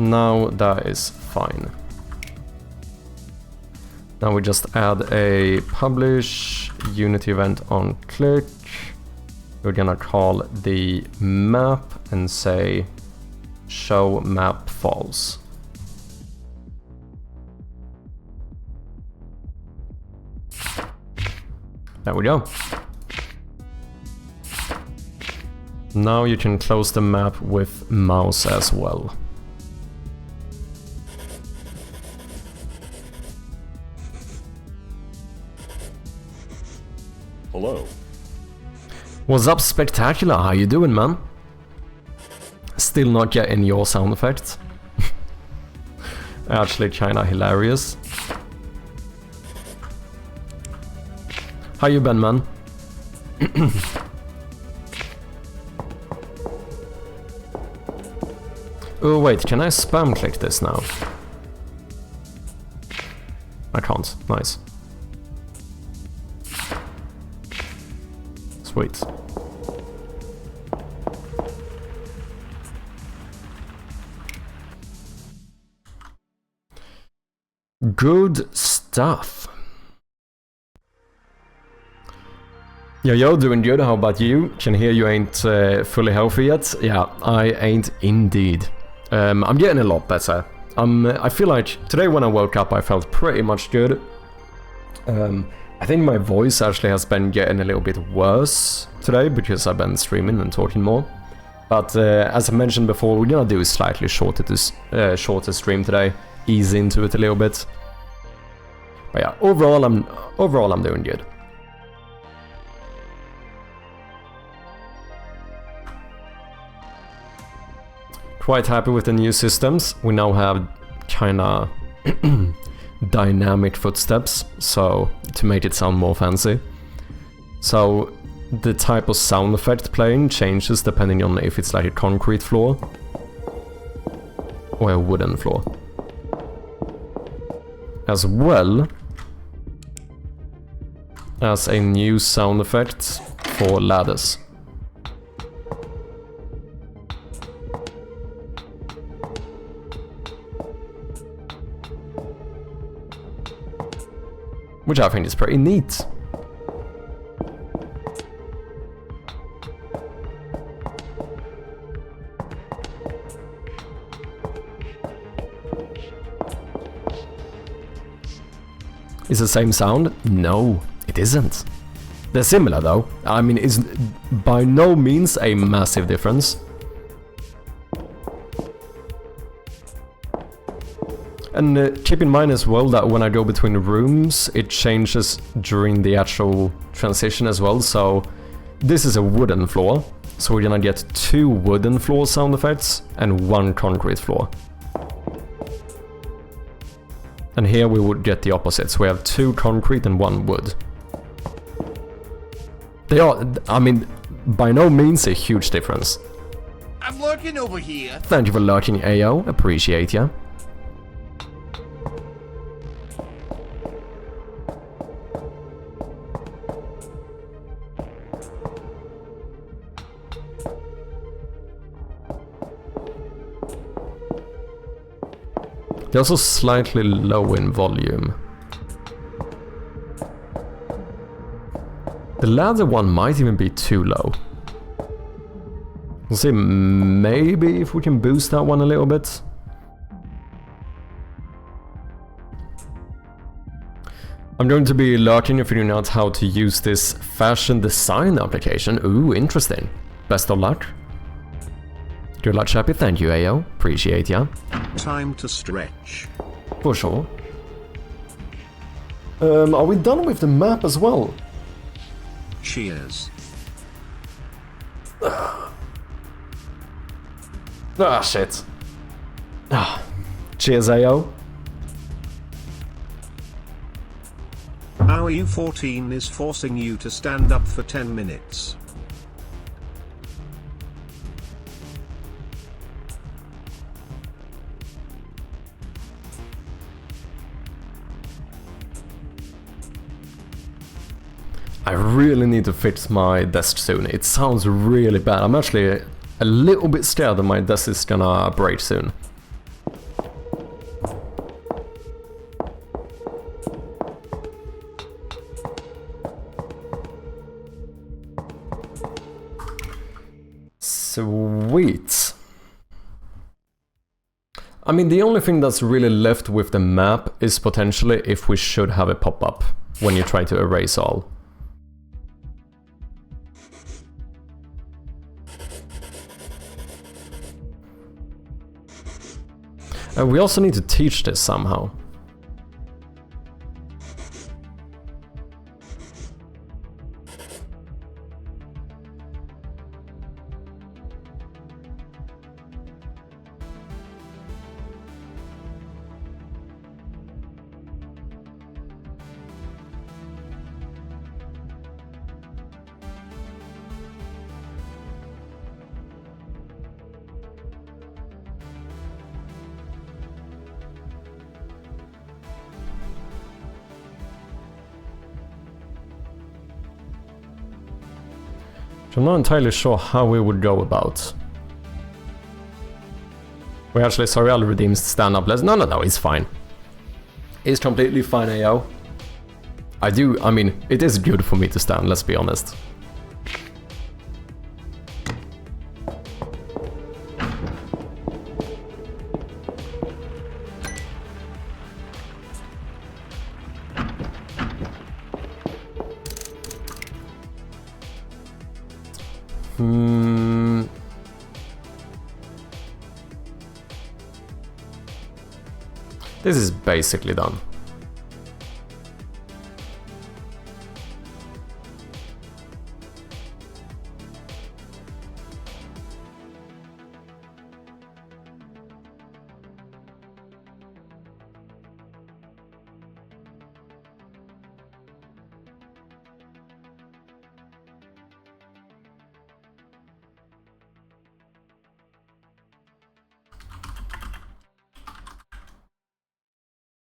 Now that is fine. Now we just add a publish Unity event on click. We're gonna call the map and say show map false. There we go. Now you can close the map with mouse as well. Hello. What's up, Spectacular? How you doing, man? Still not getting your sound effects. Actually kinda hilarious. How you been, man? Oh wait, can I spam click this now? I can't. Nice. Sweet. Good stuff. Yo, doing good. How about you? Can hear you ain't fully healthy yet. Yeah, I ain't indeed. I'm getting a lot better. I feel like today when I woke up I felt pretty much good. I think my voice actually has been getting a little bit worse today because I've been streaming and talking more. But as I mentioned before, we're gonna do a slightly shorter stream today, ease into it a little bit. But yeah, overall I'm doing good. Quite happy with the new systems. We now have kinda dynamic footsteps, so to make it sound more fancy. So the type of sound effect playing changes depending on if it's like a concrete floor or a wooden floor. As well as a new sound effect for ladders. Which I think is pretty neat. Is the same sound? No, it isn't. They're similar though. I mean, it's by no means a massive difference. And keep in mind as well that when I go between rooms, it changes during the actual transition as well. So this is a wooden floor, so we're gonna get 2 wooden floor sound effects and 1 concrete floor. And here we would get the opposite, so we have 2 concrete and 1 wood. They are, I mean, by no means a huge difference. I'm lurking over here. Thank you for lurking, AO, appreciate ya. They're also slightly low in volume. The ladder one might even be too low. We'll see, maybe if we can boost that one a little bit. I'm going to be lurking and figuring out how to use this fashion design application. Ooh, interesting. Best of luck. Good luck, Chappy. Thank you, AO. Appreciate ya. Time to stretch. For sure. Are we done with the map as well? Cheers. Ah, shit. Cheers, AO. Our U14 is forcing you to stand up for 10 minutes. I really need to fix my desk soon. It sounds really bad. I'm actually a little bit scared that my desk is gonna break soon. Sweet. I mean, the only thing that's really left with the map is potentially if we should have a pop-up when you try to erase all. And we also need to teach this somehow. I'm not entirely sure how we would go about. We're actually sorry, I'll redeem stand-up. No, it's fine. It's completely fine, AO. I mean, it is good for me to stand, let's be honest. This is basically done.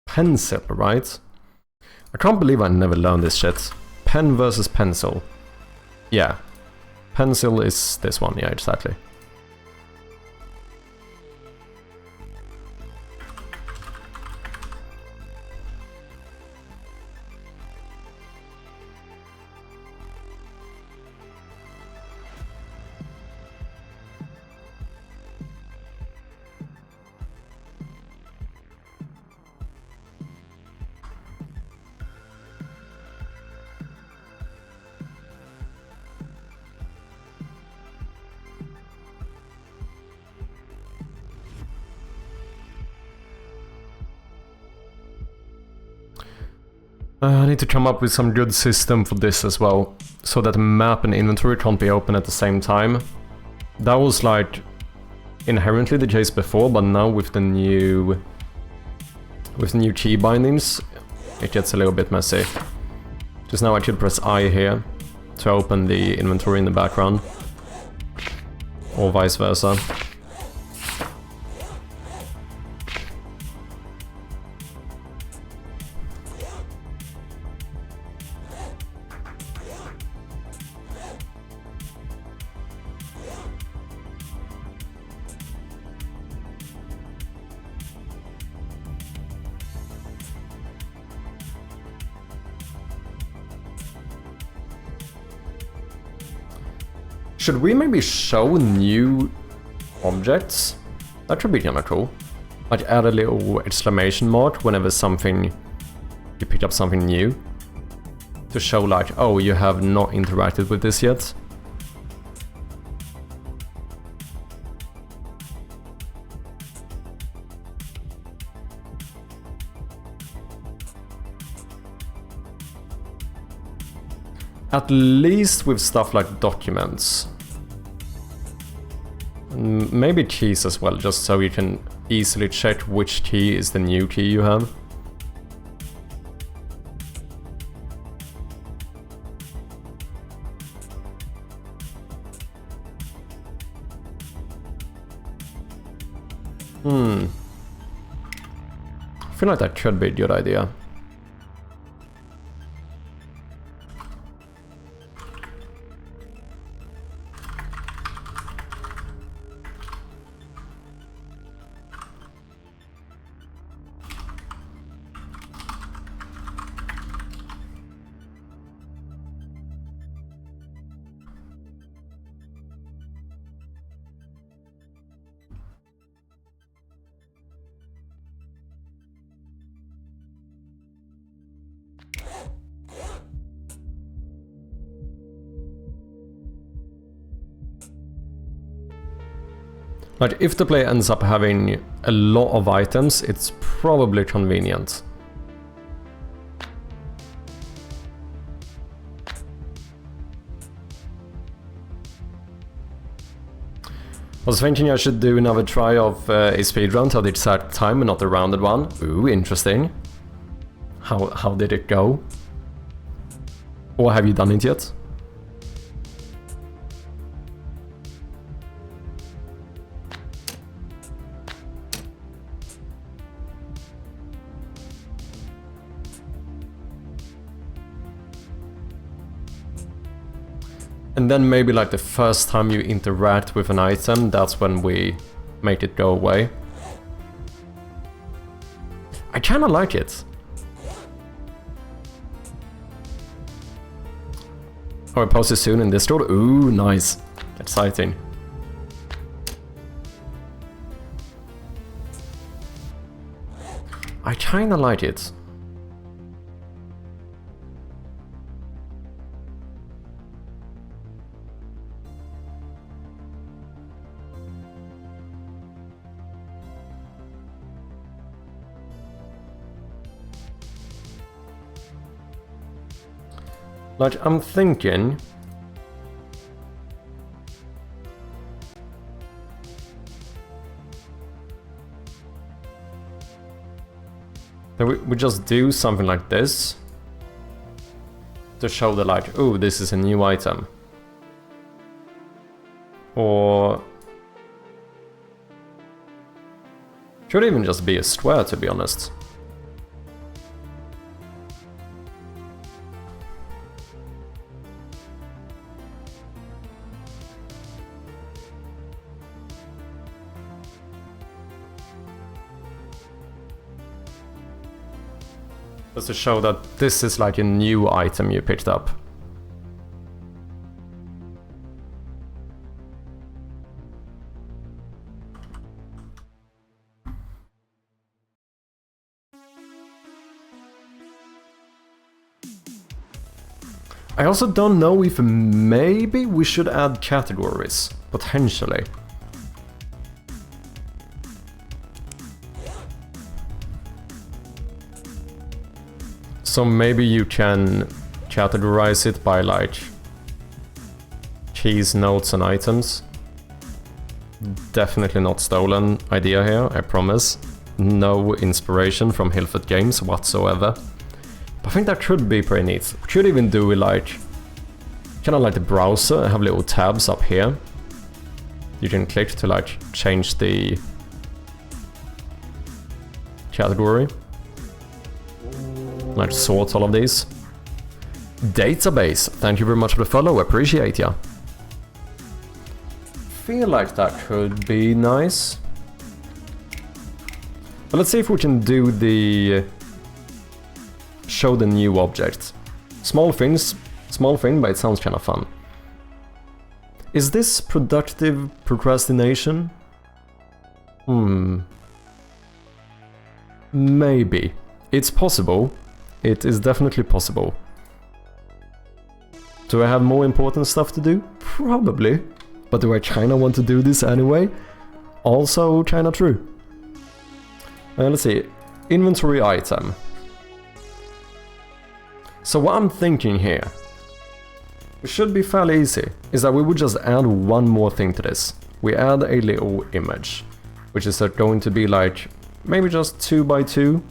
Pencil, right? I can't believe I never learned this shit. Pen versus pencil. Yeah. Pencil is this one, yeah, exactly. I need to come up with some good system for this as well, so that map and inventory can't be open at the same time. That was like inherently the case before, but now with the new key bindings, it gets a little bit messy. Just now I could press I here to open the inventory in the background, or vice versa. Should we maybe show new objects? That should be kinda cool. Like add a little exclamation mark whenever you pick up something new. To show like, oh, you have not interacted with this yet. At least with stuff like documents. Maybe keys as well, just so you can easily check which key is the new key you have. I feel like that could be a good idea. Like, if the player ends up having a lot of items, it's probably convenient. I was thinking I should do another try of a speedrun to the exact time and not a rounded one. Ooh, interesting. How did it go? Or have you done it yet? And then maybe like the first time you interact with an item, that's when we make it go away. I kinda like it. Oh, I post it soon in Discord? Ooh, nice. Exciting. I kinda like it. Like, I'm thinking... that we just do something like this to show the like, oh, this is a new item. Or... should even just be a square, to be honest. Just to show that this is like a new item you picked up. I also don't know if maybe we should add categories, potentially. So maybe you can categorize it by like keys, notes and items. Definitely not stolen idea here, I promise. No inspiration from Hilford Games whatsoever. But I think that could be pretty neat. We could even do it like kind of like the browser and have little tabs up here. You can click to like change the category. Like sort all of these. Database, thank you very much for the follow, appreciate ya. Feel like that could be nice. But let's see if we can do the show the new object. Small thing, but it sounds kind of fun. Is this productive procrastination? Maybe. It's possible. It is definitely possible. Do I have more important stuff to do? Probably. But do I kinda want to do this anyway? Also kinda true. Let's see. Inventory item. So what I'm thinking here, it should be fairly easy, is that we would just add one more thing to this. We add a little image, which is going to be like maybe just 2 by 2.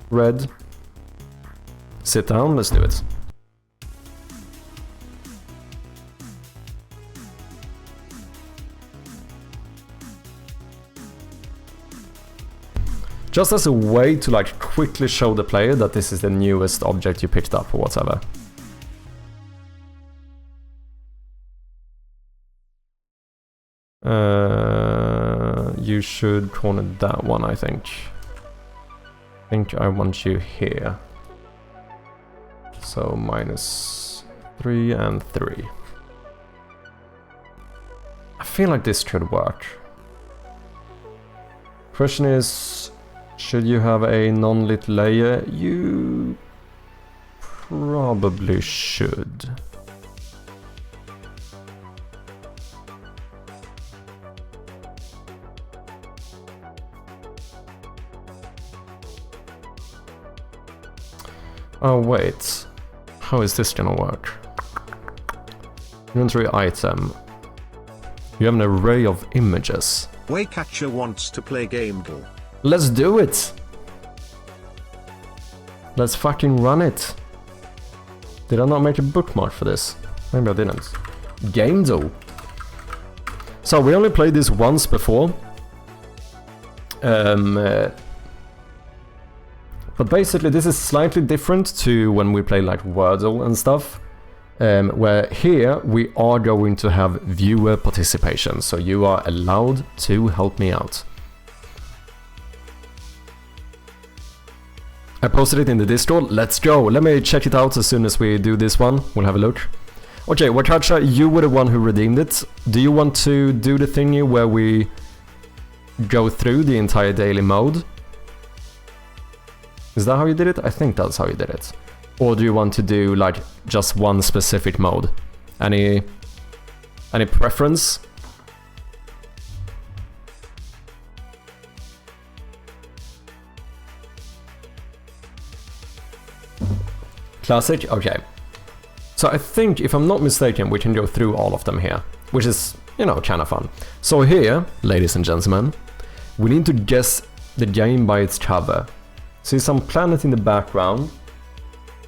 Red. Sit down, let's do it. Just as a way to like quickly show the player that this is the newest object you picked up or whatever. You should corner that one, I think. I think I want you here. So -3 and 3. I feel like this could work. Question is, should you have a non-lit layer? You probably should. Oh wait, how is this gonna work? Inventory item. You have an array of images. Waycatcher wants to play gamedev. Let's do it! Let's fucking run it. Did I not make a bookmark for this? Maybe I didn't. Gamedev. So we only played this once before. But basically this is slightly different to when we play like Wordle and stuff. Where here we are going to have viewer participation, so you are allowed to help me out. I posted it in the Discord, let's go! Let me check it out as soon as we do this one, we'll have a look. Okay, Wakacha, you were the one who redeemed it. Do you want to do the thingy where we go through the entire daily mode? Is that how you did it? I think that's how you did it. Or do you want to do like just one specific mode? Any preference? Classic? Okay. So I think, if I'm not mistaken, we can go through all of them here, which is, you know, kind of fun. So here, ladies and gentlemen, we need to guess the game by its cover. See some planet in the background.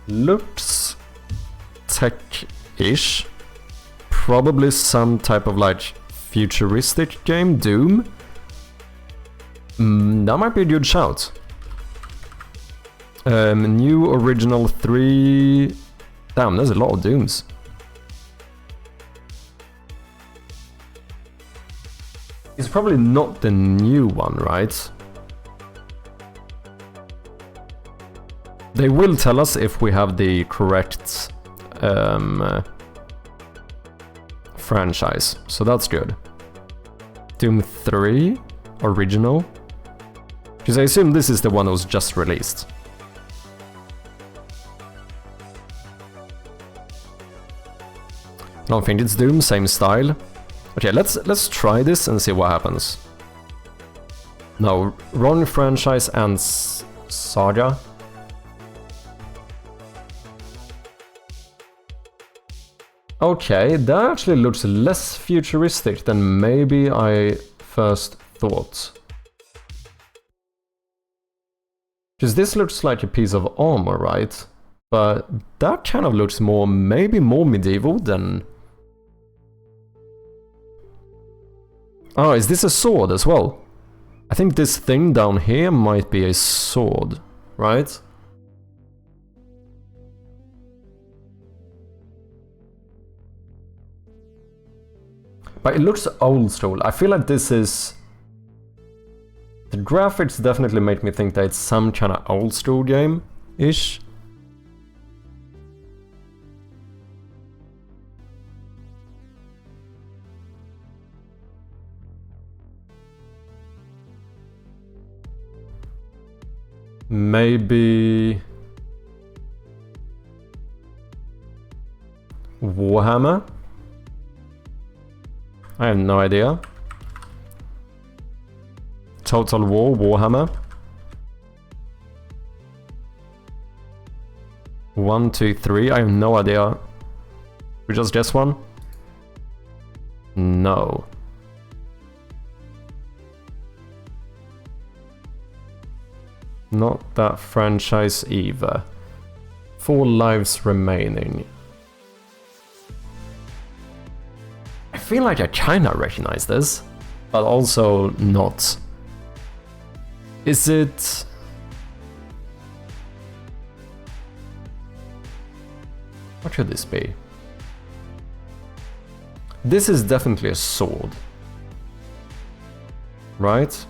Looks tech-ish. Probably some type of like futuristic game, Doom. That might be a good shout. New original 3... Damn, there's a lot of Dooms. It's probably not the new one, right? They will tell us if we have the correct franchise, so that's good. Doom 3 original? Because I assume this is the one that was just released. I don't think it's Doom, same style. Okay, let's try this and see what happens. No, wrong franchise and Saga. Okay, that actually looks less futuristic than maybe I first thought. Because this looks like a piece of armor, right? But that kind of looks more, maybe more medieval than... Oh, is this a sword as well? I think this thing down here might be a sword, right? But it looks old school. I feel like this is... The graphics definitely make me think that it's some kind of old school game-ish. Maybe... Warhammer? I have no idea. Total War, Warhammer. 1, 2, 3, I have no idea. We just guess one? No. Not that franchise either. 4 lives remaining. I feel like I kinda recognize this, but also not. Is it... What should this be? This is definitely a sword. Right?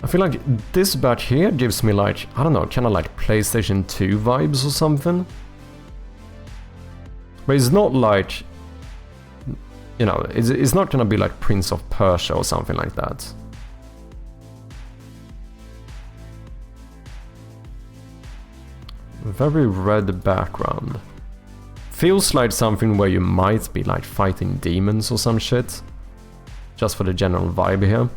I feel like this back here gives me like, I don't know, kind of like PlayStation 2 vibes or something. But it's not like, you know, it's not gonna be like Prince of Persia or something like that. Very red background. Feels like something where you might be like fighting demons or some shit. Just for the general vibe here.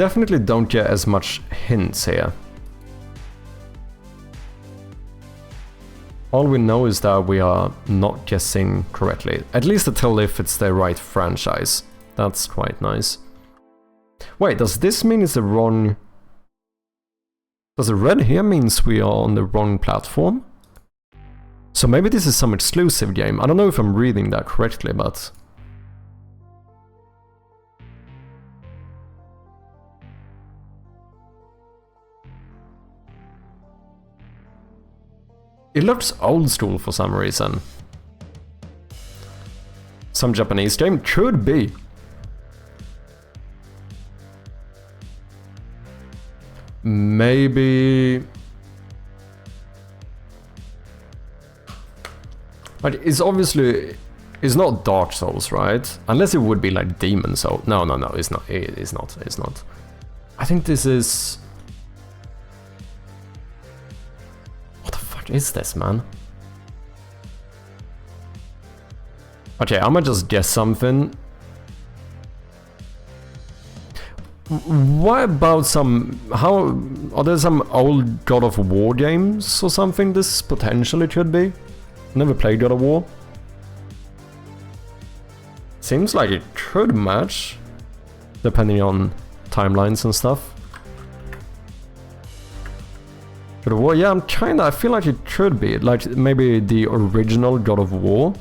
definitely don't get as much hints here. All we know is that we are not guessing correctly. At least until if it's the right franchise. That's quite nice. Wait, does this mean it's the wrong... Does the red here means we are on the wrong platform? So maybe this is some exclusive game. I don't know if I'm reading that correctly, but... It looks old school for some reason. Some Japanese game? Could be. Maybe... But it's obviously... It's not Dark Souls, right? Unless it would be like Demon Souls. No, it's not. It's not. I think this is... What the fuck is this, man? Okay, I'ma just guess something. What about some... How... Are there some old God of War games or something this potentially could be? Never played God of War. Seems like it could match, depending on timelines and stuff. God of War, yeah, I feel like it could be, like maybe the original God of War.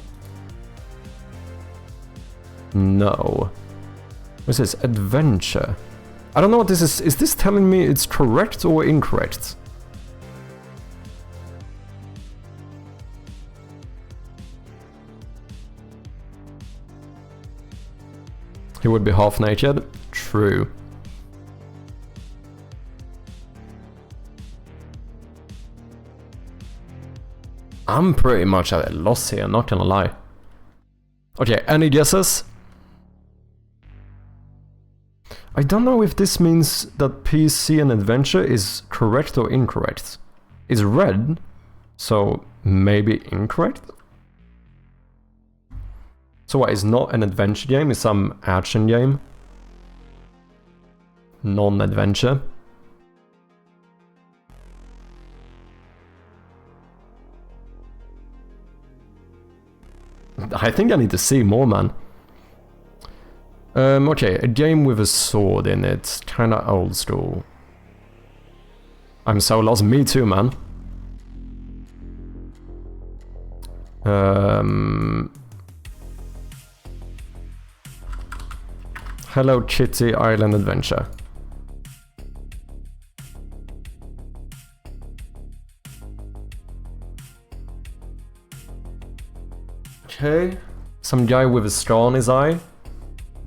No. What's this? Adventure. I don't know what this is. Is this telling me it's correct or incorrect? He would be half naked? True. I'm pretty much at a loss here, not gonna lie. Okay, any guesses? I don't know if this means that PC and adventure is correct or incorrect. It's red, so maybe incorrect? So what, is not an adventure game, it's some action game? Non-adventure? I think I need to see more, man. Okay, a game with a sword in it, kinda old school. I'm so lost, me too, man. Hello Kitty Island Adventure. Okay, some guy with a straw on his eye,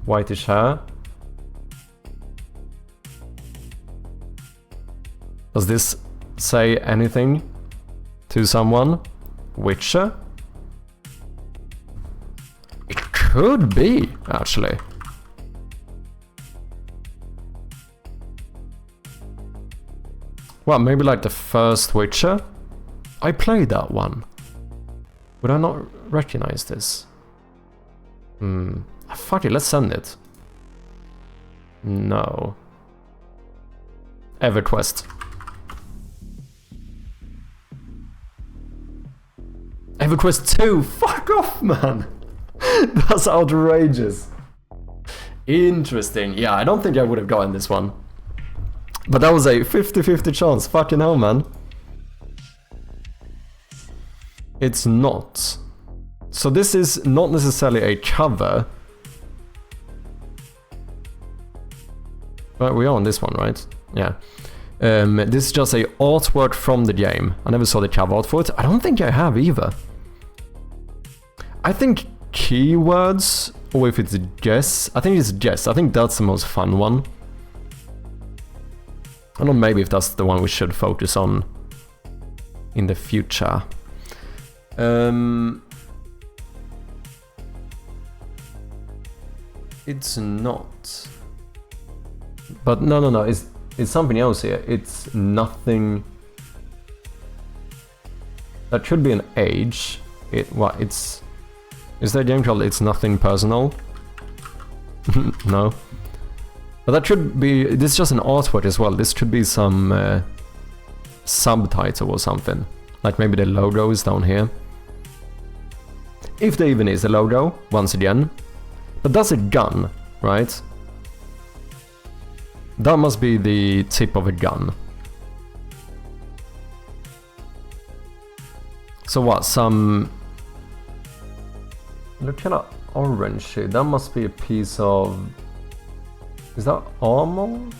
whitish hair. Does this say anything to someone? Witcher? It could be, actually. Well, maybe like the first Witcher? I played that one. Would I not recognize this? Fuck it, let's send it. No. EverQuest. EverQuest 2! Fuck off, man! That's outrageous. Interesting. Yeah, I don't think I would have gotten this one. But that was a 50-50 chance. Fucking hell, man. It's not. So this is not necessarily a cover. But we are on this one, right? Yeah. This is just a artwork from the game. I never saw the cover art for it. I don't think I have either. I think keywords, or if it's guess. I think it's guess. I think that's the most fun one. I don't know, maybe if that's the one we should focus on in the future. It's not. But no, it's something else here. It's nothing. That should be an age. It's. Is there a game called It's Nothing Personal? No. But that should be... This is just an artwork as well. This should be some subtitle or something. Like maybe the logo is down here. If there even is a logo, once again. But that's a gun, right? That must be the tip of a gun. So what, some... Look kind of orange shit. That must be a piece of... Is that armor?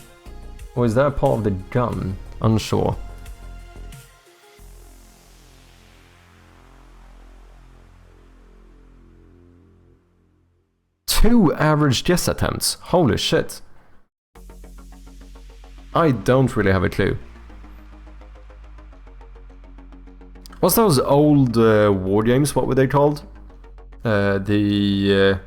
Or is that a part of the gun? Unsure. Two average yes attempts. Holy shit. I don't really have a clue. What's those old war games? What were they called? It's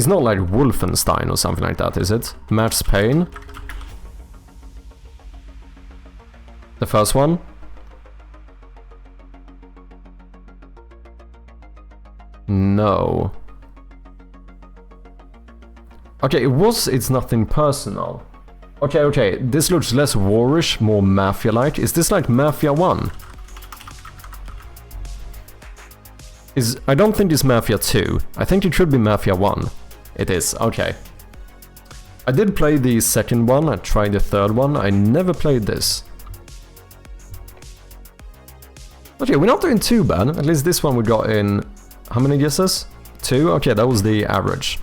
not like Wolfenstein or something like that, is it? Max Payne? The first one? No. Okay, it's nothing personal. Okay, this looks less warish, more Mafia-like. Is this like Mafia 1? I don't think it's Mafia 2. I think it should be Mafia 1. It is, okay. I did play the second one, I tried the third one, I never played this. Okay, we're not doing too bad. At least this one we got in... How many guesses? 2? Okay, that was the average.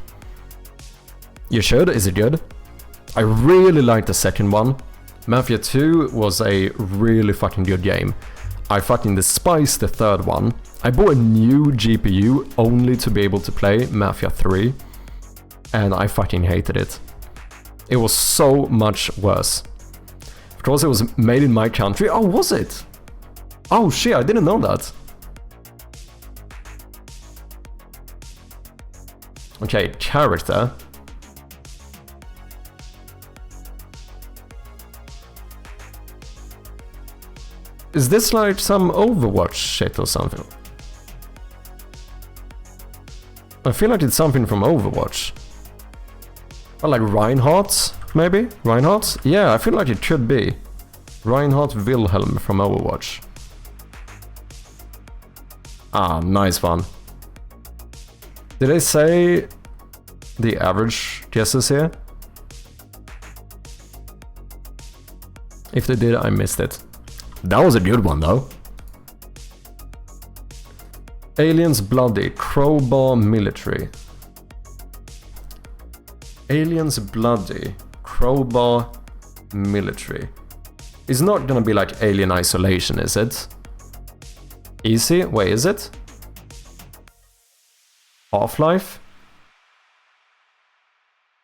You should? Is it good? I really liked the second one. Mafia 2 was a really fucking good game. I fucking despised the third one. I bought a new GPU only to be able to play Mafia 3. And I fucking hated it. It was so much worse. Of course it was made in my country. Oh, was it? Oh shit, I didn't know that. Okay, character. Is this like some Overwatch shit or something? I feel like it's something from Overwatch. Or like Reinhardt, maybe? Reinhardt? Yeah, I feel like it should be. Reinhardt Wilhelm from Overwatch. Ah, nice one. Did I say the average guesses here? If they did, I missed it. That was a good one though. Aliens Bloody, Crowbar Military. Aliens Bloody, Crowbar Military. It's not gonna be like Alien Isolation, is it? Easy? Wait, is it? Half-Life?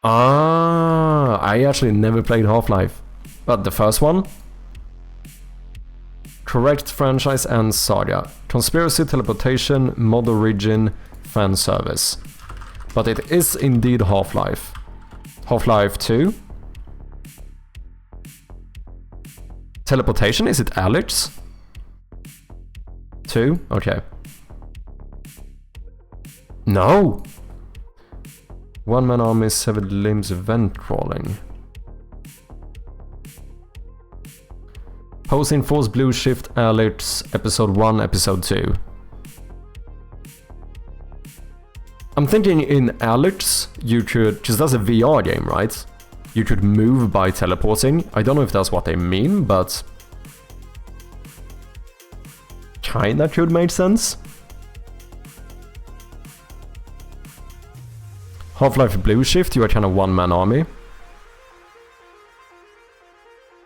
Ah, I actually never played Half-Life. But the first one? Correct franchise and saga. Conspiracy, teleportation, mod origin, fan service. But it is indeed Half-Life. Half-Life 2? Teleportation? Is it Alex? 2? Okay. No! One-man army, severed limbs, vent crawling. Posing Force Blue Shift Alex, Episode 1, Episode 2. I'm thinking in Alex, you could, because that's a VR game, right? You could move by teleporting. I don't know if that's what they mean, but... kinda could make sense. Half-Life Blue Shift, you are kind of one-man army.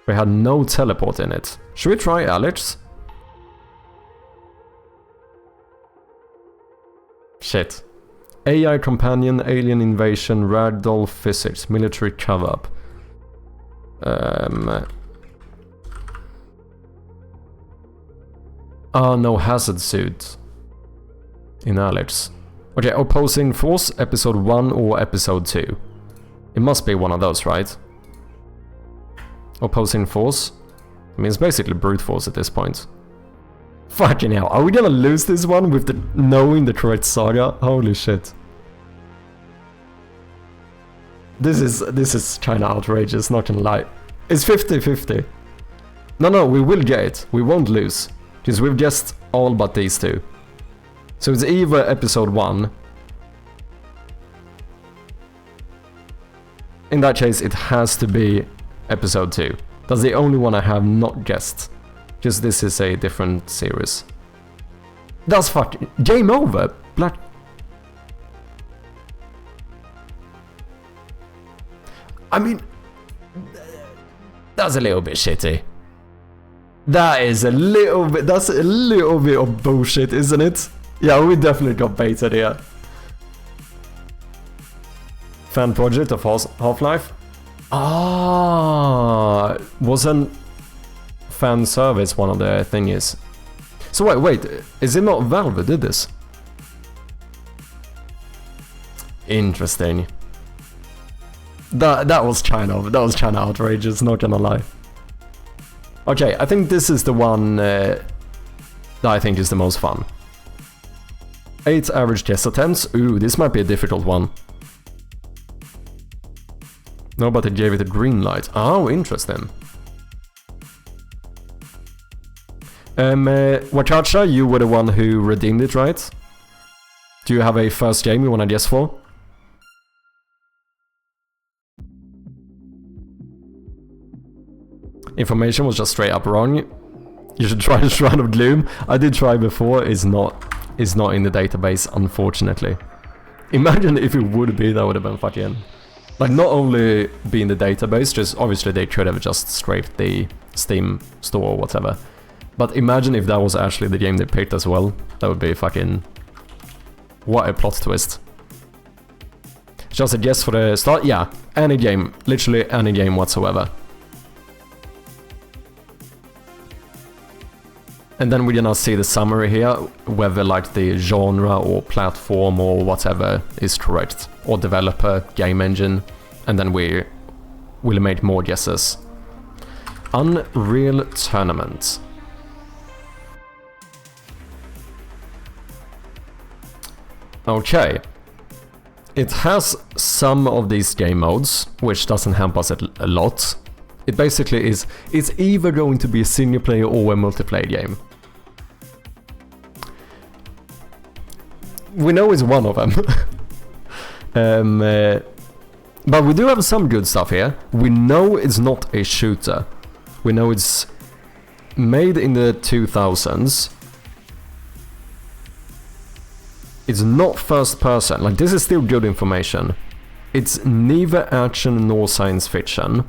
We had no teleport in it. Should we try Alex? Shit. AI companion, alien invasion, ragdoll physics, military cover-up. No hazard suit. In Alex. Okay, opposing force, episode 1 or episode 2. It must be one of those, right? Opposing force? I mean, it's basically brute force at this point. Fucking hell, are we gonna lose this one with knowing the correct saga? Holy shit. This is China outrageous, not gonna lie. It's 50-50. No, we will get it. We won't lose. Because we've guessed all but these two. So it's either episode 1. In that case, it has to be episode 2. That's the only one I have not guessed. Just this is a different series. That's fucking... Game over! Black... I mean... That's a little bit shitty. That is a little bit... That's a little bit of bullshit, isn't it? Yeah, we definitely got baited here. Fan project of Half-Life? Ah, wasn't fan service one of the thingies? So wait, is it not Valve that did this? Interesting. That was China outrageous, not gonna lie. Okay, I think this is the one that I think is the most fun. 8 average guess attempts. Ooh, this might be a difficult one. No, but it gave it a green light. Oh, interesting. Wakacha, you were the one who redeemed it, right? Do you have a first game you wanna guess for? Information was just straight up wrong. You should try the Shrine of Gloom. I did try before, it's not in the database, unfortunately. Imagine if it would be, that would have been fucking... Like, not only be in the database, just obviously they could have just scraped the Steam store or whatever. But imagine if that was actually the game they picked as well. That would be fucking... What a plot twist. Just a guess for the start? Yeah, any game. Literally any game whatsoever. And then we're gonna see the summary here, whether like the genre or platform or whatever is correct. Or developer, game engine, and then we will make more guesses. Unreal Tournament. Okay. It has some of these game modes, which doesn't help us a lot. It basically is, it's either going to be a single player or a multiplayer game. We know it's one of them. But we do have some good stuff here. We know it's not a shooter. We know it's made in the 2000s. It's not first person. Like, this is still good information. It's neither action nor science fiction.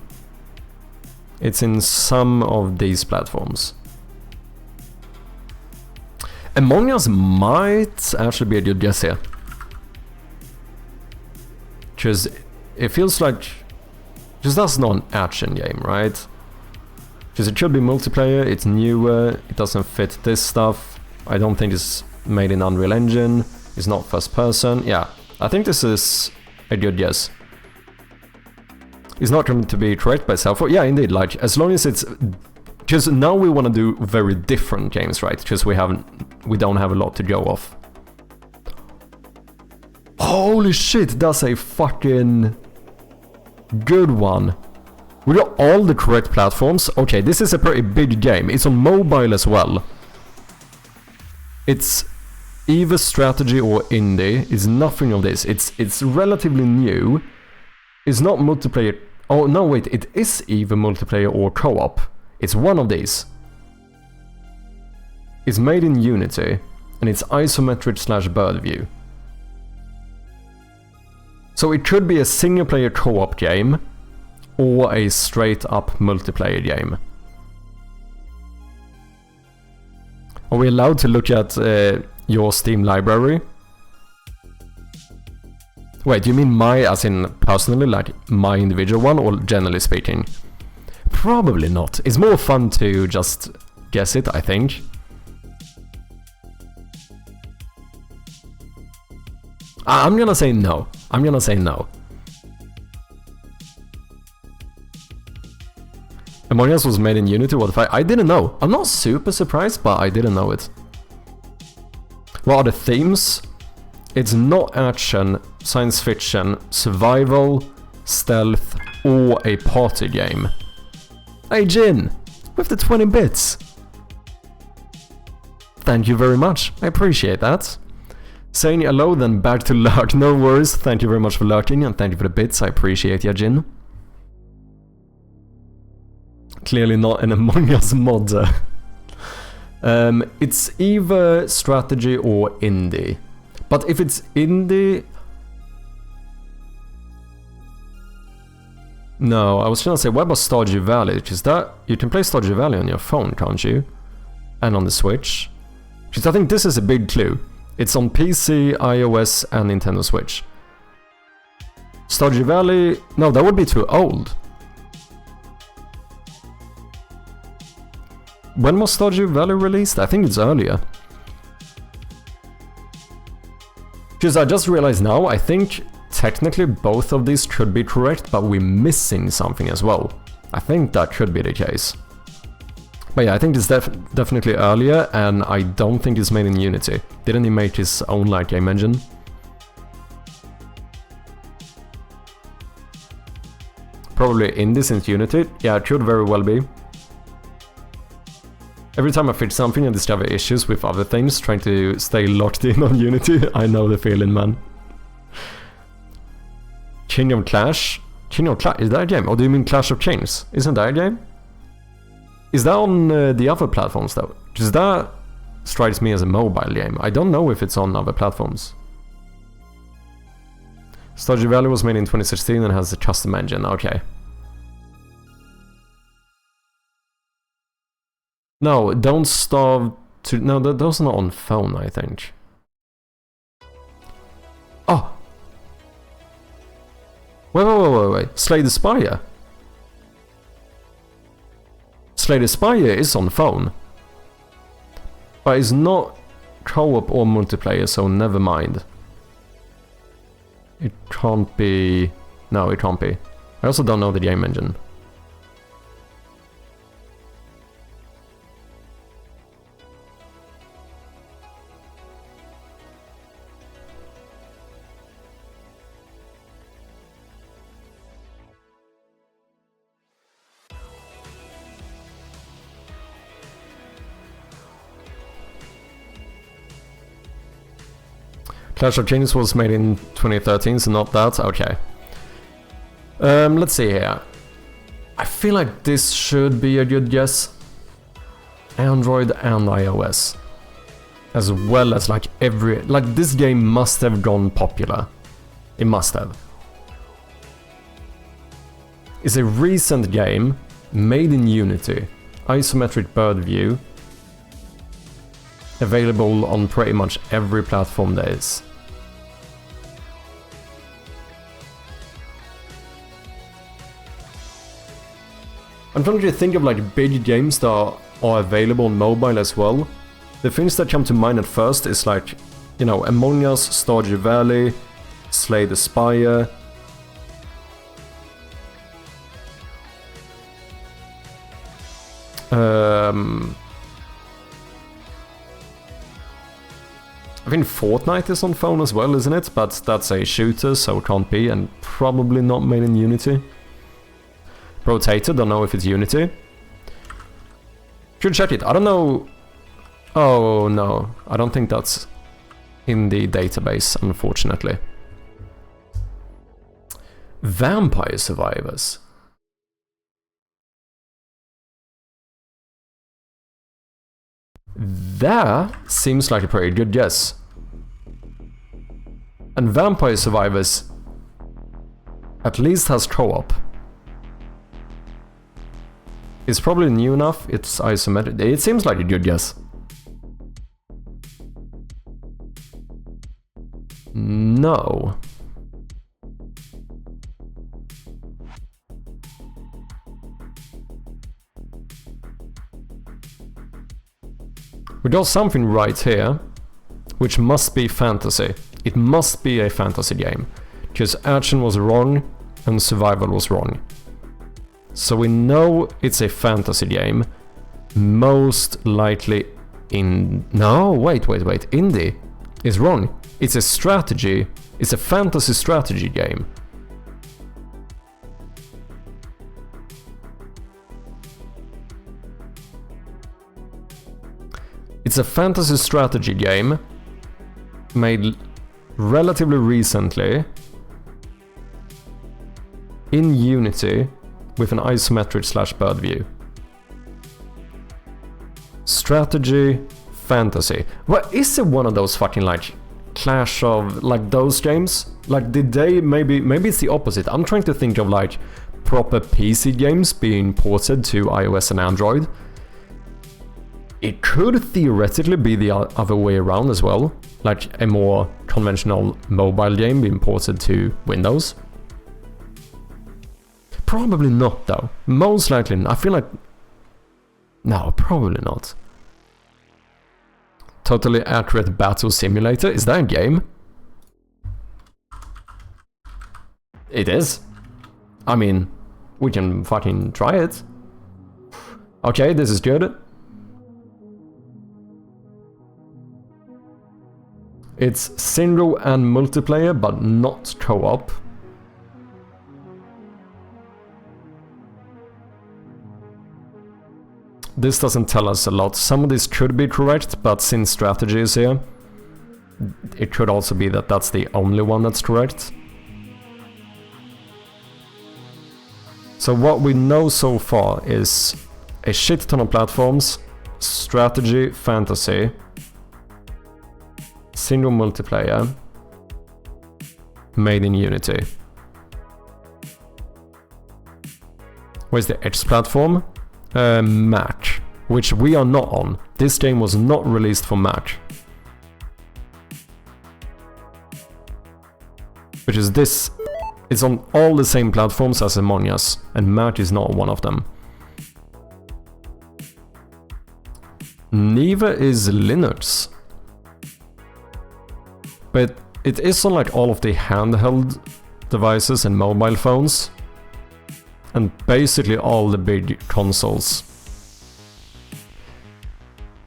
It's in some of these platforms. Among Us might actually be a good guess here. Because it feels like... Because that's not an action game, right? Because it should be multiplayer, it's newer, it doesn't fit this stuff. I don't think it's made in Unreal Engine, it's not first person. Yeah, I think this is a good guess. It's not going to be correct by itself. Yeah, indeed, like, as long as it's... Because now we want to do very different games, right? Because we don't have a lot to go off. Holy shit, that's a fucking good one. We got all the correct platforms. Okay, this is a pretty big game. It's on mobile as well. It's either strategy or indie. It's nothing of this. It's relatively new. It's not multiplayer. Oh no, wait, it is either multiplayer or co-op. It's one of these. It's made in Unity, and it's isometric/bird view. So it could be a single player co-op game, or a straight up multiplayer game. Are we allowed to look at your Steam library? Wait, do you mean my, as in personally, like my individual one, or generally speaking? Probably not. It's more fun to just guess it, I think. I'm gonna say no. I'm gonna say no. Among Us was made in Unity, what the fuck? I didn't know. I'm not super surprised, but I didn't know it. What are the themes? It's not action, science fiction, survival, stealth, or a party game. Hey Jin, with the 20 bits. Thank you very much, I appreciate that. Saying hello, then back to lurk. No worries, thank you very much for lurking and thank you for the bits, I appreciate ya, Jin. Clearly not an Among Us mod. It's either strategy or indie. But if it's indie... No, I was trying to say, what about Stardew Valley? Because that... You can play Stardew Valley on your phone, can't you? And on the Switch. Because I think this is a big clue. It's on PC, iOS and Nintendo Switch. Stardew Valley... No, that would be too old. When was Stardew Valley released? I think it's earlier. Because I just realized now, I think technically both of these could be correct, but we're missing something as well. I think that could be the case. But yeah, I think it's definitely earlier, and I don't think it's made in Unity. Didn't he make his own like game engine? Probably indie since Unity. Yeah, it could very well be. Every time I fix something and discover issues with other things, trying to stay locked in on Unity, I know the feeling, man. Kingdom Clash? Kingdom Clash, is that a game? Or do you mean Clash of Kings? Isn't that a game? Is that on the other platforms though? Because that strikes me as a mobile game. I don't know if it's on other platforms. Stardew Valley was made in 2016 and has a custom engine, okay. No, Don't Starve to... No, those are not on phone, I think. Oh! Wait. Slay the Spire. Slay the Spire is on phone. But it's not co-op or multiplayer, so never mind. It can't be... No, it can't be. I also don't know the game engine. Clash of Kings was made in 2013, so not that. Okay. Let's see here. I feel like this should be a good guess. Android and iOS. As well as like every... Like this game must have gone popular. It must have. It's a recent game made in Unity. Isometric bird view. Available on pretty much every platform there is. I'm trying to think of like big games that are available on mobile as well. The things that come to mind at first is like, you know, Among Us, Stardew Valley, Slay the Spire. I think Fortnite is on phone as well, isn't it? But that's a shooter, so it can't be, and probably not made in Unity. Rotated, don't know if it's Unity. Should check it, I don't know... Oh no, I don't think that's in the database, unfortunately. Vampire Survivors. That seems like a pretty good guess. And Vampire Survivors at least has co-op. It's probably new enough, it's isometric. It seems like a good guess. No. We got something right here, which must be fantasy. It must be a fantasy game, because action was wrong and survival was wrong. So we know it's a fantasy game, most likely in... No, wait, indie is wrong. It's a strategy, it's a fantasy strategy game. It's a fantasy strategy game made relatively recently in Unity with an isometric / bird view. Strategy, fantasy. What is it? One of those fucking like Clash of like those games? Like did they maybe it's the opposite. I'm trying to think of like proper PC games being ported to iOS and Android. It could theoretically be the other way around as well, like a more conventional mobile game being ported to Windows. Probably not though. Most likely, I feel like... No, probably not. Totally Accurate Battle Simulator, is that a game? It is. I mean, we can fucking try it. Okay, this is good. It's single and multiplayer, but not co-op. This doesn't tell us a lot. Some of this could be correct, but since strategy is here, it could also be that that's the only one that's correct. So what we know so far is a shit ton of platforms, strategy, fantasy, single multiplayer, made in Unity. Where's the X platform? Mac, which we are not on. This game was not released for Mac. Which is this. It's on all the same platforms as Among Us, and Mac is not one of them. Neither is Linux. But it is on like all of the handheld devices and mobile phones. And basically all the big consoles.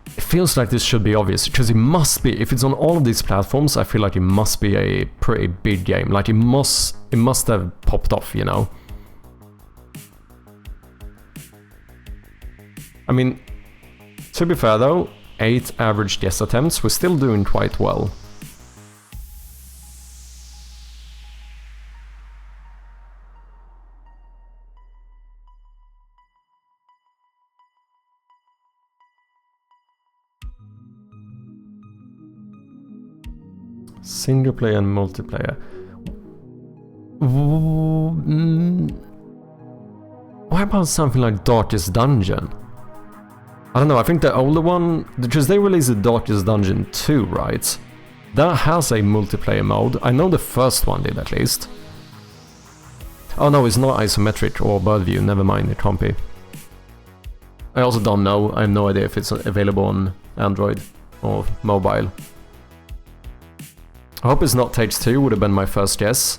It feels like this should be obvious, because it must be, if it's on all of these platforms, I feel like it must be a pretty big game. Like it must have popped off, you know? I mean, to be fair though, 8 average guess attempts, we're still doing quite well. Single player and multiplayer. What about something like Darkest Dungeon? I don't know, I think the older one, because they released the Darkest Dungeon 2, right? That has a multiplayer mode. I know the first one did at least. Oh no, it's not isometric or bird view, never mind, it can't be. I also don't know, I have no idea if it's available on Android or mobile. I hope it's not Takes Two, would have been my first guess.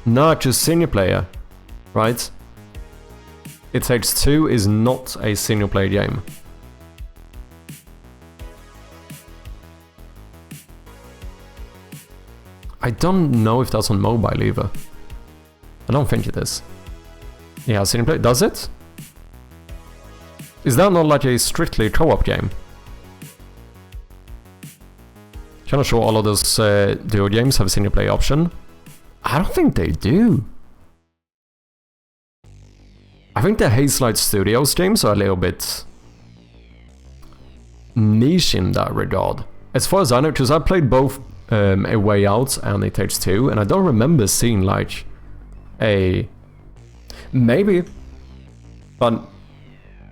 No, just single player, right? It Takes Two is not a single player game. I don't know if that's on mobile either. I don't think it is. Yeah, single player, does it? Is that not like a strictly co-op game? Kinda sure all of those duo games have a single player option. I don't think they do. I think the Hazelight Studios games are a little bit niche in that regard. As far as I know, because I played both A Way Out and It Takes Two, and I don't remember seeing like a... Maybe. But...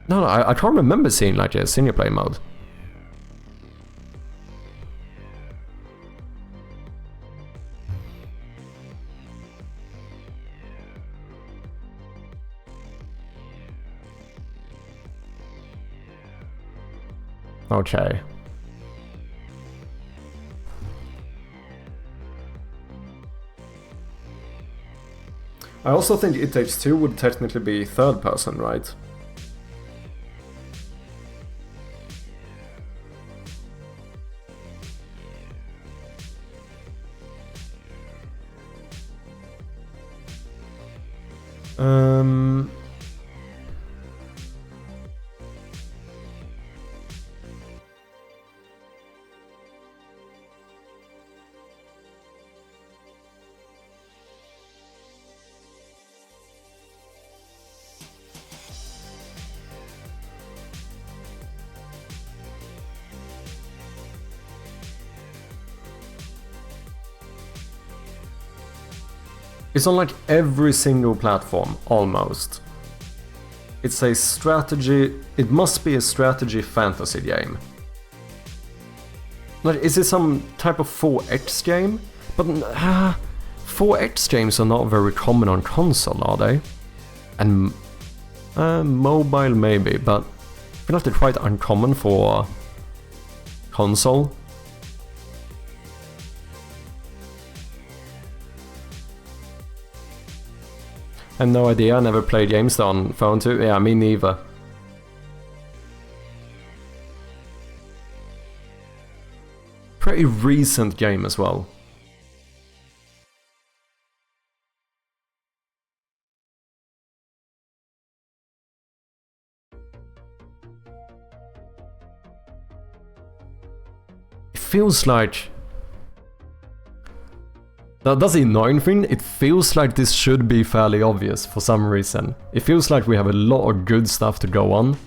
No, I can't remember seeing like a single player mode. Okay. I also think It Takes Two would technically be third person, right? It's on like every single platform, almost. It's a strategy, it must be a strategy fantasy game. Like, is it some type of 4X game? But 4X games are not very common on console, are they? And mobile maybe, but I feel like they're quite uncommon for console. I have no idea, I never played games on phone too. Yeah, me neither. Pretty recent game as well. It feels like... That's the annoying thing, it feels like this should be fairly obvious for some reason. It feels like we have a lot of good stuff to go on.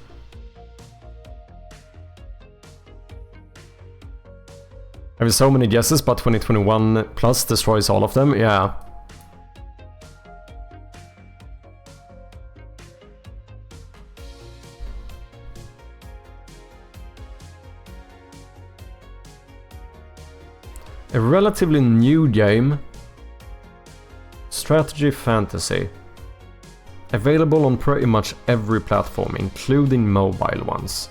I have so many guesses, but 2021 plus destroys all of them, yeah. A relatively new game. Strategy fantasy. Available on pretty much every platform, including mobile ones.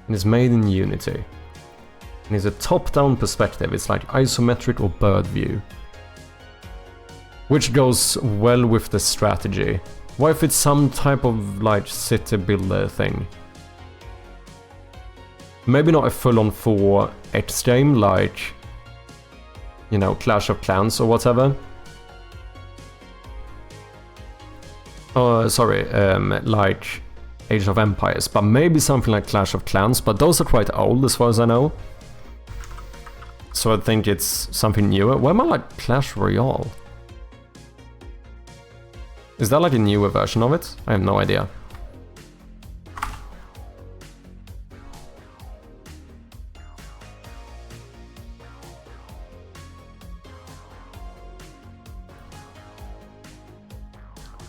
And it's made in Unity. And it's a top-down perspective, it's like isometric or bird view. Which goes well with the strategy. What if it's some type of like city builder thing? Maybe not a full-on 4X game like, you know, Clash of Clans or whatever. Sorry, like Age of Empires, but maybe something like Clash of Clans, but those are quite old as far as I know. So I think it's something newer. Why am I like Clash Royale? Is that like a newer version of it? I have no idea.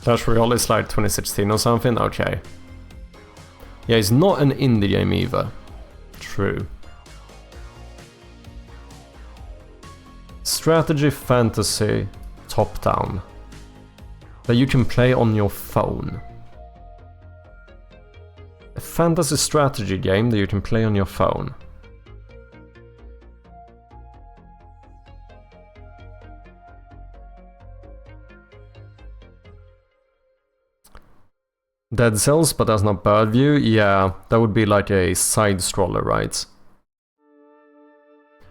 Clash Royale is like 2016 or something? Okay. Yeah, it's not an indie game either. True. Strategy fantasy top-down. That you can play on your phone. A fantasy strategy game that you can play on your phone. Dead Cells, but that's not bird view. Yeah, that would be like a side scroller, right?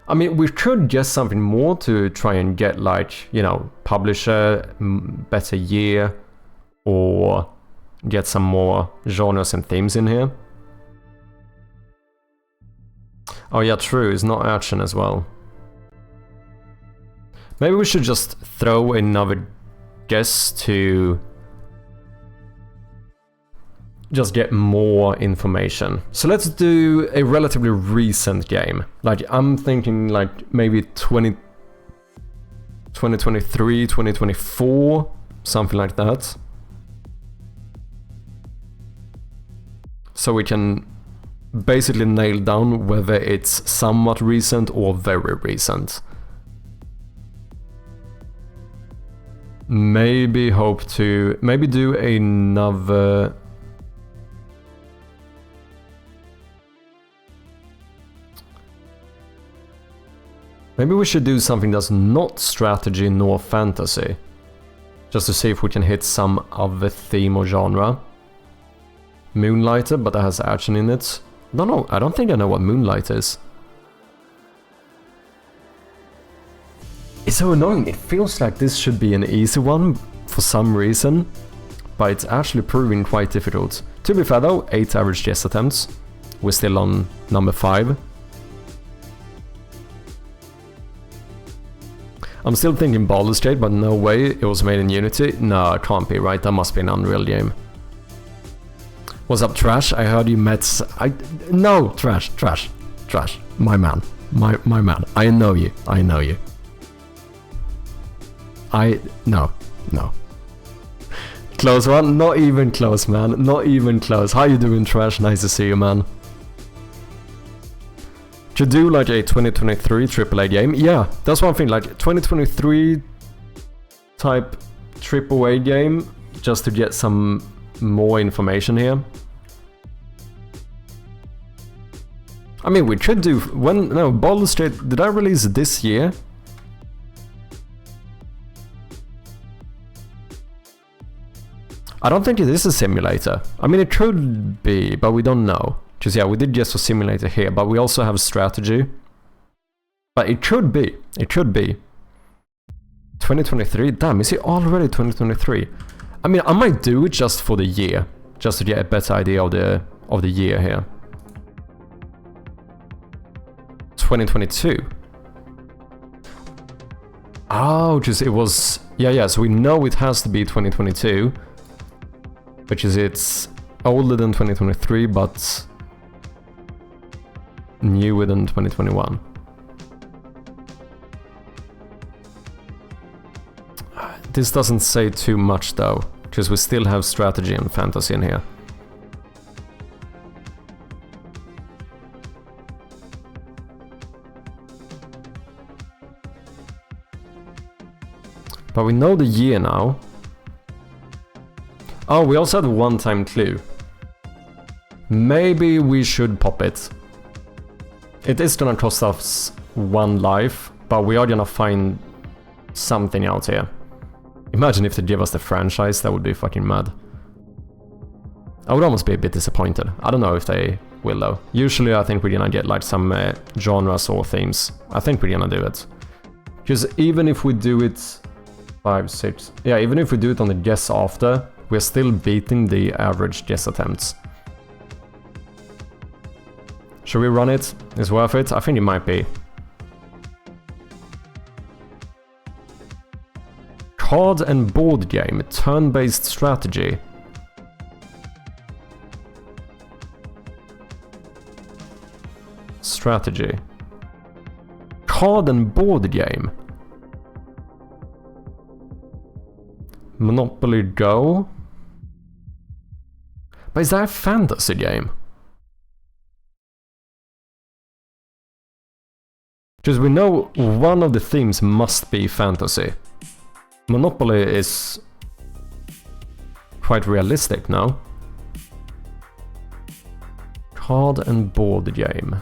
I mean, we could guess something more to try and get like, you know, publisher, better year, or get some more genres and themes in here. Oh yeah, true, it's not action as well. Maybe we should just throw another guess to just get more information. So let's do a relatively recent game. Like, I'm thinking like maybe 2023, 2024, something like that. So we can basically nail down whether it's somewhat recent or very recent. Maybe hope to do another. Maybe we should do something that's not strategy nor fantasy. Just to see if we can hit some other theme or genre. Moonlighter, but that has action in it. No, I don't think I know what Moonlight is. It's so annoying, it feels like this should be an easy one for some reason. But it's actually proving quite difficult. To be fair though, 8 average guess attempts. We're still on number 5. I'm still thinking Baldur's Gate, but no way, it was made in Unity. No, it can't be, right? That must be an Unreal game. What's up, Trash? I heard you met... No, Trash. My man. My man. I know you. No. Close one? Not even close, man. Not even close. How you doing, Trash? Nice to see you, man. To do like a 2023 AAA game? Yeah, that's one thing. Like 2023 type AAA game, just to get some more information here. I mean, we could do... No, Baldur's Gate... Did I release this year? I don't think it is a simulator. I mean, it could be, but we don't know. Because yeah, we did just a simulator here, but we also have strategy. But it could be. It could be. 2023? Damn, is it already 2023? I mean, I might do it just for the year. Just to get a better idea of the year here. 2022. Oh, just it was... Yeah, so we know it has to be 2022. Which is it's older than 2023, but newer than 2021. This doesn't say too much though, because we still have strategy and fantasy in here. But we know the year now. Oh, we also had a one-time clue. Maybe we should pop it. It is gonna cost us 1 life, but we are gonna find something out here. Imagine if they give us the franchise, that would be fucking mad. I would almost be a bit disappointed. I don't know if they will though. Usually I think we're gonna get like some genres or themes. I think we're gonna do it. Because even if we do it 5, 6... Yeah, even if we do it on the guess after, we're still beating the average guess attempts. Should we run it? It's worth it? I think it might be. Card and board game, turn-based strategy. Strategy. Card and board game. Monopoly Go. But is that a fantasy game? Because we know one of the themes must be fantasy. Monopoly is quite realistic now. Card and board game.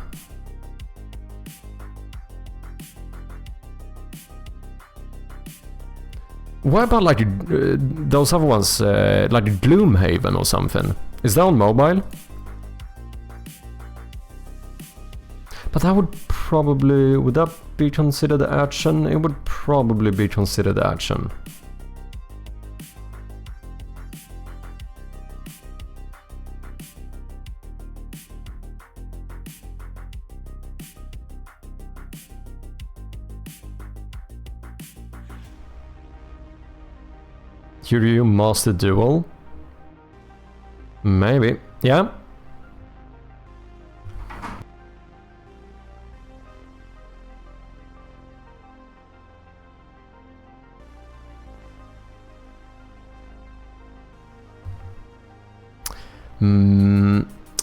What about like those other ones, like Gloomhaven or something? Is that on mobile? But that would probably... Would that be considered action? It would probably be considered action. Kiryu Master Duel? Maybe. Yeah.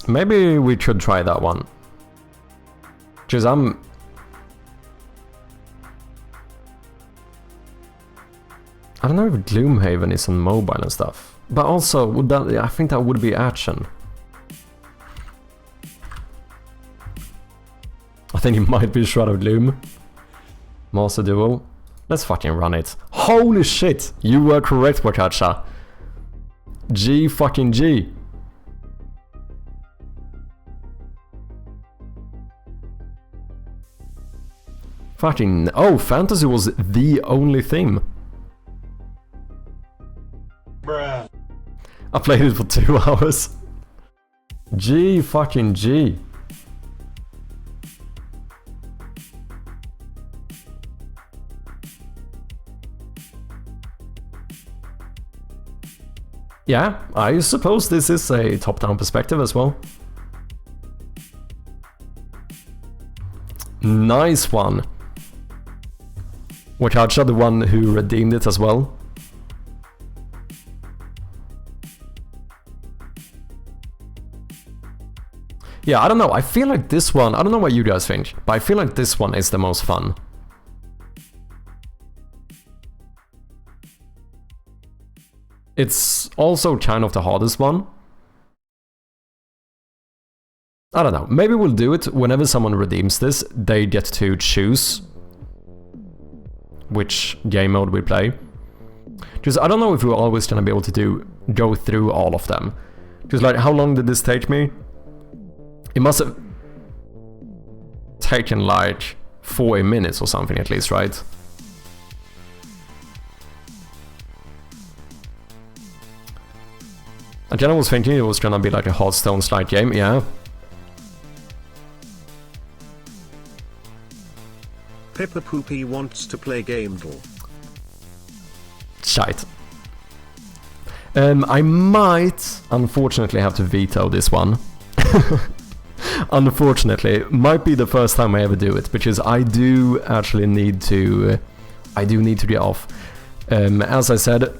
Maybe we should try that one. Because I don't know if Gloomhaven is on mobile and stuff. But also, would that, I think that would be action. I think it might be Shroud of Gloom. Master Duel. Let's fucking run it. Holy shit! You were correct, Wakacha. G fucking G. Fucking... Oh, fantasy was the only theme. Bruh. I played it for 2 hours. G fucking G. Yeah, I suppose this is a top-down perspective as well. Nice one. Wakacha, the one who redeemed it as well. Yeah, I don't know, I feel like this one, I don't know what you guys think, but I feel like this one is the most fun. It's also kind of the hardest one. I don't know, maybe we'll do it whenever someone redeems this, they get to choose which game mode we play. Because I don't know if we're always gonna be able to go through all of them. Because like, how long did this take me? It must have taken like 40 minutes or something at least, right? Again, I was thinking it was gonna be like a Hearthstone-like game, yeah. Pippa Poopy wants to play gamedev. Shite. I might, unfortunately, have to veto this one. Unfortunately, might be the first time I ever do it, because I do actually need to... I do need to get off. As I said,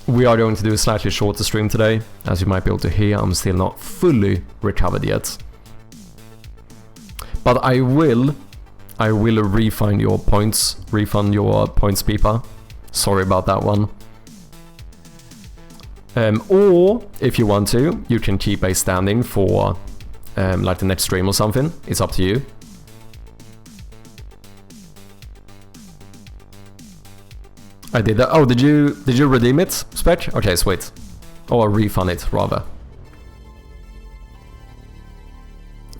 we are going to do a slightly shorter stream today. As you might be able to hear, I'm still not fully recovered yet. But I will refund your points, Peepa. Sorry about that one. Or, if you want to, you can keep a standing for like the next stream or something. It's up to you. I did that. Oh, did you redeem it, Spec? Okay, sweet. Or refund it, rather.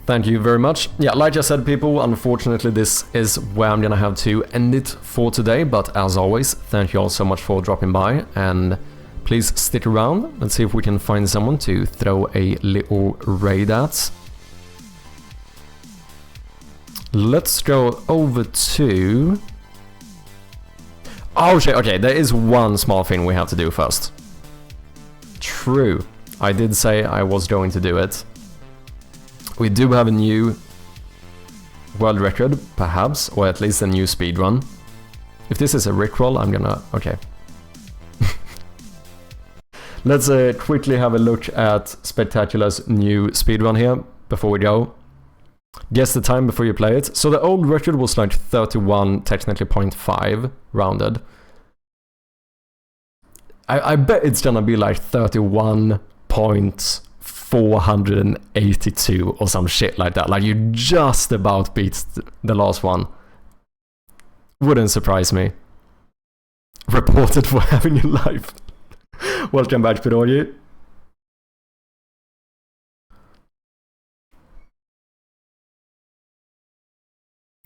Thank you very much. Yeah, like I said, people, unfortunately this is where I'm gonna have to end it for today, but as always, thank you all so much for dropping by, and please stick around. Let's see if we can find someone to throw a little raid at. Let's go over to... Oh shit, okay, there is one small thing we have to do first. True, I did say I was going to do it. We do have a new world record, perhaps, or at least a new speedrun. If this is a rickroll, I'm gonna... okay. Let's quickly have a look at Spectacular's new speedrun here, before we go. Guess the time before you play it. So the old record was like 31, technically 0.5, rounded. I bet it's gonna be like 31.482 or some shit like that. Like you just about beat the last one. Wouldn't surprise me. Reported for having your life. Welcome back, Pirogi.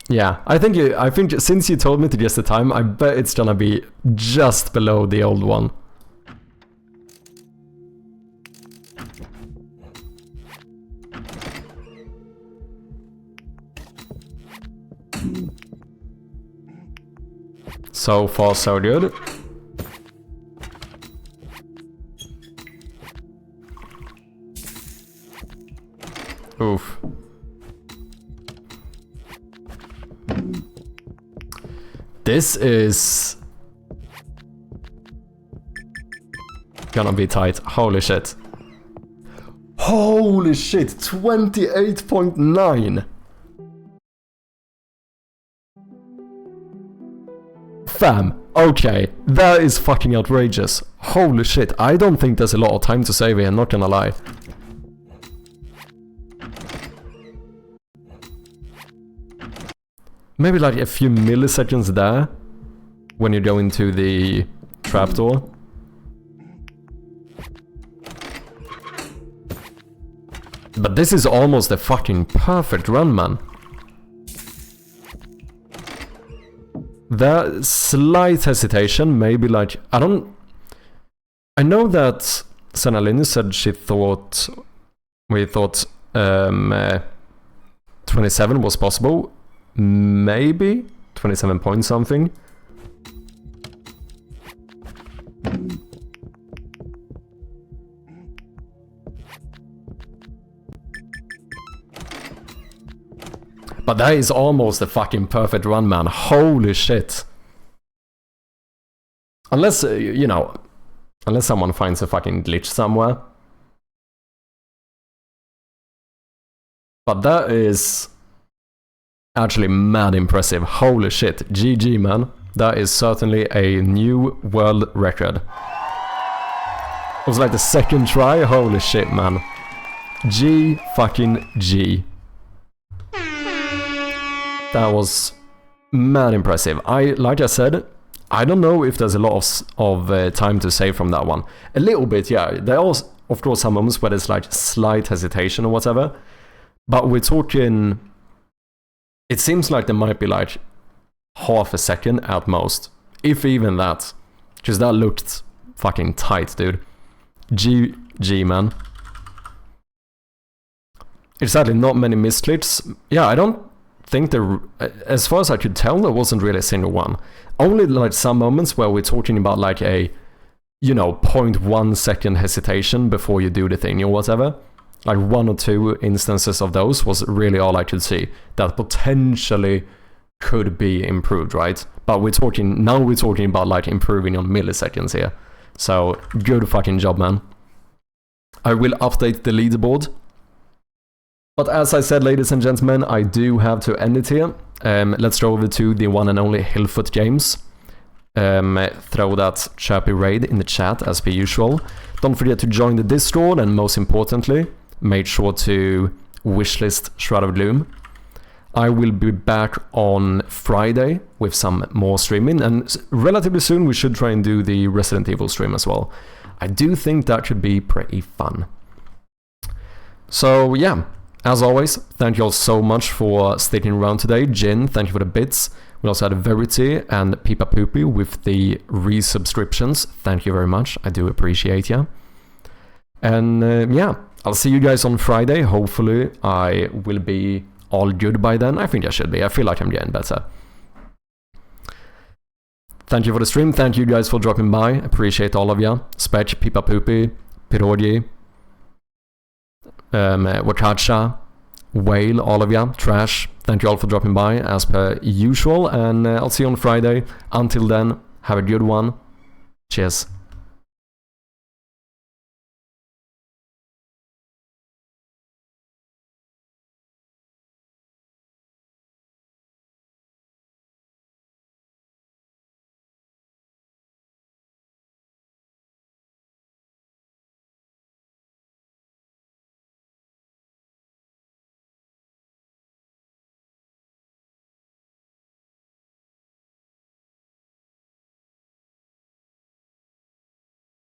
Yeah, I think since you told me to guess the time, I bet it's gonna be just below the old one. So far, so good. Oof. This is gonna be tight. Holy shit. Holy shit, 28.9. Fam, okay, that is fucking outrageous. Holy shit, I don't think there's a lot of time to save here, not gonna lie. Maybe like a few milliseconds there, when you go into the trapdoor. But this is almost a fucking perfect run, man. There, slight hesitation, maybe like, I know that Sanalini said she thought, we thought 27 was possible. Maybe 27 point something. But that is almost a fucking perfect run, man. Holy shit. Unless, you know, unless someone finds a fucking glitch somewhere. But that is actually mad impressive. Holy shit. GG, man. That is certainly a new world record. It was like the second try. Holy shit, man. G fucking G. That was mad impressive. Like I said, I don't know if there's a lot of time to save from that one. A little bit, yeah. There are, of course, some moments where there's like slight hesitation or whatever. But we're talking... It seems like there might be like half a second at most. If even that. Because that looked fucking tight, dude. GG, man. Exactly, not many misclicks. Yeah, I don't think there... As far as I could tell, there wasn't really a single one. Only like some moments where we're talking about like a, you know, 0.1 second hesitation before you do the thing or whatever. Like 1 or 2 instances of those was really all I could see that potentially could be improved, right? But we're talking about like improving on milliseconds here. So good fucking job, man. I will update the leaderboard. But as I said, ladies and gentlemen, I do have to end it here. Let's go over to the one and only Hillfoot Games. Throw that chirpy raid in the chat as per usual. Don't forget to join the Discord, and most importantly, make sure to wishlist Shroud of Gloom. I will be back on Friday with some more streaming, and relatively soon we should try and do the Resident Evil stream as well. I do think that should be pretty fun. So yeah, as always, thank you all so much for sticking around today. Jin, thank you for the bits. We also had Verity and Pipa Poopy with the resubscriptions. Thank you very much. I do appreciate you. And yeah, I'll see you guys on Friday. Hopefully I will be all good by then. I think I should be. I feel like I'm getting better. Thank you for the stream. Thank you guys for dropping by. Appreciate all of you. Spetch, Pipa Poopy, Pirogi, Wakacha, Whale, all of you. Trash. Thank you all for dropping by as per usual. And I'll see you on Friday. Until then, have a good one. Cheers.